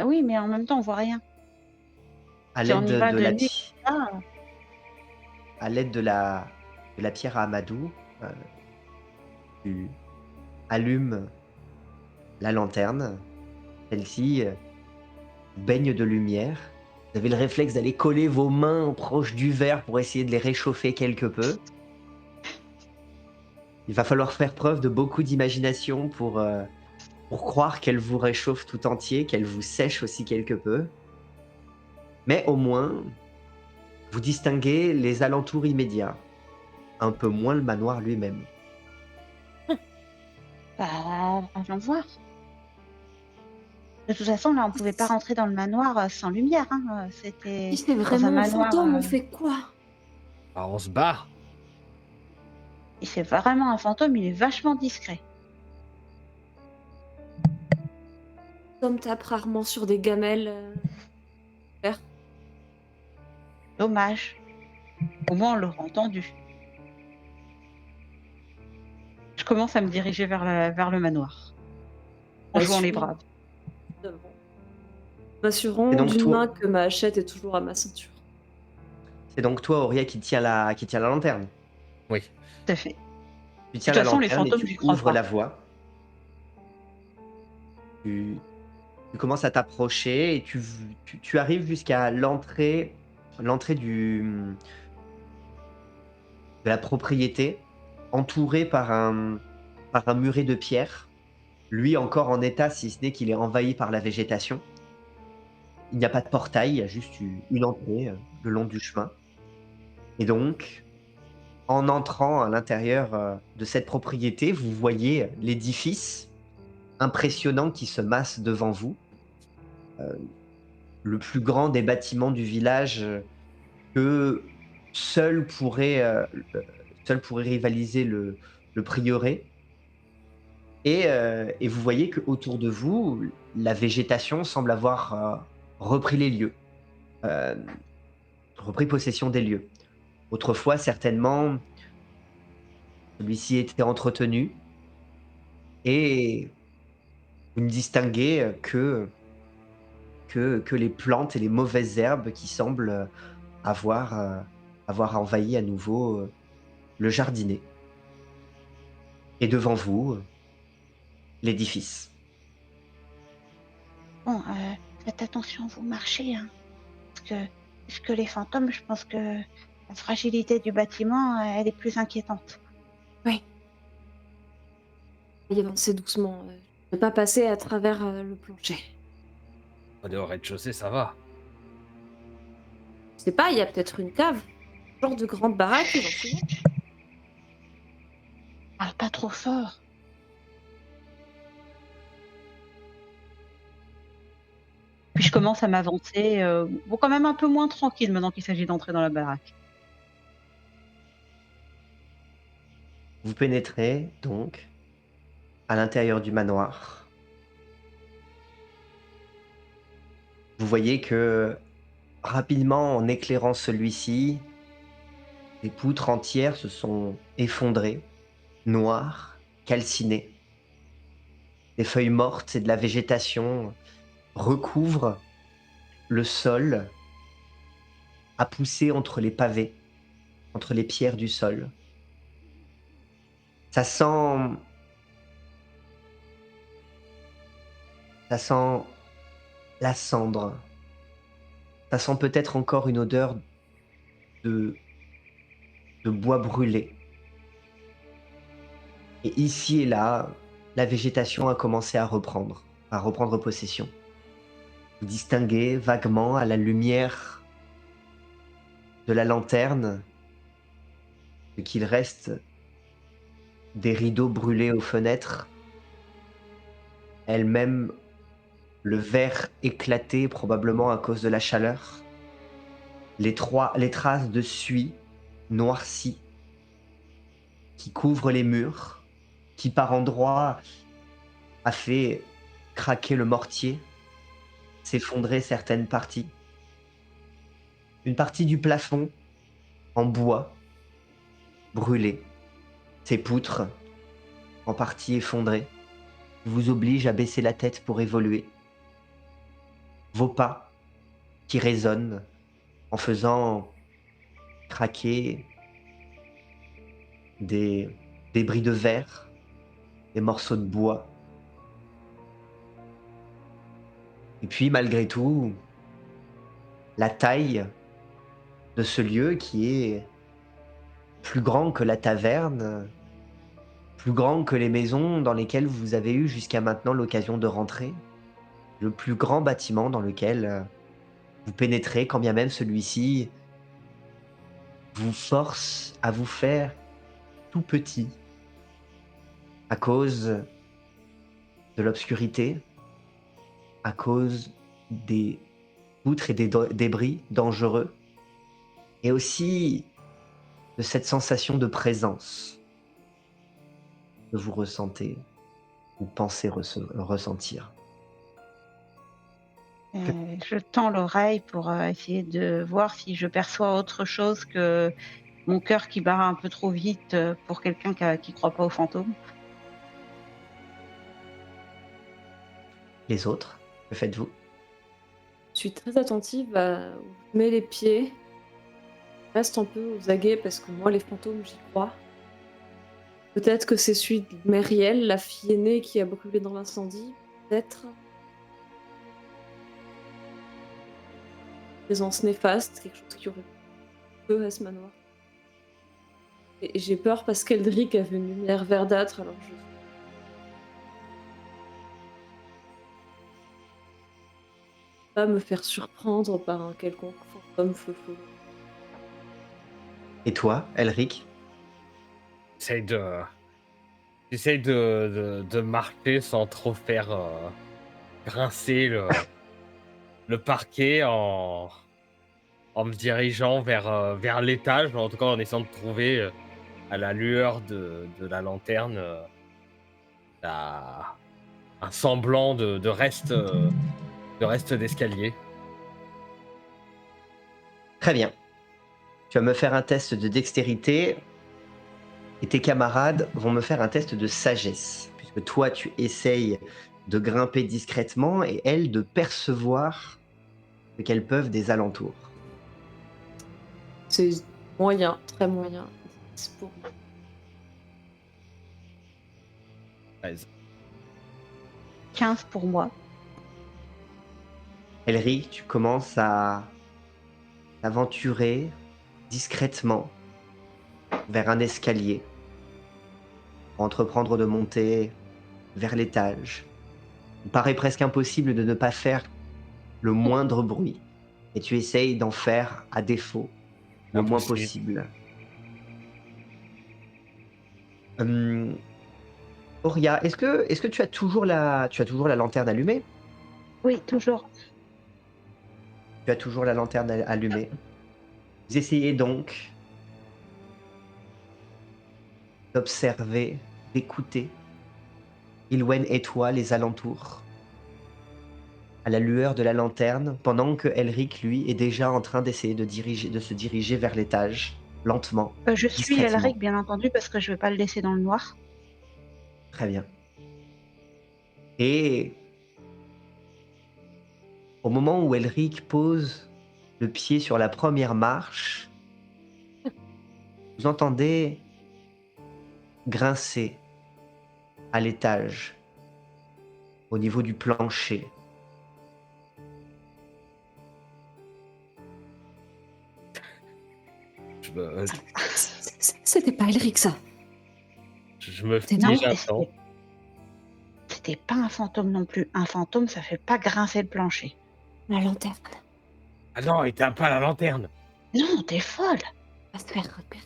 [SPEAKER 4] Oui, mais en même temps, on voit rien.
[SPEAKER 2] À
[SPEAKER 4] Si on
[SPEAKER 2] l'aide
[SPEAKER 4] y va
[SPEAKER 2] de
[SPEAKER 4] de
[SPEAKER 2] la
[SPEAKER 4] nuit,
[SPEAKER 2] ti-
[SPEAKER 4] ah,
[SPEAKER 2] à l'aide de la pierre à amadou, tu allumes la lanterne. Celle-ci baigne de lumière. Vous avez le réflexe d'aller coller vos mains proches du verre pour essayer de les réchauffer quelque peu. Il va falloir faire preuve de beaucoup d'imagination pour croire qu'elle vous réchauffe tout entier, qu'elle vous sèche aussi quelque peu. Mais au moins, vous distinguez les alentours immédiats, un peu moins le manoir lui-même.
[SPEAKER 4] allons voir. De toute façon, là, on pouvait pas rentrer dans le manoir sans lumière. C'était
[SPEAKER 3] Si c'est
[SPEAKER 4] dans un
[SPEAKER 3] vraiment un
[SPEAKER 4] manoir.
[SPEAKER 3] fantôme, on fait quoi?
[SPEAKER 1] Bah, on se barre.
[SPEAKER 4] Et c'est vraiment un fantôme, il est vachement discret.
[SPEAKER 3] Tom tape rarement sur des gamelles. Vert.
[SPEAKER 4] Dommage. Au moins, on l'aurait entendu. Je commence à me diriger vers le manoir. En jouant les braves.
[SPEAKER 3] M'assurant
[SPEAKER 2] Et donc,
[SPEAKER 3] d'une
[SPEAKER 2] toi-
[SPEAKER 3] main que ma hachette est toujours à ma ceinture.
[SPEAKER 2] C'est donc toi, Auria, qui tient la lanterne.
[SPEAKER 1] Oui.
[SPEAKER 4] Tout à fait.
[SPEAKER 2] Tu tiens
[SPEAKER 4] De toute
[SPEAKER 2] la
[SPEAKER 4] façon, les
[SPEAKER 2] lanterne et
[SPEAKER 4] fantômes,
[SPEAKER 2] tu
[SPEAKER 4] j'y crois
[SPEAKER 2] ouvres
[SPEAKER 4] pas.
[SPEAKER 2] la voie. Tu commences à t'approcher et tu arrives jusqu'à l'entrée l'entrée de la propriété, entouré par un muret de pierre, lui encore en état, si ce n'est qu'il est envahi par la végétation. Il n'y a pas de portail, il y a juste une entrée le long du chemin. Et donc, en entrant à l'intérieur de cette propriété, vous voyez l'édifice impressionnant qui se masse devant vous, le plus grand des bâtiments du village que seul pourrait, seul pourrait rivaliser le prieuré. Et vous voyez qu'autour de vous, la végétation semble avoir repris les lieux, euh, repris possession des lieux. Autrefois, certainement, celui-ci était entretenu et vous ne distinguez que les plantes et les mauvaises herbes qui semblent avoir, avoir envahi à nouveau le jardinet. Et devant vous, l'édifice.
[SPEAKER 4] Bon, faites attention, vous marchez, hein, parce que les fantômes, je pense que la fragilité du bâtiment, elle est plus inquiétante.
[SPEAKER 3] Oui. Il avancer doucement. Ne pas passer à travers le plancher.
[SPEAKER 1] Au rez-de-chaussée, ça va.
[SPEAKER 3] Je sais pas, il y a peut-être une cave. Genre de grande baraque, éventuellement.
[SPEAKER 4] Parle pas trop fort. Puis je commence à m'avancer, bon, quand même un peu moins tranquille maintenant qu'il s'agit d'entrer dans la baraque.
[SPEAKER 2] Vous pénétrez donc à l'intérieur du manoir. Vous voyez que rapidement, en éclairant celui-ci, les poutres entières se sont effondrées, noires, calcinées. Des feuilles mortes et de la végétation recouvrent le sol, à pousser entre les pavés, entre les pierres du sol. Ça sent, ça sent la cendre. Ça sent peut-être encore une odeur de, de bois brûlé. Et ici et là, la végétation a commencé à reprendre possession. Vous distinguez vaguement à la lumière de la lanterne ce qu'il reste des rideaux brûlés aux fenêtres, elles-mêmes le verre éclaté probablement à cause de la chaleur, les traces de suie noircies qui couvrent les murs, qui par endroits a fait craquer le mortier, s'effondrer certaines parties. Une partie du plafond en bois brûlé, ses poutres en partie effondrées, vous obligent à baisser la tête pour évoluer. Vos pas qui résonnent en faisant craquer des débris de verre, des morceaux de bois. Et puis malgré tout, la taille de ce lieu qui est plus grand que la taverne, plus grand que les maisons dans lesquelles vous avez eu jusqu'à maintenant l'occasion de rentrer, le plus grand bâtiment dans lequel vous pénétrez, quand bien même celui-ci vous force à vous faire tout petit à cause de l'obscurité, à cause des poutres et des débris dangereux, et aussi de cette sensation de présence que vous ressentez ou pensez ressentir.
[SPEAKER 4] Je tends l'oreille pour essayer de voir si je perçois autre chose que mon cœur qui bat un peu trop vite pour quelqu'un qui croit pas aux fantômes.
[SPEAKER 2] Les autres, que faites-vous?
[SPEAKER 3] Je suis très attentive à où je mets les pieds. Je reste un peu aux aguets parce que moi, les fantômes, j'y crois. Peut-être que c'est celui de Mériel, la fille aînée qui a brûlé dans l'incendie. Peut-être. présence néfaste, quelque chose qui aurait peu à ce manoir. Et j'ai peur parce qu'Eldrick avait une lumière verdâtre, alors je... pas me faire surprendre par un quelconque fantôme feu follet.
[SPEAKER 2] Et toi, Elric?
[SPEAKER 1] J'essaye de, j'essaye de marcher sans trop faire grincer le parquet en me dirigeant vers l'étage, en tout cas en essayant de trouver à la lueur de la lanterne la- un semblant de reste d'escalier.
[SPEAKER 2] Très bien. Tu vas me faire un test de dextérité et tes camarades vont me faire un test de sagesse. Puisque toi, tu essayes de grimper discrètement et elles de percevoir ce qu'elles peuvent des alentours.
[SPEAKER 3] C'est moyen, très moyen. C'est pour moi.
[SPEAKER 1] 13.
[SPEAKER 4] 15 pour moi.
[SPEAKER 2] Elric, tu commences à t'aventurer discrètement vers un escalier, pour entreprendre de monter vers l'étage. Il paraît presque impossible de ne pas faire le moindre bruit, et tu essayes d'en faire, à défaut, le moins
[SPEAKER 1] Impossible.
[SPEAKER 2] possible. Auria, est-ce que tu as toujours la lanterne allumée?
[SPEAKER 4] Oui, toujours.
[SPEAKER 2] Tu as toujours la lanterne allumée. Vous essayez donc d'observer, d'écouter, Ilwen et toi, les alentours, à la lueur de la lanterne, pendant que Elric, lui, est déjà en train d'essayer de se diriger vers l'étage, lentement,
[SPEAKER 4] Je suis
[SPEAKER 2] discrètement.
[SPEAKER 4] Elric, bien entendu, parce que je ne vais pas le laisser dans le noir.
[SPEAKER 2] Très bien. Et au moment où Elric pose le pied sur la première marche, vous entendez grincer à l'étage, au niveau du plancher.
[SPEAKER 3] C'était pas Elric, ça.
[SPEAKER 1] Je me
[SPEAKER 3] C'est
[SPEAKER 1] fige
[SPEAKER 3] non,
[SPEAKER 1] un temps.
[SPEAKER 4] C'était pas un fantôme non plus. Un fantôme, ça fait pas grincer le plancher.
[SPEAKER 3] La lanterne
[SPEAKER 1] Ah non, il tape pas la lanterne.
[SPEAKER 4] Non, t'es folle.
[SPEAKER 3] va se faire repérer.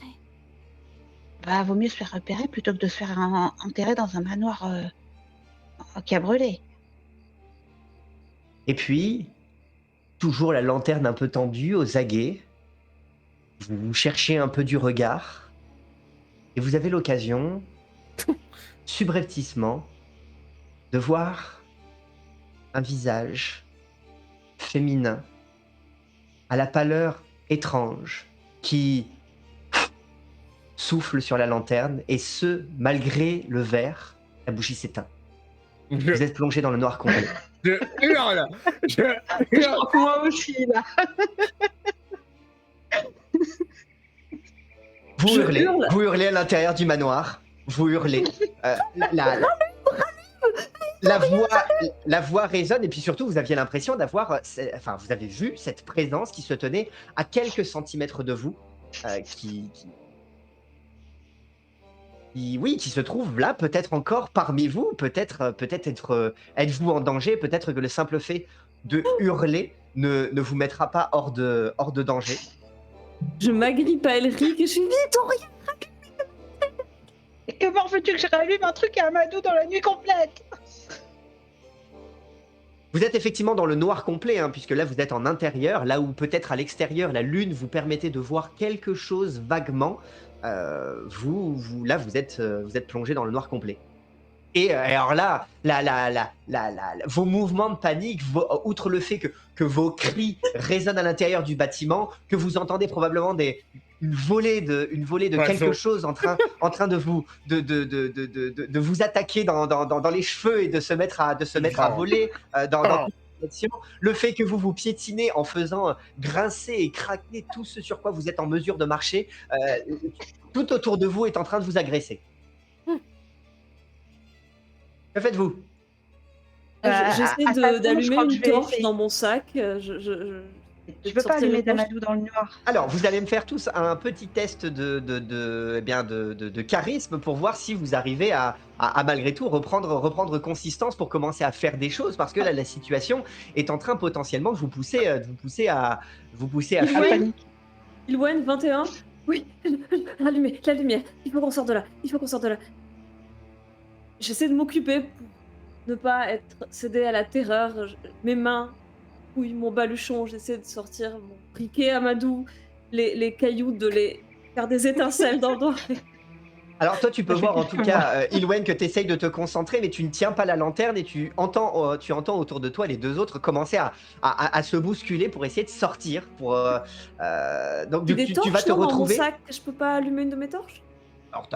[SPEAKER 4] Bah, vaut mieux se faire repérer plutôt que de se faire enterrer dans un manoir qui a brûlé.
[SPEAKER 2] Et puis, toujours la lanterne un peu tendue, aux aguets, vous cherchez un peu du regard, et vous avez l'occasion, subrepticement, de voir un visage féminin, à la pâleur étrange, qui souffle sur la lanterne, et ce, malgré le verre, la bougie s'éteint. Vous êtes plongé dans le noir complet.
[SPEAKER 1] Je hurle. Je hurle.
[SPEAKER 4] Moi aussi, là.
[SPEAKER 2] Vous
[SPEAKER 3] Je
[SPEAKER 2] hurlez,
[SPEAKER 3] hurle.
[SPEAKER 2] vous hurlez à l'intérieur du manoir, vous hurlez. La voix résonne, et puis surtout, vous aviez l'impression d'avoir, vous avez vu cette présence qui se tenait à quelques centimètres de vous, qui se trouve là, peut-être encore parmi vous, peut-être êtes-vous en danger, peut-être que le simple fait de hurler ne vous mettra pas hors de danger.
[SPEAKER 3] Je m'agrippe à Elric et je suis vite, Auria.
[SPEAKER 4] Et comment veux-tu que je rallume un truc à Amadou dans la nuit complète?
[SPEAKER 2] Vous êtes effectivement dans le noir complet, hein, puisque là vous êtes en intérieur, là où peut-être à l'extérieur la lune vous permettait de voir quelque chose vaguement. Vous êtes plongé dans le noir complet. Et alors là, vos mouvements de panique, outre le fait que vos cris résonnent à l'intérieur du bâtiment, que vous entendez probablement une volée de quelque chose en train de vous attaquer dans les cheveux et de se mettre à voler dans toute direction. Le fait que vous piétinez en faisant grincer et craquer tout ce sur quoi vous êtes en mesure de marcher, tout autour de vous est en train de vous agresser. Que faites-vous?
[SPEAKER 3] J'essaie
[SPEAKER 4] attends, je
[SPEAKER 3] d'allumer
[SPEAKER 4] crois que
[SPEAKER 3] une
[SPEAKER 4] je vais
[SPEAKER 3] torche
[SPEAKER 4] essayer.
[SPEAKER 3] dans mon sac. Je
[SPEAKER 4] Tu peux pas
[SPEAKER 3] sortir
[SPEAKER 4] allumer
[SPEAKER 3] les planches.
[SPEAKER 4] d'Amadou dans le noir.
[SPEAKER 2] Alors, vous allez me faire tous un petit test eh bien, de charisme pour voir si vous arrivez à malgré tout reprendre consistance pour commencer à faire des choses, parce que là, la situation est en train potentiellement de vous pousser à
[SPEAKER 3] Il
[SPEAKER 4] La
[SPEAKER 3] voit
[SPEAKER 2] fuir.
[SPEAKER 4] panique.
[SPEAKER 3] Ilwen, 21. Oui, allumez la lumière. Il faut qu'on sorte de là. Il faut qu'on sorte de là. J'essaie de m'occuper pour ne pas être cédée à la terreur. Mes mains fouillent mon baluchon. J'essaie de sortir mon briquet Amadou, les cailloux, de les faire des étincelles dans le doigt.
[SPEAKER 2] Alors toi, tu peux
[SPEAKER 4] Ça fait
[SPEAKER 2] voir en
[SPEAKER 4] pire
[SPEAKER 2] tout
[SPEAKER 4] que moi.
[SPEAKER 2] cas, Ilwen, que tu essayes de te concentrer, mais tu ne tiens pas la lanterne et tu entends autour de toi les deux autres commencer à se bousculer pour essayer de sortir. Donc
[SPEAKER 3] J'ai
[SPEAKER 2] du coup,
[SPEAKER 3] des
[SPEAKER 2] tu vas
[SPEAKER 3] torches,
[SPEAKER 2] te
[SPEAKER 3] non, dans mon
[SPEAKER 2] retrouver.
[SPEAKER 3] sac. Je peux pas allumer une de mes torches?
[SPEAKER 2] Alors,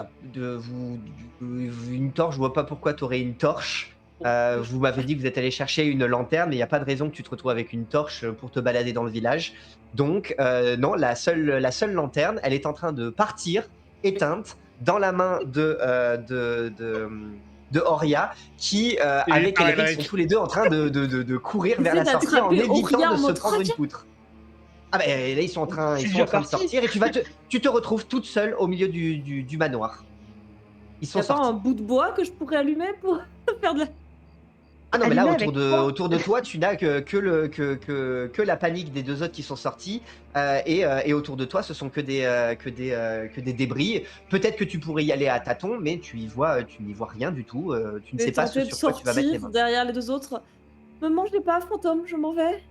[SPEAKER 2] une torche, je vois pas pourquoi tu aurais une torche. Vous m'avez dit que vous êtes allé chercher une lanterne, mais il n'y a pas de raison que tu te retrouves avec une torche pour te balader dans le village. Donc, non, la seule lanterne, elle est en train de partir, éteinte, dans la main de Horia, qui,
[SPEAKER 1] Il
[SPEAKER 2] avec
[SPEAKER 1] disparaît,
[SPEAKER 2] Elric, sont tous les deux en train de courir vers
[SPEAKER 3] J'essaie
[SPEAKER 2] la sortie en
[SPEAKER 3] d'attraper
[SPEAKER 2] évitant
[SPEAKER 3] Auria
[SPEAKER 2] de
[SPEAKER 3] en
[SPEAKER 2] se
[SPEAKER 3] mode
[SPEAKER 2] prendre une
[SPEAKER 3] reviens.
[SPEAKER 2] poutre. Ah ben là, ils sont en train,
[SPEAKER 4] Je
[SPEAKER 2] ils
[SPEAKER 4] suis
[SPEAKER 2] sont en
[SPEAKER 4] déjà
[SPEAKER 2] train de
[SPEAKER 4] partie.
[SPEAKER 2] sortir et tu te retrouves toute seule au milieu du manoir. Ils
[SPEAKER 3] Y
[SPEAKER 2] sont
[SPEAKER 3] a pas un
[SPEAKER 2] sortis.
[SPEAKER 3] bout de bois que je pourrais allumer pour faire de la.
[SPEAKER 2] Ah non, mais là,
[SPEAKER 4] Allumé avec quoi?
[SPEAKER 2] autour de toi, tu n'as que la panique des deux autres qui sont sortis. Et autour de toi, ce sont que des débris. Peut-être que tu pourrais y aller à tâtons, mais tu n'y vois rien du tout. Tu ne
[SPEAKER 3] Je
[SPEAKER 2] sais
[SPEAKER 3] vais
[SPEAKER 2] pas ce
[SPEAKER 3] tenter de
[SPEAKER 2] sur quoi tu vas mettre les
[SPEAKER 3] sortir
[SPEAKER 2] mains.
[SPEAKER 3] derrière les deux autres. Me mangez pas, fantôme, je m'en vais.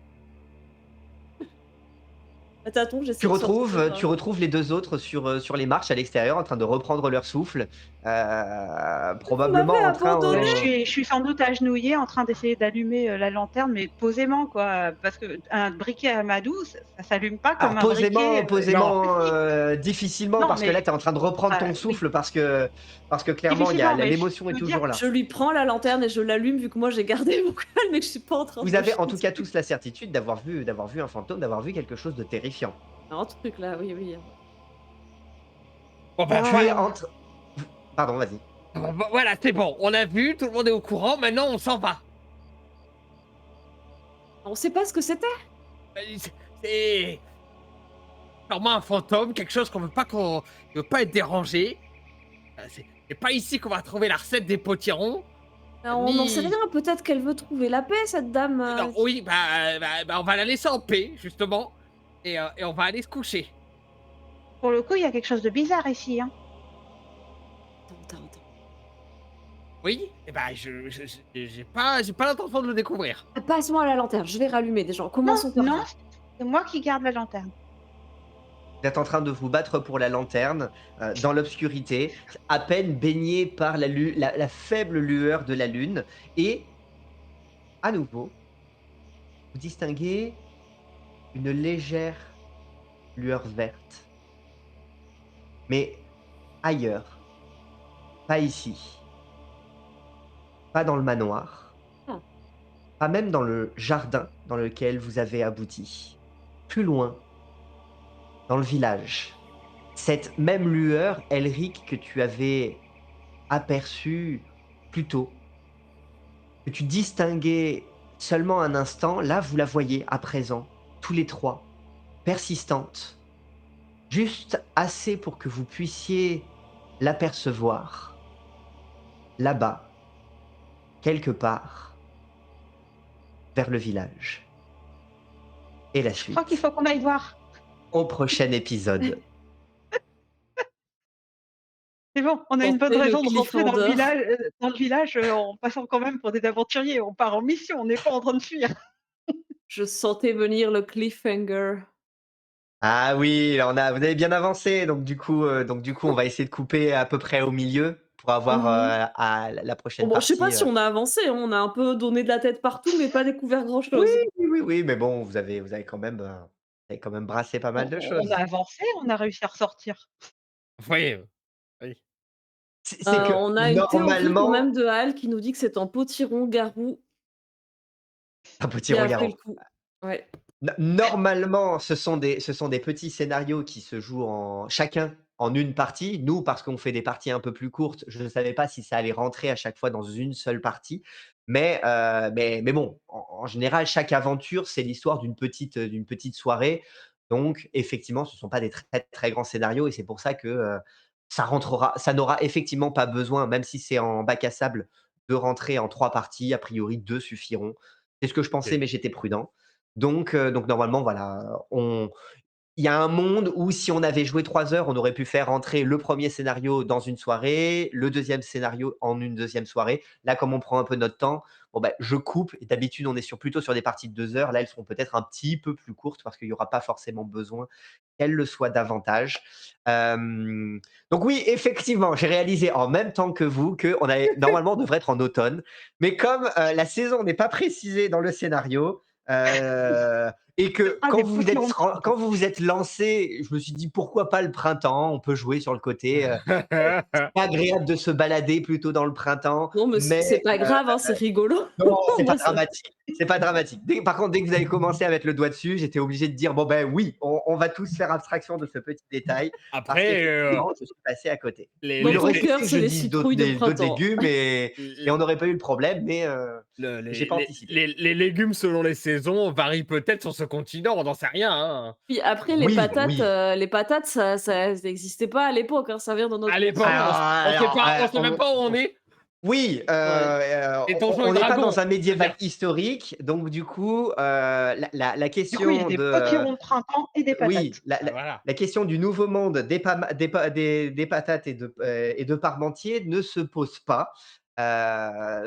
[SPEAKER 3] À tâtons,
[SPEAKER 2] Tu
[SPEAKER 3] j'essaie de sortir.
[SPEAKER 2] retrouves, tu retrouves les deux autres sur les marches à l'extérieur en train de reprendre leur souffle.
[SPEAKER 3] Vous m'avez
[SPEAKER 2] Probablement en train.
[SPEAKER 3] abandonné.
[SPEAKER 4] Je suis sans doute agenouillée en train d'essayer d'allumer la lanterne, mais posément, quoi. Parce qu'un briquet Amadou, ça s'allume pas
[SPEAKER 2] Alors
[SPEAKER 4] comme un briquet.
[SPEAKER 1] Non,
[SPEAKER 2] difficilement,
[SPEAKER 4] Non,
[SPEAKER 2] parce que là,
[SPEAKER 4] mais
[SPEAKER 2] tu es en train de reprendre ton
[SPEAKER 4] oui,
[SPEAKER 2] souffle parce que clairement,
[SPEAKER 4] difficilement, mais je
[SPEAKER 2] l'émotion est
[SPEAKER 4] veux dire,
[SPEAKER 2] toujours là.
[SPEAKER 3] Je lui prends la lanterne et je l'allume vu que moi j'ai gardé mon calme et que je suis pas en train
[SPEAKER 2] Vous
[SPEAKER 3] de
[SPEAKER 2] avez en tout
[SPEAKER 3] chanter.
[SPEAKER 2] cas tous la certitude d'avoir vu un fantôme, d'avoir vu quelque chose de terrifiant.
[SPEAKER 3] Un truc là, oui, oui.
[SPEAKER 1] bon bah,
[SPEAKER 2] Tu es
[SPEAKER 4] oh,
[SPEAKER 2] entre Pardon, vas-y.
[SPEAKER 1] voilà, c'est bon. On a vu, tout le monde est au courant. Maintenant, on s'en va.
[SPEAKER 3] On sait pas ce que c'était.
[SPEAKER 1] C'est sûrement un fantôme, quelque chose qu'on veut pas être dérangé. C'est pas ici qu'on va trouver la recette des potirons.
[SPEAKER 3] On n'en sait rien. Peut-être qu'elle veut trouver la paix, cette dame.
[SPEAKER 1] Non, oui, on va la laisser en paix, justement. Et on va aller se coucher.
[SPEAKER 4] pour le coup, il y a quelque chose de bizarre ici, hein.
[SPEAKER 3] Attends.
[SPEAKER 1] Oui, et j'ai pas l'intention de le découvrir.
[SPEAKER 3] Passe-moi la lanterne. Je vais rallumer déjà. Commençons par
[SPEAKER 4] Non,
[SPEAKER 3] ça.
[SPEAKER 4] c'est moi qui garde la lanterne.
[SPEAKER 2] Vous êtes en train de vous battre pour la lanterne, dans l'obscurité, à peine baigné par la faible lueur de la lune et à nouveau, vous distinguez une légère lueur verte. Mais ailleurs, pas ici, pas dans le manoir,
[SPEAKER 3] Ah.
[SPEAKER 2] pas même dans le jardin dans lequel vous avez abouti. Plus loin, dans le village. Cette même lueur, Elric, que tu avais aperçue plus tôt, que tu distinguais seulement un instant, là vous la voyez à présent, tous les trois, persistante, juste assez pour que vous puissiez l'apercevoir, là-bas, quelque part, vers le village. Et la
[SPEAKER 4] Je
[SPEAKER 2] suite,
[SPEAKER 4] crois qu'il faut qu'on aille voir.
[SPEAKER 2] au prochain épisode.
[SPEAKER 4] C'est bon, on a une bonne
[SPEAKER 3] Portez le
[SPEAKER 4] raison de rentrer
[SPEAKER 3] cliffhanger.
[SPEAKER 4] dans le village en passant quand même pour des aventuriers. On part en mission, on n'est pas en train de fuir.
[SPEAKER 3] Je sentais venir le cliffhanger.
[SPEAKER 2] Ah oui, vous avez bien avancé, donc du coup, on va essayer de couper à peu près au milieu pour avoir à la prochaine
[SPEAKER 3] Bon, je sais pas
[SPEAKER 2] partie.
[SPEAKER 3] si on a avancé. Hein, on a un peu donné de la tête partout, mais pas découvert grand
[SPEAKER 2] Oui,
[SPEAKER 3] chose.
[SPEAKER 2] oui, mais bon, vous avez quand même brassé pas mal de
[SPEAKER 4] On a
[SPEAKER 2] choses.
[SPEAKER 4] avancé, on a réussi à ressortir.
[SPEAKER 1] Vous voyez, oui.
[SPEAKER 2] C'est que
[SPEAKER 3] On a une théorie quand
[SPEAKER 2] normalement,
[SPEAKER 3] même de Hal qui nous dit que c'est un potiron garou
[SPEAKER 2] un petit
[SPEAKER 3] qui a fait
[SPEAKER 2] regard.
[SPEAKER 3] le coup. Ouais.
[SPEAKER 2] Normalement, ce sont des petits scénarios qui se jouent chacun en une partie. Nous, parce qu'on fait des parties un peu plus courtes, je ne savais pas si ça allait rentrer à chaque fois dans une seule partie. Mais bon, en général, chaque aventure, c'est l'histoire d'une petite soirée. Donc effectivement, ce ne sont pas des très, très grands scénarios et c'est pour ça que, ça n'aura effectivement pas besoin, même si c'est en bac à sable, de rentrer en 3 parties. A priori, 2 suffiront. C'est ce que je pensais,
[SPEAKER 1] OK.
[SPEAKER 2] mais j'étais prudent. Donc normalement, voilà, il y a un monde où si on avait joué 3 heures, on aurait pu faire rentrer le premier scénario dans une soirée, le deuxième scénario en une deuxième soirée. Là, comme on prend un peu notre temps, bon, bah, je coupe et d'habitude, on est plutôt sur des parties de 2 heures. Là, elles seront peut-être un petit peu plus courtes parce qu'il y aura pas forcément besoin qu'elles le soient davantage. Hem, donc oui, effectivement, j'ai réalisé en même temps que vous qu'on avait normalement, on devrait être en automne, mais comme, la saison n'est pas précisée dans le scénario, et que
[SPEAKER 4] Ah, des potions.
[SPEAKER 2] quand vous vous êtes lancés, je me suis dit: «Pourquoi pas le printemps?» On peut jouer sur le côté, c'est pas agréable de se balader plutôt dans le printemps,
[SPEAKER 3] Non, mais
[SPEAKER 2] mais
[SPEAKER 3] c'est pas grave, hein, c'est rigolo.
[SPEAKER 2] non, c'est pas
[SPEAKER 3] Moi, ça
[SPEAKER 2] dramatique, c'est pas dramatique. Par contre, dès que vous avez commencé à mettre le doigt dessus, j'étais obligé de dire: «Bon, ben, oui, on va tous faire abstraction de ce petit détail», parce
[SPEAKER 1] Après,
[SPEAKER 2] qu'effectivement, je suis passé à côté.
[SPEAKER 1] les
[SPEAKER 2] Il
[SPEAKER 3] dans
[SPEAKER 1] les
[SPEAKER 3] ton
[SPEAKER 2] aurait
[SPEAKER 1] les
[SPEAKER 3] cœur,
[SPEAKER 2] suffi que
[SPEAKER 3] c'est
[SPEAKER 2] je
[SPEAKER 3] les
[SPEAKER 2] dise d'autres
[SPEAKER 3] citrouilles de
[SPEAKER 2] d'autres
[SPEAKER 3] printemps.
[SPEAKER 2] légumes et on n'aurait pas eu le problème, mais j'ai pas anticipé.
[SPEAKER 1] les légumes selon les saisons varient peut-être sur ce continent, on n'en sait rien, hein.
[SPEAKER 3] Puis après
[SPEAKER 2] Oui, oui.
[SPEAKER 3] les patates ça n'existait pas à l'époque, hein, ça vient dans notre
[SPEAKER 1] À l'époque,
[SPEAKER 3] continent.
[SPEAKER 1] on sait même pas où on est.
[SPEAKER 2] Oui,
[SPEAKER 3] Ouais.
[SPEAKER 1] Et Donjons et
[SPEAKER 2] on n'est pas dans
[SPEAKER 1] Dragons,
[SPEAKER 2] un
[SPEAKER 1] je veux
[SPEAKER 2] médiéval
[SPEAKER 1] dire.
[SPEAKER 2] historique, donc du coup, la
[SPEAKER 4] Du coup, il y a
[SPEAKER 2] question
[SPEAKER 4] des
[SPEAKER 2] de,
[SPEAKER 4] potirons de printemps et des
[SPEAKER 2] oui,
[SPEAKER 4] patates.
[SPEAKER 1] Bah, voilà.
[SPEAKER 2] la question du nouveau monde des patates et de parmentier ne se pose pas.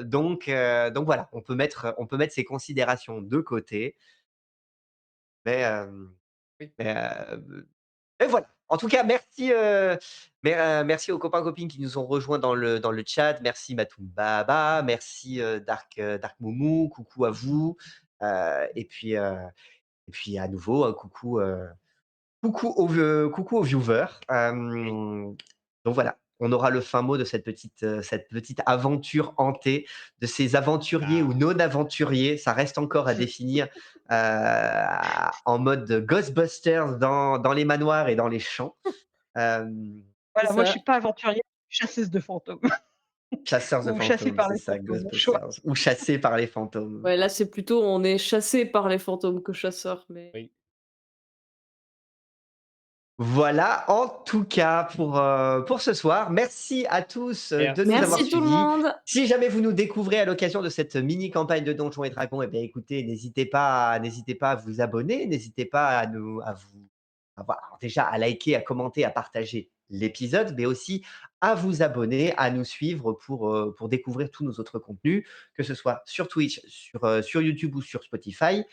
[SPEAKER 2] Donc voilà, on peut mettre ces considérations de côté, mais
[SPEAKER 1] Oui.
[SPEAKER 2] mais et voilà. En tout cas, merci aux copains, copines qui nous ont rejoints dans le chat. Merci Matoum Baba, merci, Dark Moumou, coucou à vous, et puis à nouveau, coucou aux viewers.
[SPEAKER 1] Oui.
[SPEAKER 2] Donc voilà, on aura le fin mot de cette petite aventure hantée, de ces aventuriers ou
[SPEAKER 1] Ah.
[SPEAKER 2] non aventuriers, ça reste encore à définir, en mode Ghostbusters dans les manoirs et dans les champs. Hem,
[SPEAKER 3] C'est
[SPEAKER 4] Voilà, moi, je
[SPEAKER 3] ça.
[SPEAKER 4] suis pas aventurière, chasseuse de fantômes
[SPEAKER 2] chasseurs de
[SPEAKER 4] ou chassée
[SPEAKER 2] fantômes,
[SPEAKER 4] par
[SPEAKER 2] c'est
[SPEAKER 4] les
[SPEAKER 2] ça,
[SPEAKER 4] fantômes, au choix.
[SPEAKER 2] Ghostbusters ou chassés par les fantômes.
[SPEAKER 3] Ouais, là, c'est plutôt on est chassé par les fantômes que chasseurs, mais
[SPEAKER 1] Oui.
[SPEAKER 2] Voilà, en tout cas pour ce soir. Merci à tous, de nous avoir
[SPEAKER 3] merci tout le
[SPEAKER 2] suivis.
[SPEAKER 3] monde!
[SPEAKER 2] Si jamais vous nous découvrez à l'occasion de cette mini campagne de Donjons et Dragons, eh bien écoutez, n'hésitez pas à vous abonner, n'hésitez pas alors déjà à liker, à commenter, à partager l'épisode, mais aussi à vous abonner, à nous suivre pour découvrir tous nos autres contenus, que ce soit sur Twitch, sur YouTube ou sur Spotify.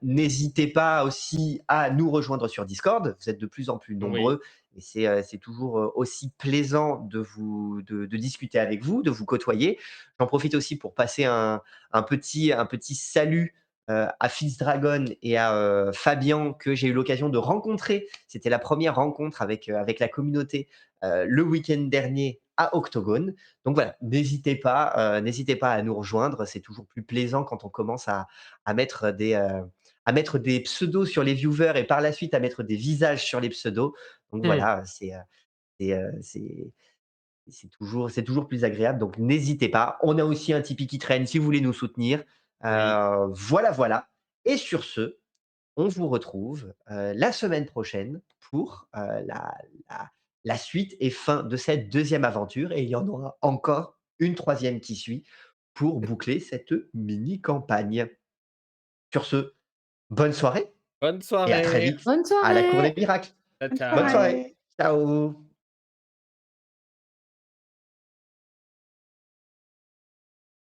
[SPEAKER 2] N'hésitez pas aussi à nous rejoindre sur Discord. Vous êtes de plus en plus
[SPEAKER 1] Oui.
[SPEAKER 2] nombreux et c'est toujours, aussi plaisant de discuter avec vous, de vous côtoyer. J'en profite aussi pour passer un petit salut, à Fils Dragon et à, Fabien que j'ai eu l'occasion de rencontrer. C'était la première rencontre avec la communauté, le week-end dernier à Octogone. Donc voilà, n'hésitez pas à nous rejoindre. C'est toujours plus plaisant quand on commence à mettre des pseudos sur les viewers et par la suite à mettre des visages sur les pseudos. Donc
[SPEAKER 1] Mmh.
[SPEAKER 2] voilà, c'est toujours plus agréable. Donc n'hésitez pas. On a aussi un Tipeee qui traîne si vous voulez nous soutenir.
[SPEAKER 1] Oui.
[SPEAKER 2] Voilà, voilà. Et sur ce, on vous retrouve, la semaine prochaine pour, la la suite et fin de cette deuxième aventure et il y en aura encore une troisième qui suit pour boucler cette mini campagne. Sur ce, bonne soirée
[SPEAKER 1] Bonne
[SPEAKER 2] et à très
[SPEAKER 1] soirée.
[SPEAKER 2] vite
[SPEAKER 3] Bonne
[SPEAKER 2] à la cour des
[SPEAKER 3] soirée!
[SPEAKER 2] miracles.
[SPEAKER 1] Ciao,
[SPEAKER 4] Bonne
[SPEAKER 2] Bonne
[SPEAKER 1] ciao.
[SPEAKER 2] soirée.
[SPEAKER 4] soirée.
[SPEAKER 2] Ciao.